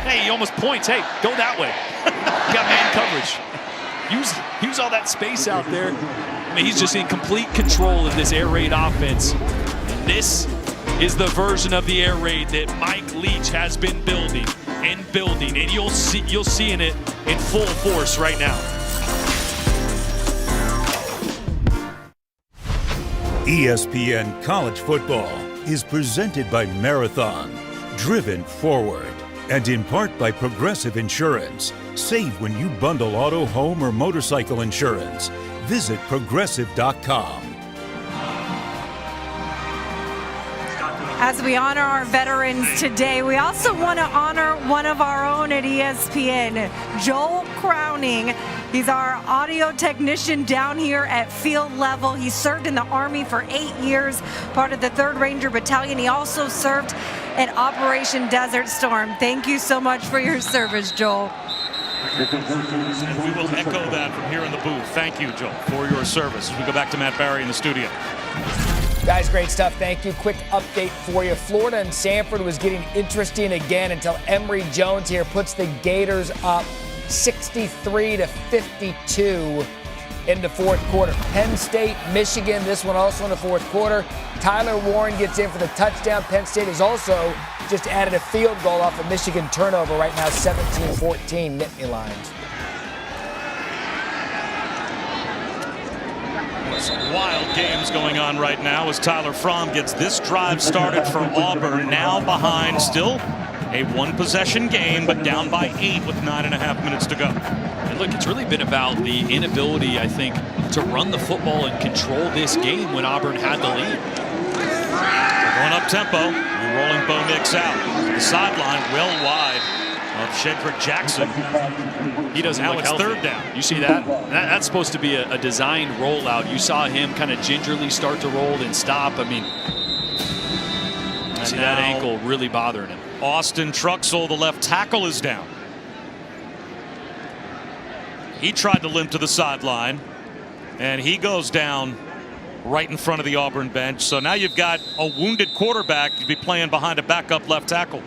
Hey, he almost points. Hey, go that way. You got man coverage. Use all that space out there. I mean, he's just in complete control of this air raid offense. And this is the version of the air raid that Mike Leach has been building, and you'll see it in full force right now. ESPN College Football is presented by Marathon, driven forward, and in part by Progressive Insurance. Save when you bundle auto, home, or motorcycle insurance. Visit progressive.com. As we honor our veterans today, we also want to honor one of our own at ESPN, Joel Crowning. He's our audio technician down here at field level. He served in the Army for 8 years, part of the 3rd Ranger Battalion. He also served at Operation Desert Storm. Thank you so much for your service, Joel. And we will echo that from here in the booth. Thank you, Joel, for your service. As we go back to Matt Barry in the studio. Guys, great stuff. Thank you. Quick update for you. Florida and Samford was getting interesting again until Emory Jones here puts the Gators up 63-52 in the 4th quarter. Penn State, Michigan, this one also in the 4th quarter. Tyler Warren gets in for the touchdown. Penn State has also just added a field goal off a Michigan turnover right now, 17-14 Nittany Lions. Some wild games going on right now as Tyler Fromm gets this drive started for Auburn, now behind, still a 1-possession game, but down by 8 with 9.5 minutes to go. And look, it's really been about the inability, I think, to run the football and control this game when Auburn had the lead. They're going up tempo and rolling Bo Nix out. The sideline well wide of Shedrick Jackson. He doesn't now look it's healthy. 3rd down. You see that? That's supposed to be a designed rollout. You saw him kind of gingerly start to roll and stop. I mean, you see that ankle really bothering him. Austin Truxell, the left tackle, is down. He tried to limp to the sideline, and he goes down right in front of the Auburn bench. So now you've got a wounded quarterback to be playing behind a backup left tackle.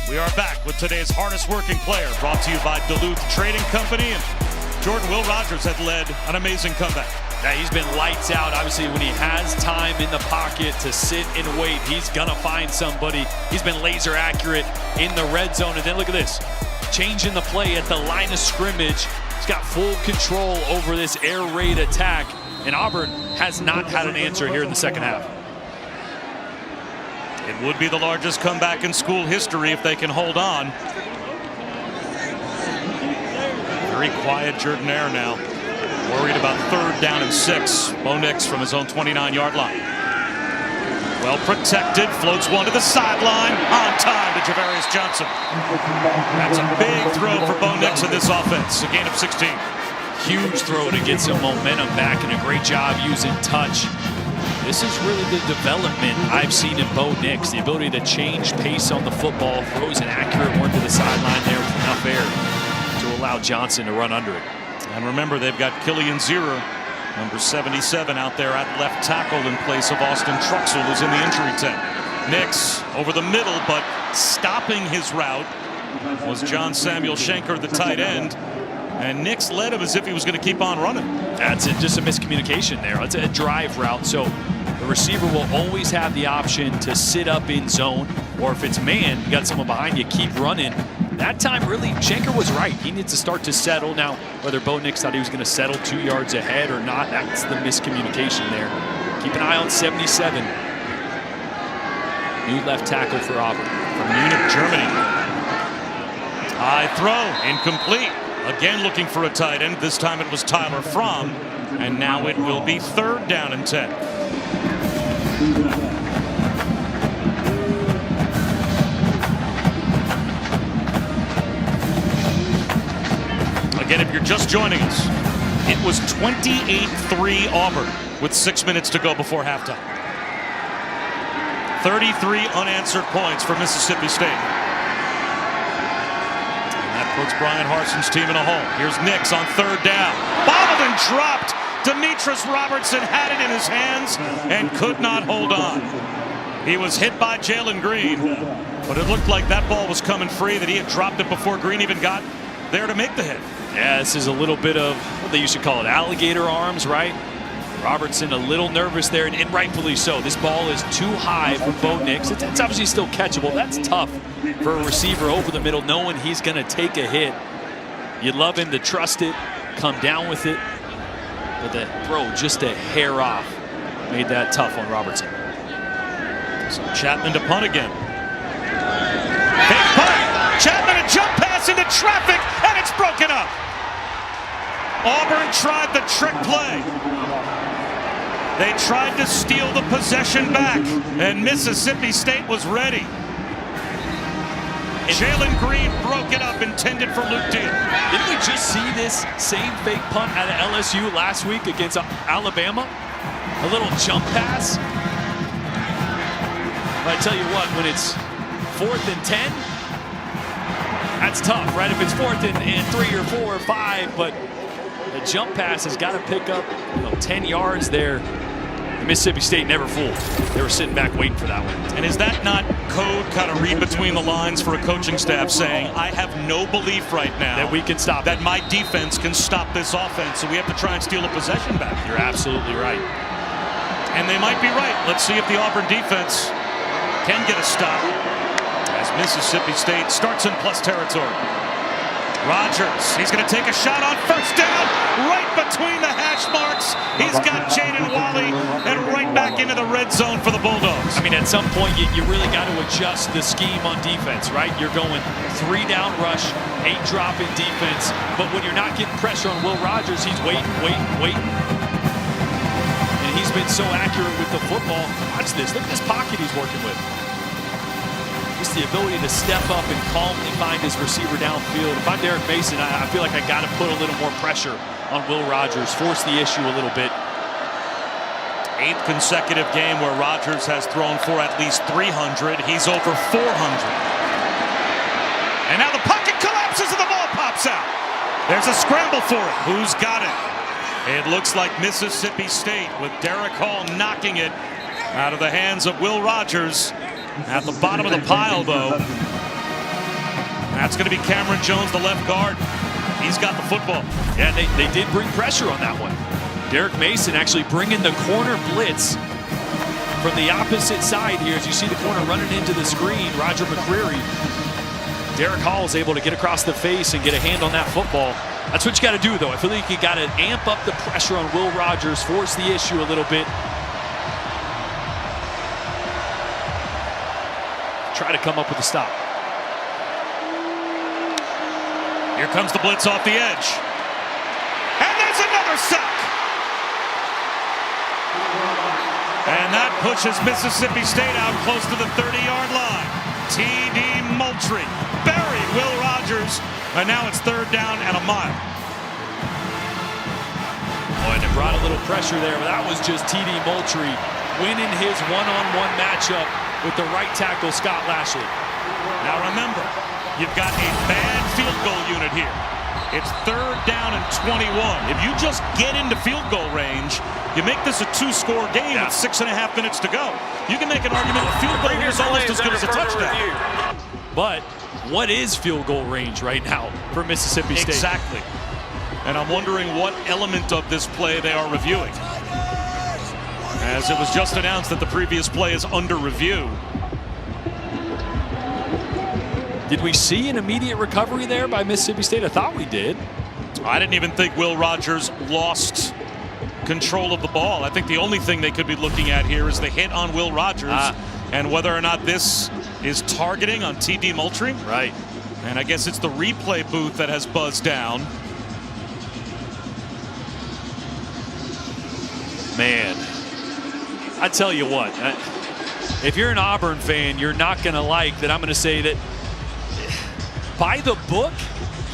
We are back with today's hardest working player, brought to you by Duluth Trading Company. And Jordan, Will Rogers had led an amazing comeback. Yeah, he's been lights out. Obviously, when he has time in the pocket to sit and wait, he's gonna find somebody. He's been laser accurate in the red zone. And then look at this, changing the play at the line of scrimmage. He's got full control over this air raid attack, and Auburn has not had an answer here in the 2nd half. It would be the largest comeback in school history if they can hold on. Very quiet Jordan-Hare now. Worried about 3rd down and 6. Bo Nix from his own 29-yard line. Well protected, floats one to the sideline. On time to Javarius Johnson. That's a big throw for Bo Nix in this offense. A gain of 16. Huge throw to get some momentum back, and a great job using touch. This is really the development I've seen in Bo Nix, the ability to change pace on the football, throws an accurate one to the sideline there with enough air to allow Johnson to run under it. And remember, they've got 𝐭𝐭𝐿, number 77, out there at left tackle in place of Austin Truxell, who's in the injury tent. Nix over the middle, but stopping his route was John Samuel Schenker, the tight end. And Nix led him as if he was going to keep on running. That's just a miscommunication there. It's a drive route, so the receiver will always have the option to sit up in zone, or if it's man, you got someone behind you, keep running. That time, really, Schenker was right. He needs to start to settle. Now, whether Bo Nix thought he was going to settle 2 yards ahead or not, that's the miscommunication there. Keep an eye on 77. New left tackle for Auburn. From Munich, Germany. High throw, incomplete. Again looking for a tight end. This time it was Tyler Fromm. And now it will be 3rd down and 10. Again, if you're just joining us, it was 28-3 Auburn with 6 minutes to go before halftime. 33 unanswered points for Mississippi State. And that puts Brian Harson's team in a hole. Here's Nix on 3rd down. Bobbled and dropped. Demetrius Robertson had it in his hands and could not hold on. He was hit by Jalen Green, but it looked like that ball was coming free, that he had dropped it before Green even got there to make the hit. Yeah, this is a little bit of what they used to call it, alligator arms, right? Robertson a little nervous there, and rightfully so. This ball is too high for Bo Nix. It's obviously still catchable. That's tough for a receiver over the middle, knowing he's going to take a hit. You'd love him to trust it, come down with it, but the throw just a hair off made that tough on Robertson. So Chapman to punt again. Big punt. Chapman a jump pass into traffic, and it's broken up. Auburn tried the trick play. They tried to steal the possession back, and Mississippi State was ready. Jalen Green broke it up, intended for Luke Deal. Didn't we just see this same fake punt out of LSU last week against Alabama? A little jump pass. But I tell you what, when it's 4th and 10, that's tough, right? If it's 4th and 3 or 4 or 5, but the jump pass has got to pick up 10 yards there. Mississippi State never fooled. They were sitting back waiting for that one. And is that not code kind of read between the lines for a coaching staff saying, I have no belief right now that we can stop that my defense can stop this offense, so we have to try and steal a possession back? You're absolutely right. And they might be right. Let's see if the Auburn defense can get a stop as Mississippi State starts in plus territory. Rogers, he's going to take a shot on 1st down, right between the hash marks. He's got Jaden Walley, and right back into the red zone for the Bulldogs. I mean, at some point, you really got to adjust the scheme on defense, right? You're going 3-down rush, 8-drop in defense, but when you're not getting pressure on Will Rogers, he's waiting. And he's been so accurate with the football. Watch this. Look at this pocket he's working with. Just the ability to step up and calmly find his receiver downfield. If I'm Derek Mason, I feel like I got to put a little more pressure on Will Rogers, force the issue a little bit. 8th consecutive game where Rogers has thrown for at least 300. He's over 400. And now the pocket collapses and the ball pops out. There's a scramble for it. Who's got it? It looks like Mississippi State with Derek Hall knocking it out of the hands of Will Rogers. At the bottom of the pile, though, that's going to be Cameron Jones, the left guard. He's got the football. Yeah, they did bring pressure on that one. Derek Mason actually bringing the corner blitz from the opposite side here. As you see the corner running into the screen, Roger McCreary. Derek Hall is able to get across the face and get a hand on that football. That's what you got to do, though. I feel like you got to amp up the pressure on Will Rogers, force the issue a little bit. Try to come up with a stop. Here comes the blitz off the edge. And there's another sack. And that pushes Mississippi State out close to the 30-yard line. T.D. Moultrie buried Will Rogers, and now it's 3rd down and a mile. Oh, and it brought a little pressure there, but that was just T.D. Moultrie winning his one-on-one matchup with the right tackle, Scott Lashley. Now remember, you've got a bad field goal unit here. It's 3rd down and 21. If you just get into field goal range, you make this a 2-score game with 6.5 minutes to go. You can make an argument that field goal is almost as good as a touchdown. But what is field goal range right now for Mississippi State? Exactly. And I'm wondering what element of this play they are reviewing. as it was just announced that the previous play is under review. Did we see an immediate recovery there by Mississippi State? I thought we did. I didn't even think Will Rogers lost control of the ball. I think the only thing they could be looking at here is the hit on Will Rogers and whether or not this is targeting on TD Moultrie. Right. And I guess it's the replay booth that has buzzed down. Man, I tell you what, if you're an Auburn fan, you're not going to like that I'm going to say that by the book,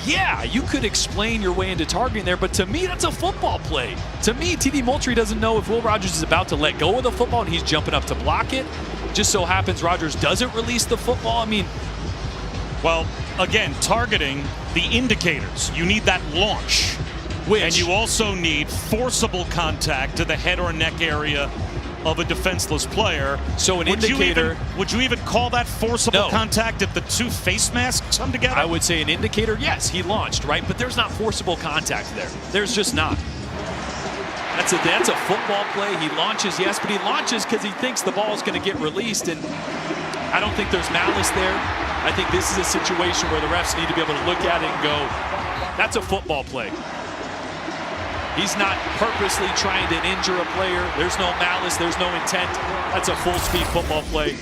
yeah, you could explain your way into targeting there, but to me, that's a football play. To me, TD Moultrie doesn't know if Will Rogers is about to let go of the football and he's jumping up to block it. Just so happens Rogers doesn't release the football. I mean, well, again, targeting the indicators. You need that launch. And you also need forcible contact to the head or neck area of a defenseless player. So an indicator. Would you even call that forcible contact if the two face masks come together? I would say an indicator, yes, he launched, right? But there's not forcible contact there. There's just not. That's a football play. He launches, yes, but he launches because he thinks the ball is going to get released, and I don't think there's malice there. I think this is a situation where the refs need to be able to look at it and go, that's a football play. He's not purposely trying to injure a player. There's no malice. There's no intent. That's a full-speed football play.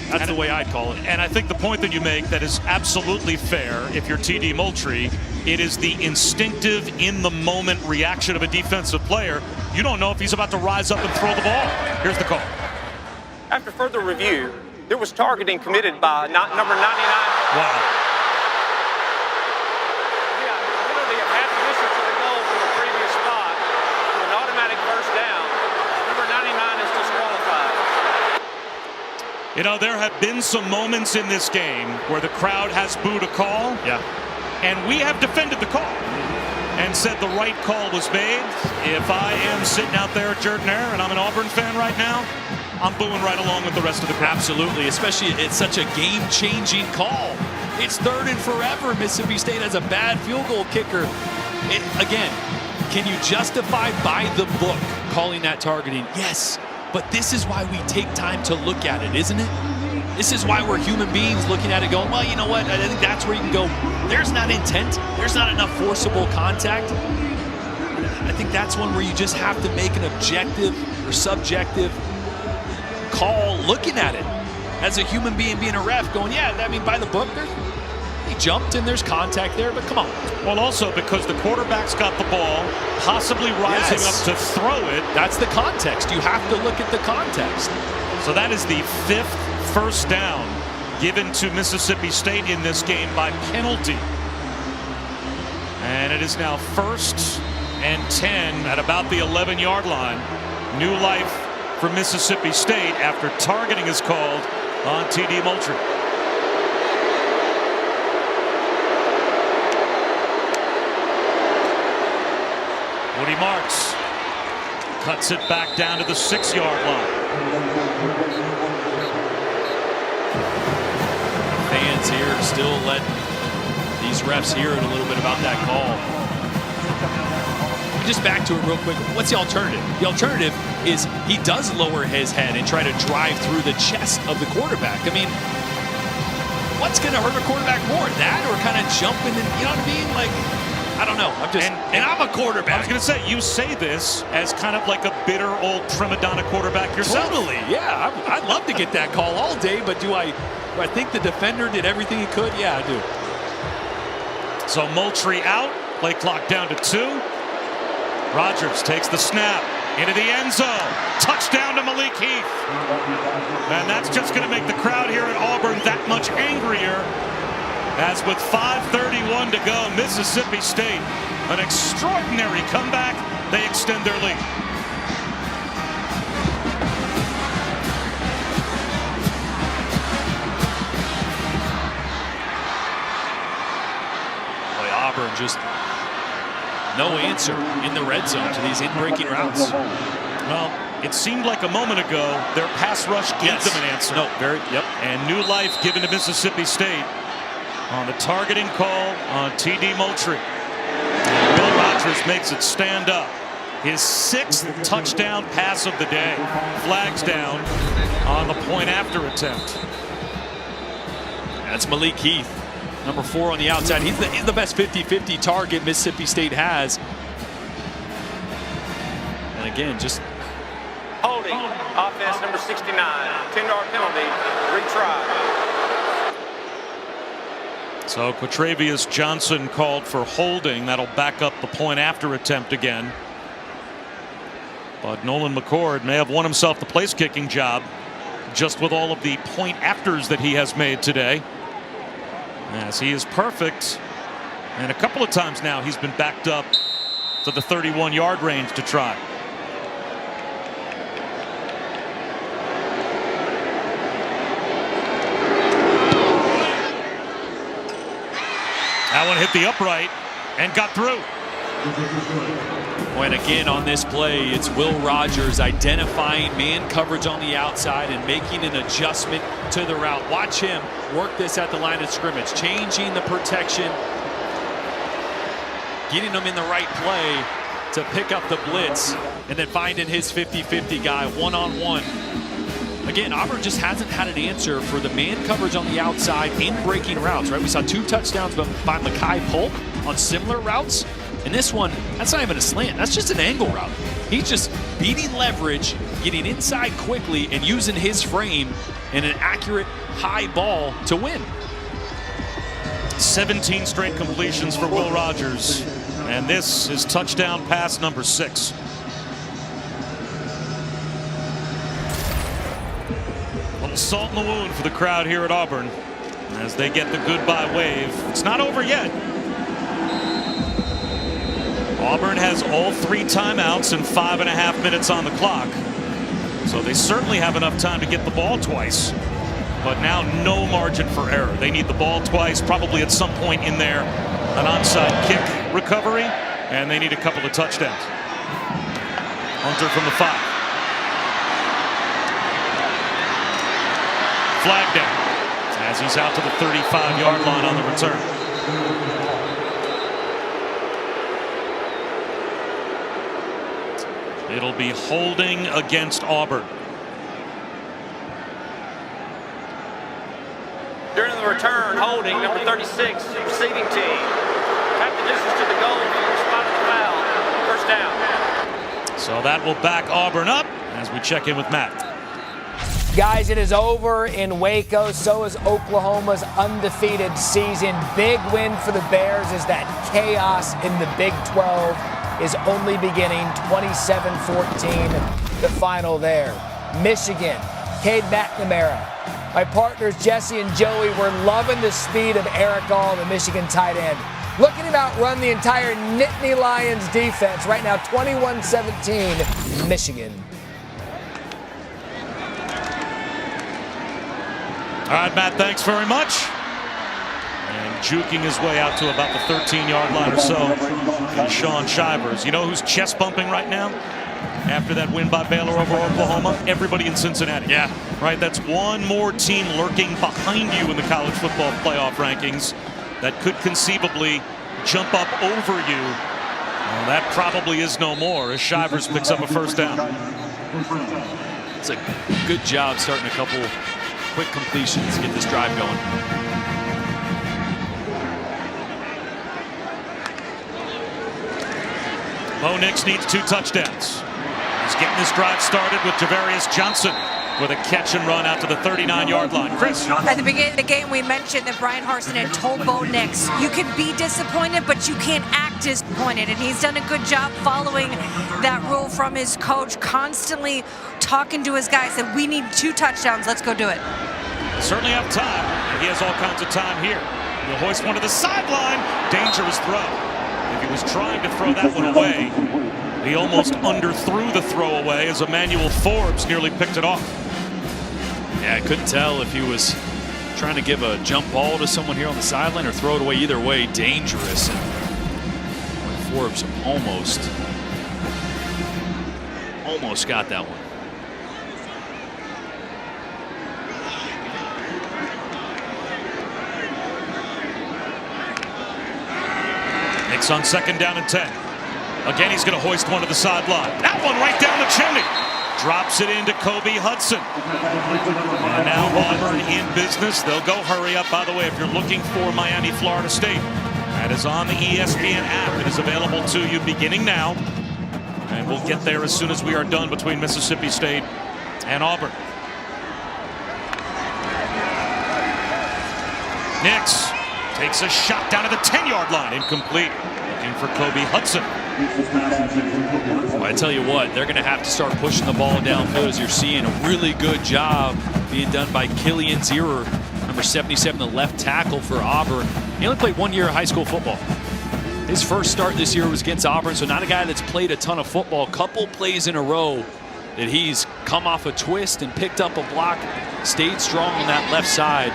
That's the way I'd call it. And I think the point that you make that is absolutely fair if you're TD Moultrie, it is the instinctive, in-the-moment reaction of a defensive player. You don't know if he's about to rise up and throw the ball. Here's the call. After further review, there was targeting committed by number 99. Wow. You know, there have been some moments in this game where the crowd has booed a call. Yeah. And we have defended the call and said the right call was made. If I am sitting out there at Jordan-Hare and I'm an Auburn fan right now, I'm booing right along with the rest of the crowd. Absolutely, especially it's such a game-changing call. It's 3rd and forever. Mississippi State has a bad field goal kicker. Again, can you justify by the book calling that targeting? Yes. But this is why we take time to look at it, isn't it? This is why we're human beings looking at it going, well, you know what? I think that's where you can go, there's not intent. There's not enough forcible contact. I think that's one where you just have to make an objective or subjective call looking at it. As a human being being a ref going, yeah, I mean, by the book, he jumped and there's contact there, but come on. Well, also because the quarterback's got the ball, possibly rising up to throw it. That's the context. You have to look at the context. So that is the 5th first down given to Mississippi State in this game by penalty. And it is now 1st and 10 at about the 11-yard line. New life for Mississippi State after targeting is called on TD Moultrie. Woody Marks cuts it back down to the 6-yard line. Fans here still letting these refs hear it a little bit about that call. Just back to it real quick. What's the alternative? The alternative is he does lower his head and try to drive through the chest of the quarterback. I mean, what's going to hurt a quarterback more? That or kind of jumping and, you know what I mean? Like, I don't know. And I'm a quarterback. I was going to say, you say this as kind of like a bitter old prima donna quarterback yourself. Totally, yeah. I'd love to get that call all day, but do I think the defender did everything he could? Yeah, I do. So Moultrie out, play clock down to 2. Rogers takes the snap into the end zone. Touchdown to Malik Heath. And that's just going to make the crowd here at Auburn that much angrier. As with 5:31 to go, Mississippi State, an extraordinary comeback. They extend their lead. Boy, Auburn just no answer in the red zone to these in-breaking routes. Well, it seemed like a moment ago their pass rush gave them an answer. And new life given to Mississippi State on the targeting call on TD Moultrie. And Will Rogers makes it stand up. His 6th touchdown pass of the day. Flags down on the point after attempt. That's Malik Heath, number 4 on the outside. He's the best 50-50 target Mississippi State has. And again, just holding. Offense number 69. 10-yard penalty. Retry. So Quatravius Johnson called for holding. That'll back up the point after attempt again. But Nolan McCord may have won himself the place kicking job just with all of the point afters that he has made today. As he is perfect. And a couple of times now he's been backed up to the 31-yard range to try. That one hit the upright and got through. And again on this play, it's Will Rogers identifying man coverage on the outside and making an adjustment to the route. Watch him work this at the line of scrimmage, changing the protection, getting them in the right play to pick up the blitz, and then finding his 50-50 guy one-on-one. Again, Auburn just hasn't had an answer for the man coverage on the outside in breaking routes, right? We saw 2 touchdowns by Makai Polk on similar routes. And this one, that's not even a slant. That's just an angle route. He's just beating leverage, getting inside quickly, and using his frame and an accurate high ball to win. 17 straight completions for Will Rogers. And this is touchdown pass number 6. Salt in the wound for the crowd here at Auburn as they get the goodbye wave. It's not over yet. Auburn has all 3 timeouts and 5.5 minutes on the clock. So they certainly have enough time to get the ball twice. But now no margin for error. They need the ball twice, probably at some point in there, an onside kick recovery, and they need a couple of touchdowns. Hunter from the 5. Flag down as he's out to the 35-yard line on the return. It'll be holding against Auburn. During the return, holding number 36, receiving team. Half the distance to the goal, spot of the foul. First down. So that will back Auburn up as we check in with Matt. Guys, it is over in Waco. So is Oklahoma's undefeated season. Big win for the Bears as that chaos in the Big 12 is only beginning. 27-14, the final there. Michigan, Cade McNamara. My partners Jesse and Joey were loving the speed of Eric All, the Michigan tight end. Looking to outrun the entire Nittany Lions defense. Right now, 21-17, Michigan. All right, Matt, thanks very much. And juking his way out to about the 13-yard line or so is Shaun Shivers. You know who's chest bumping right now after that win by Baylor over Oklahoma? Everybody in Cincinnati. Yeah. Right, that's one more team lurking behind you in the college football playoff rankings that could conceivably jump up over you. Well, that probably is no more as Shivers picks up a first down. It's a good job starting a couple quick completions to get this drive going. Bo Nix needs 2 touchdowns. He's getting this drive started with Javarius Johnson with a catch and run out to the 39-yard line. Chris. At the beginning of the game, we mentioned that Brian Harsin had told Bo Nix, you can be disappointed, but you can't act disappointed. And he's done a good job following that rule from his coach, constantly talking to his guys that we need 2 touchdowns. Let's go do it. Certainly have time. He has all kinds of time here. He'll hoist one to the sideline. Dangerous throw. If he was trying to throw that one away, he almost underthrew the throw away as Emmanuel Forbes nearly picked it off. Yeah, I couldn't tell if he was trying to give a jump ball to someone here on the sideline or throw it away. Either way, dangerous. And Forbes almost got that one. Nix on 2nd down and 10. Again, he's going to hoist one to the sideline. That one right down the chimney. Drops it into Kobe Hudson. And now Auburn in business. They'll go hurry up. By the way, if you're looking for Miami, Florida State, that is on the ESPN app. It is available to you beginning now. And we'll get there as soon as we are done between Mississippi State and Auburn. Nix takes a shot down to the 10-yard line. Incomplete. Looking for Kobe Hudson. Well, I tell you what, they're going to have to start pushing the ball downfield, as you're seeing a really good job being done by 𝐁𝐮𝐮𝐫𝐧, number 77, the left tackle for Auburn. He only played 1 year of high school football. His first start this year was against Auburn, so not a guy that's played a ton of football. Couple plays in a row that he's come off a twist and picked up a block, stayed strong on that left side.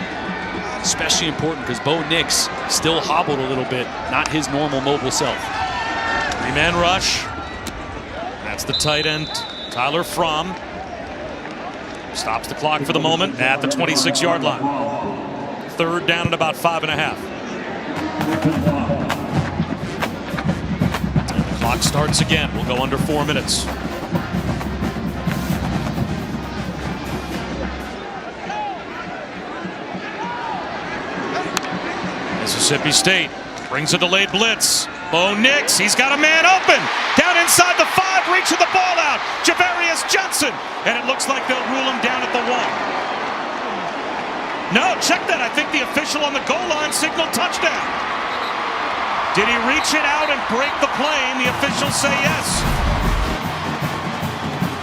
Especially important because Bo Nix still hobbled a little bit, not his normal mobile self. Three-man rush. That's the tight end, Tyler Fromm. Stops the clock for the moment at the 26-yard line. Third down at about 5.5. And the clock starts again. We'll go under 4 minutes. Mississippi State brings a delayed blitz. Bo Nix, he's got a man open. Down inside the 5, reaching the ball out. Ja'Varrius Johnson. And it looks like they'll rule him down at the 1. No, check that. I think the official on the goal line signaled touchdown. Did he reach it out and break the play? And the officials say yes.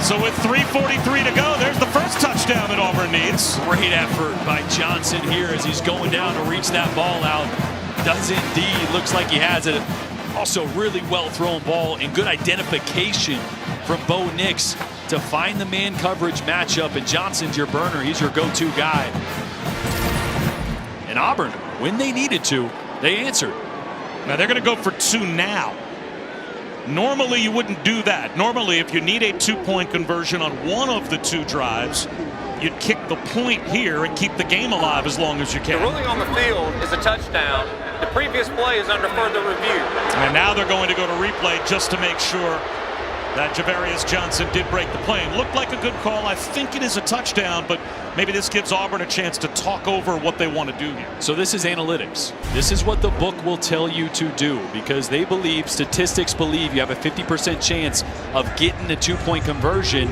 So with 3:43 to go, there's the first touchdown that Auburn needs. Great effort by Johnson here as he's going down to reach that ball out. Does indeed. Looks like he has it. Also really well thrown ball and good identification from Bo Nix to find the man coverage matchup. And Johnson's your burner. He's your go-to guy. And Auburn, when they needed to, they answered. Now they're going to go for 2 now. Normally you wouldn't do that. Normally if you need a 2-point conversion on one of the 2 drives, you'd kick the point here and keep the game alive as long as you can. The ruling on the field is a touchdown. The previous play is under further review. And now they're going to go to replay just to make sure that Ja'Varrius Johnson did break the play. It looked like a good call. I think it is a touchdown, but maybe this gives Auburn a chance to talk over what they want to do here. So this is analytics. This is what the book will tell you to do because they believe, statistics believe, you have a 50% chance of getting a 2-point conversion.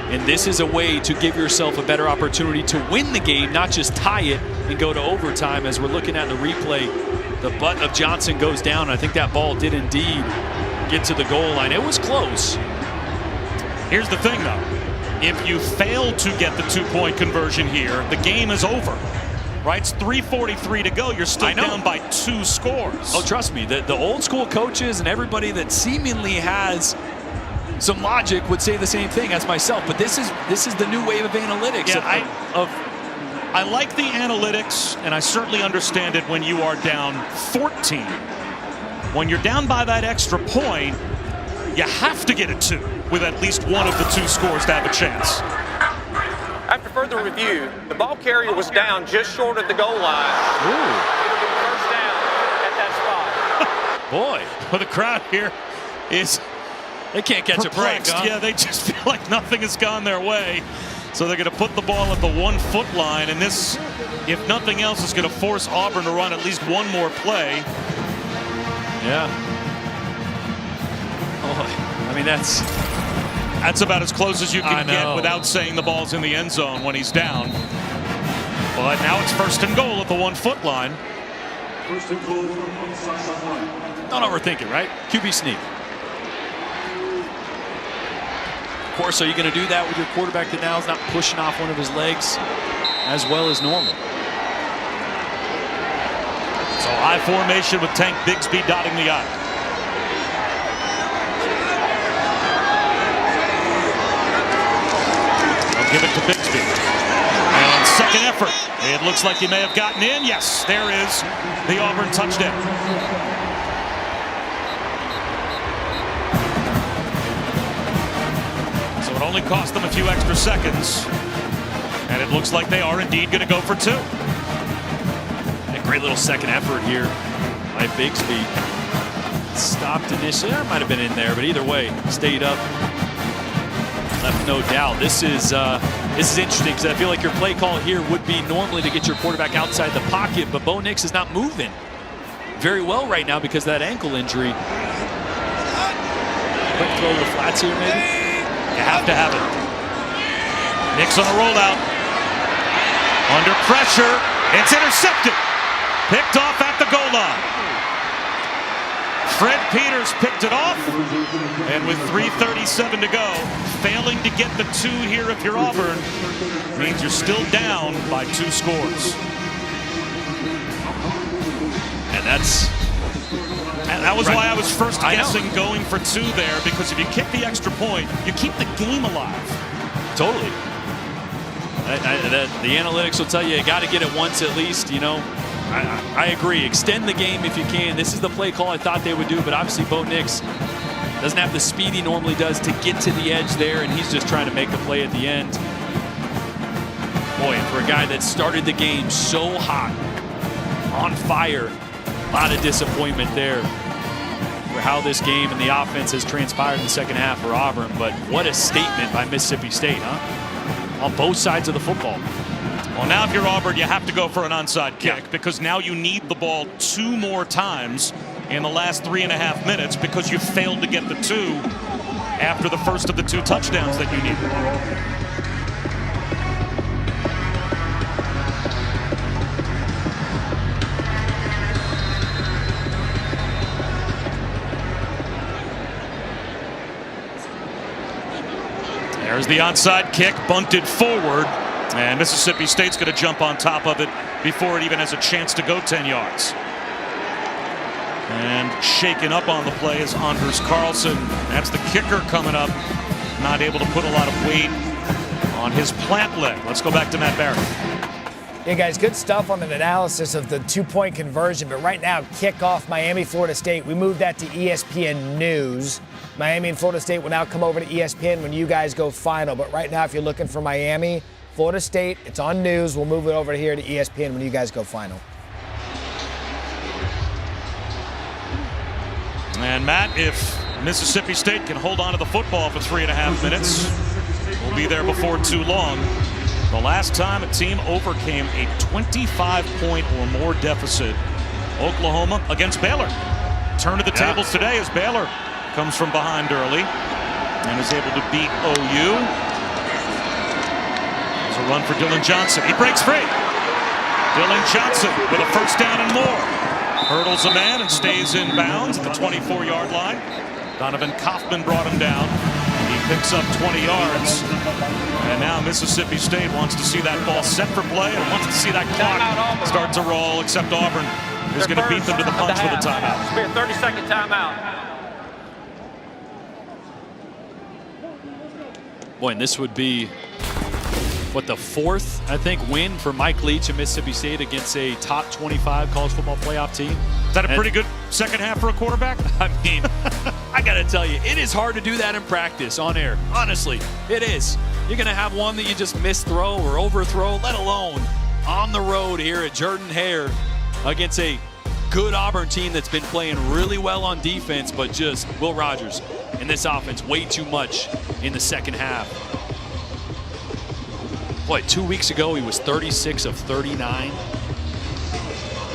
And this is a way to give yourself a better opportunity to win the game, not just tie it and go to overtime. As we're looking at the replay, the butt of Johnson goes down. I think that ball did indeed get to the goal line. It was close. Here's the thing, though. If you fail to get the 2-point conversion here, the game is over. Right? It's 3:43 to go. You're still down by 2 scores. Oh, trust me. The old school coaches and everybody that seemingly has some logic would say the same thing as myself. But this is the new wave of analytics. Yeah, I like the analytics, and I certainly understand it when you are down 14. When you're down by that extra point, you have to get a 2 with at least one of the 2 scores to have a chance. After further review, the ball carrier was down just short of the goal line. Ooh. It'll be first down at that spot. Boy. Well, the crowd here is they can't catch perplexed. A break, huh? Yeah, they just feel like nothing has gone their way. So they're going to put the ball at the 1-foot line, and this, if nothing else, is going to force Auburn to run at least one more play. Yeah. Oh, I mean, that's about as close as you can get without saying the ball's in the end zone when he's down. But now it's 1st and goal at the 1-foot line. Don't overthink it, right? QB sneak. Of course, are you going to do that with your quarterback that now is not pushing off one of his legs as well as normal? So I formation with Tank Bigsby dotting the I. I'll give it to Bigsby. And second effort. It looks like he may have gotten in. Yes, there is the Auburn touchdown. So it only cost them a few extra seconds. And it looks like they are indeed going to go for 2. A great little second effort here by Bigsby. stopped initially. That might have been in there, but either way, stayed up. Left no doubt. This is interesting because I feel like your play call here would be normally to get your quarterback outside the pocket, but Bo Nix is not moving very well right now because of that ankle injury. Quick throw to the flats here, maybe. You have to have it. Nix on a rollout. Under pressure. It's intercepted. Picked off at the goal line. Fred Peters picked it off. And with 3:37 to go, failing to get the 2 here if you're Auburn means you're still down by 2 scores. And that was why I was first guessing going for 2 there, because if you kick the extra point, you keep the game alive. Totally. The analytics will tell you got to get it once at least, you know. I agree. Extend the game if you can. This is the play call I thought they would do, but obviously Bo Nix doesn't have the speed he normally does to get to the edge there, and he's just trying to make the play at the end. Boy, and for a guy that started the game so hot, on fire, a lot of disappointment there for how this game and the offense has transpired in the second half for Auburn. But what a statement by Mississippi State, huh? On both sides of the football. Well, now if you're Auburn, you have to go for an onside kick because now you need the ball 2 more times in the last 3.5 minutes because you failed to get the 2 after the first of the 2 touchdowns that you needed. There's the onside kick, bunted forward, and Mississippi State's going to jump on top of it before it even has a chance to go 10 yards. And shaken up on the play is Anders Carlson. That's the kicker coming up. Not able to put a lot of weight on his plant leg. Let's go back to Matt Barrett. Yeah, guys, good stuff on an analysis of the 2-point conversion. But right now, kickoff Miami, Florida State. We moved that to ESPN News. Miami and Florida State will now come over to ESPN when you guys go final. But right now, if you're looking for Miami, Florida State, it's on news. We'll move it over here to ESPN when you guys go final. And Matt, if Mississippi State can hold on to the football for 3.5 minutes, we'll be there before too long. The last time a team overcame a 25-point or more deficit, Oklahoma against Baylor. Turn of the tables today as Baylor comes from behind early and is able to beat OU. There's a run for Dylan Johnson. He breaks free. Dylan Johnson with a first down and more. Hurdles a man and stays in bounds at the 24-yard line. Donovan Kaufman brought him down. He picks up 20 yards. And now Mississippi State wants to see that ball set for play and wants to see that clock start to roll, except Auburn is going to beat them to the punch with a timeout. It's going to be a 30-second timeout. Boy, and this would be, what, the 4th, I think, win for Mike Leach and Mississippi State against a top 25 college football playoff team. Is that a pretty good second half for a quarterback? I mean, I got to tell you, it is hard to do that in practice on air. Honestly, it is. You're going to have one that you just misthrow or overthrow, let alone on the road here at Jordan-Hare against a good Auburn team that's been playing really well on defense, but just Will Rogers in this offense way too much in the second half. Boy, 2 weeks ago he was 36 of 39.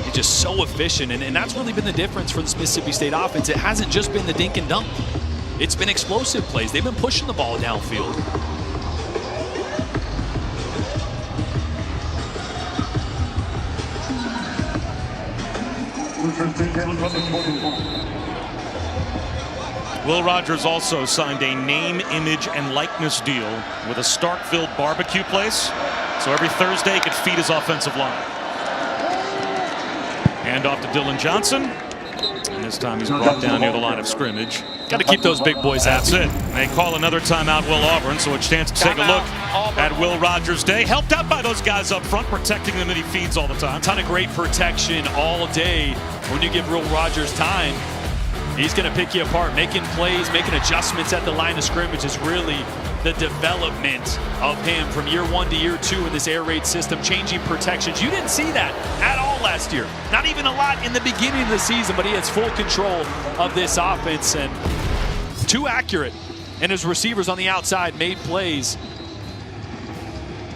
He's just so efficient, and that's really been the difference for this Mississippi State offense. It hasn't just been the dink and dunk. It's been explosive plays. They've been pushing the ball downfield. Will Rogers also signed a name, image, and likeness deal with a Starkville barbecue place. So every Thursday he could feed his offensive line. Hand off to Dylan Johnson. And this time he's brought down near the line of scrimmage. Got to keep those big boys That's happy. it. They call another timeout, Will Auburn, so a chance to take a look at Will Rogers' day. Helped out by those guys up front, protecting him that he feeds all the time. Ton of great protection all day. When you give Will Rogers time, he's going to pick you apart. Making plays, making adjustments at the line of scrimmage is really the development of him from year 1 to year 2 in this air raid system, changing protections. You didn't see that at all last year. Not even a lot in the beginning of the season, but he has full control of this offense and too accurate. And his receivers on the outside made plays.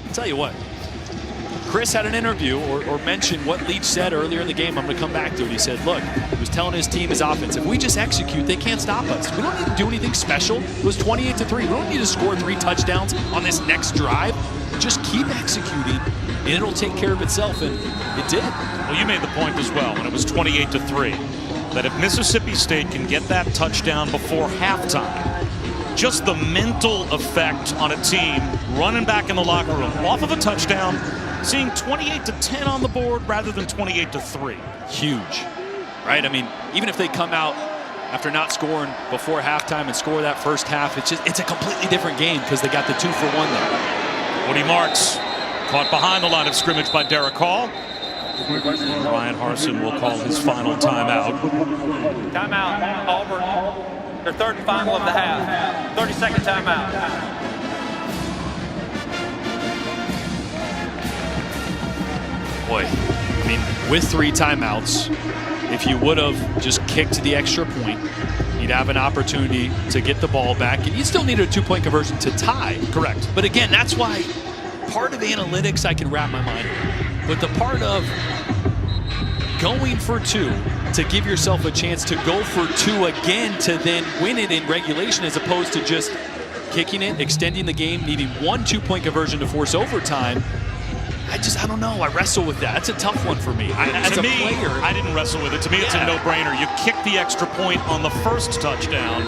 I'll tell you what, Chris had an interview or mentioned what Leach said earlier in the game. I'm going to come back to it. He said, look, he was telling his team, his offense, if we just execute, they can't stop us. We don't need to do anything special. It was 28-3. We don't need to score 3 touchdowns on this next drive. Just keep executing, and it'll take care of itself, and it did. Well, you made the point as well when it was 28-3, that if Mississippi State can get that touchdown before halftime, just the mental effect on a team running back in the locker room off of a touchdown, seeing 28-10 on the board rather than 28-3. Huge, right? I mean, even if they come out after not scoring before halftime and score that first half, it's a completely different game because they got the 2-for-1 there. Woody Marks caught behind the line of scrimmage by Derek Hall. Ryan Harsin will call his final timeout. Timeout, Auburn. Their third and final of the half. 30-second timeout. Boy, I mean, with 3 timeouts, if you would have just kicked the extra point, you'd have an opportunity to get the ball back, and you still needed a 2-point conversion to tie. Correct. But again, that's why part of analytics I can wrap my mind around. But the part of going for 2 to give yourself a chance to go for 2 again to then win it in regulation, as opposed to just kicking it, extending the game, needing 1 2-point conversion to force overtime. I don't know. I wrestle with that. That's a tough one for me. As a player, I didn't wrestle with it. To me, it's a no-brainer. You kick the extra point on the first touchdown,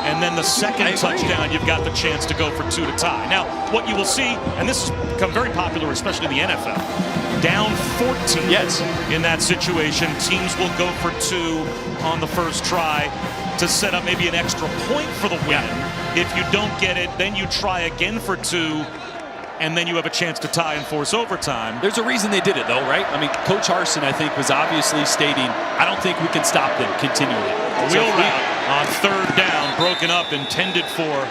and then the second touchdown, you've got the chance to go for 2 to tie. Now, what you will see, and this has become very popular, especially in the NFL, down 14 in that situation, teams will go for 2 on the first try to set up maybe an extra point for the win. If you don't get it, then you try again for 2, and then you have a chance to tie and force overtime. There's a reason they did it, though, right? I mean, Coach Harsin, I think, was obviously stating, I don't think we can stop them continually. Wheel route on 3rd down, broken up, intended for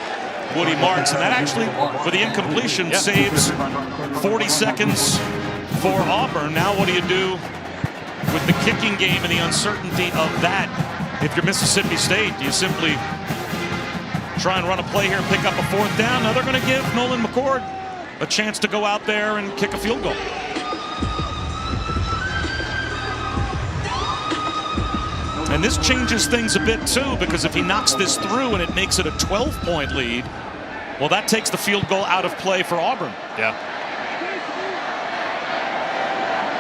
Woody Marks, and that actually, with the incompletion, saves 40 seconds for Auburn. Now what do you do with the kicking game and the uncertainty of that? If you're Mississippi State, do you simply try and run a play here and pick up a 4th down? Now they're going to give Nolan McCord a chance to go out there and kick a field goal. And this changes things a bit too, because if he knocks this through and it makes it a 12-point lead, well, that takes the field goal out of play for Auburn. Yeah.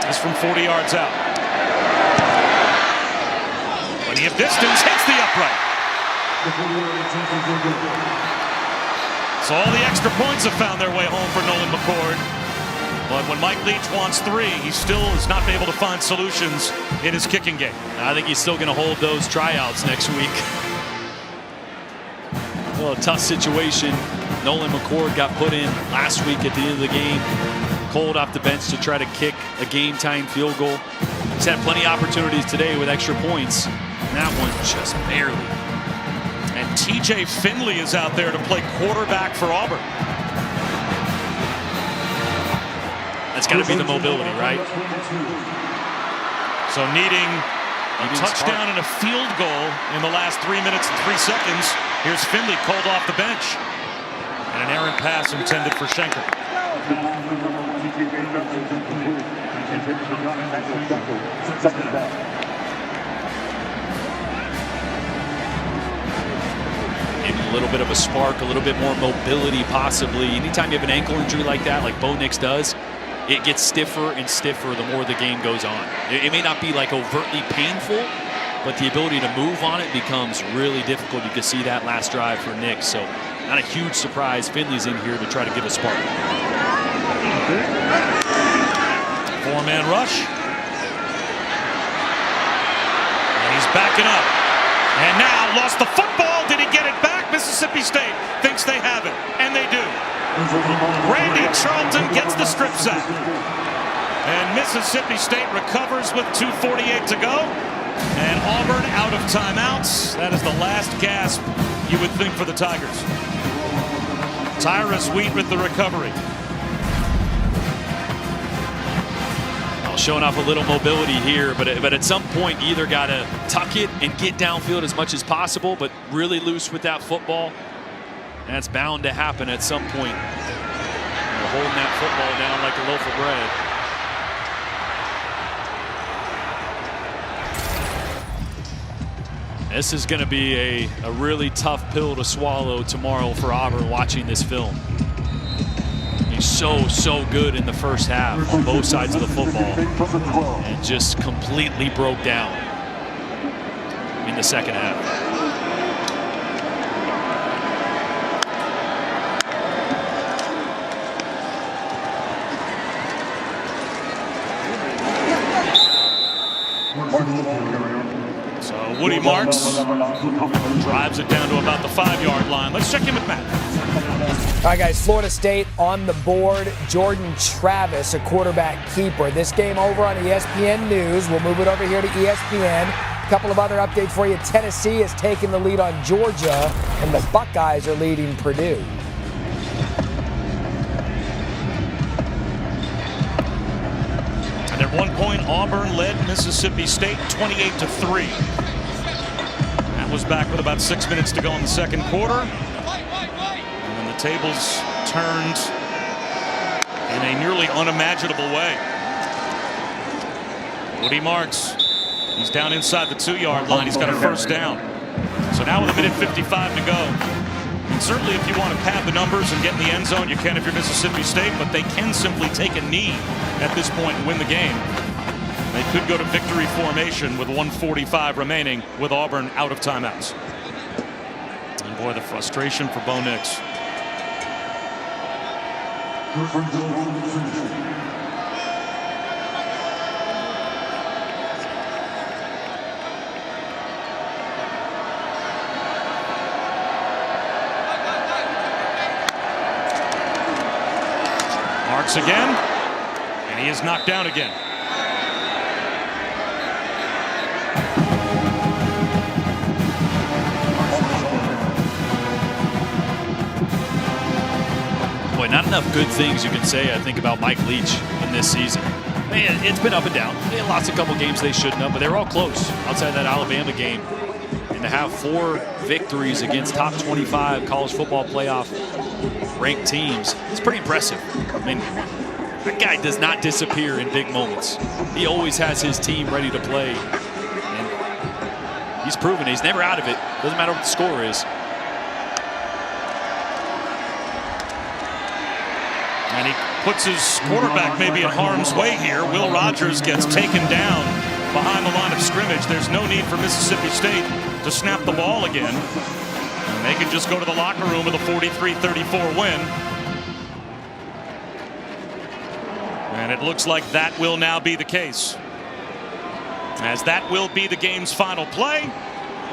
It's from 40 yards out. Plenty of distance, hits the upright. So all the extra points have found their way home for Nolan McCord. But when Mike Leach wants 3, he still has not been able to find solutions in his kicking game. I think he's still going to hold those tryouts next week. Well, a tough situation. Nolan McCord got put in last week at the end of the game. Cold off the bench to try to kick a game-tying field goal. He's had plenty of opportunities today with extra points. And that one just barely. And TJ Finley is out there to play quarterback for Auburn. That's got to be the mobility, right? So needing a touchdown and a field goal in the last 3 minutes and 3 seconds. Here's Finley called off the bench. And an errant pass intended for Schenker. Maybe a little bit of a spark, a little bit more mobility possibly. Anytime you have an ankle injury like that, like Bo Nix does, it gets stiffer and stiffer the more the game goes on. It may not be like overtly painful, but the ability to move on it becomes really difficult. You can see that last drive for Nix. So not a huge surprise. Finley's in here to try to give a spark. 4-man rush. And he's backing up. And now lost the football. Did he get it back? Mississippi State thinks they have it. And they do. Randy Charlton gets the strip sack. And Mississippi State recovers with 2:48 to go. And Auburn out of timeouts. That is the last gasp, you would think, for the Tigers. Tyrus Wheat with the recovery. Well, showing off a little mobility here, but at some point you either got to tuck it and get downfield as much as possible, but really loose with that football. And that's bound to happen at some point. You're holding that football down like a loaf of bread. This is going to be a really tough pill to swallow tomorrow for Auburn watching this film. He's so good in the first half on both sides of the football and just completely broke down in the second half. So Woody Marks drives it down to about the 5-yard line. Let's check in with Matt. All right, guys, Florida State on the board. Jordan Travis, a quarterback keeper. This game over on ESPN News. We'll move it over here to ESPN. A couple of other updates for you. Tennessee has taken the lead on Georgia, and the Buckeyes are leading Purdue. And at one point, Auburn led Mississippi State 28-3. That was back with about 6 minutes to go in the second quarter. And then the tables turned in a nearly unimaginable way. Woody Marks, he's down inside the 2-yard line. He's got a first down. So now with a minute 55 to go. And certainly if you want to pad the numbers and get in the end zone, you can if you're Mississippi State, but they can simply take a knee at this point and win the game. They could go to victory formation with 1:45 remaining with Auburn out of timeouts. And boy, the frustration for Bo Nix. Marks again, and he is knocked down again. Boy, not enough good things you can say, I think, about Mike Leach in this season. Man, it's been up and down. They lost a couple games they shouldn't have, but they were all close outside that Alabama game. And to have 4 victories against top 25 college football playoff ranked teams, it's pretty impressive. I mean, that guy does not disappear in big moments. He always has his team ready to play. And he's proven he's never out of it. Doesn't matter what the score is. And he puts his quarterback maybe in harm's way here. Will Rogers gets taken down behind the line of scrimmage. There's no need for Mississippi State to snap the ball again. And they can just go to the locker room with a 43-34 win. And it looks like that will now be the case. As that will be the game's final play.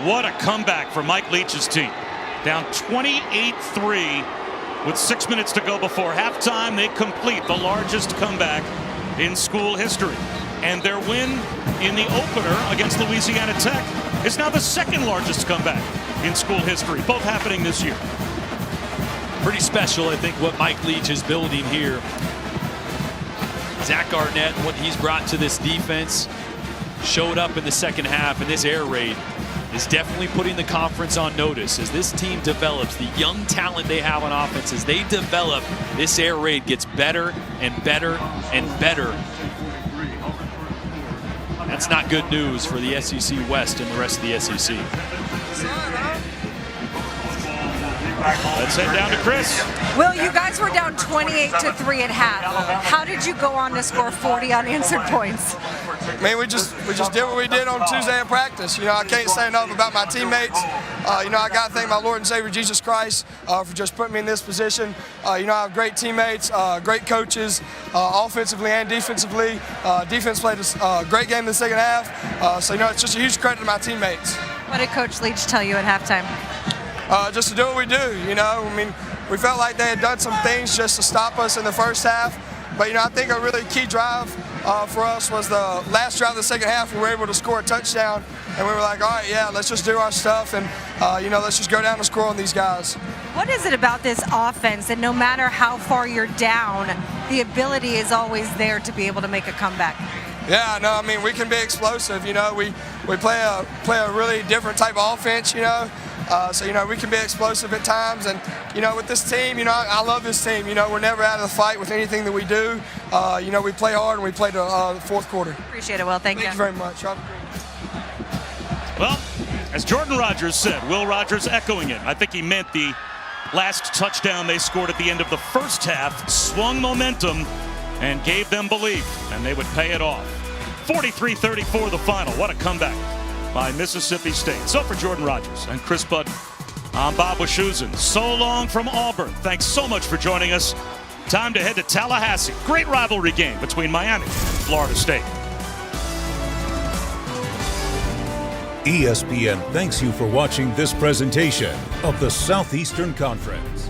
What a comeback for Mike Leach's team. Down 28-3 with 6 minutes to go before halftime. They complete the largest comeback in school history. And their win in the opener against Louisiana Tech is now the second largest comeback in school history, both happening this year. Pretty special, I think, what Mike Leach is building here. Zach Arnett, what he's brought to this defense, showed up in the second half, and this air raid is definitely putting the conference on notice. As this team develops, the young talent they have on offense, as they develop, this air raid gets better and better and better. That's not good news for the SEC West and the rest of the SEC. Let's head down to Chris. Will, you guys were down 28-3 at half. How did you go on to score 40 unanswered points? Man, we just did what we did on Tuesday in practice. You know, I can't say enough about my teammates. You know, I got to thank my Lord and Savior Jesus Christ for just putting me in this position. You know, I have great teammates, great coaches, offensively and defensively. Defense played a great game in the second half. So, you know, it's just a huge credit to my teammates. What did Coach Leach tell you at halftime? Just to do what we do, you know. I mean, we felt like they had done some things just to stop us in the first half. But, you know, I think a really key drive for us was the last drive of the second half. We were able to score a touchdown, and we were like, all right, yeah, let's just do our stuff, and, you know, let's just go down and score on these guys. What is it about this offense that no matter how far you're down, the ability is always there to be able to make a comeback? Yeah, no, I mean, we can be explosive. You know, we play a really different type of offense, you know. So, you know, we can be explosive at times. And, you know, with this team, you know, I love this team. You know, we're never out of the fight with anything that we do. You know, we play hard and we play the fourth quarter. Appreciate it, Will. Thank you. Thank you very much. Well, as Jordan Rogers said, Will Rogers echoing it. I think he meant the last touchdown they scored at the end of the first half swung momentum and gave them belief, and they would pay it off. 43-34 the final. What a comeback by Mississippi State. So for Jordan Rogers and Chris Budden, I'm Bob Wischusen. So long from Auburn. Thanks so much for joining us. Time to head to Tallahassee. Great rivalry game between Miami and Florida State. ESPN thanks you for watching this presentation of the Southeastern Conference.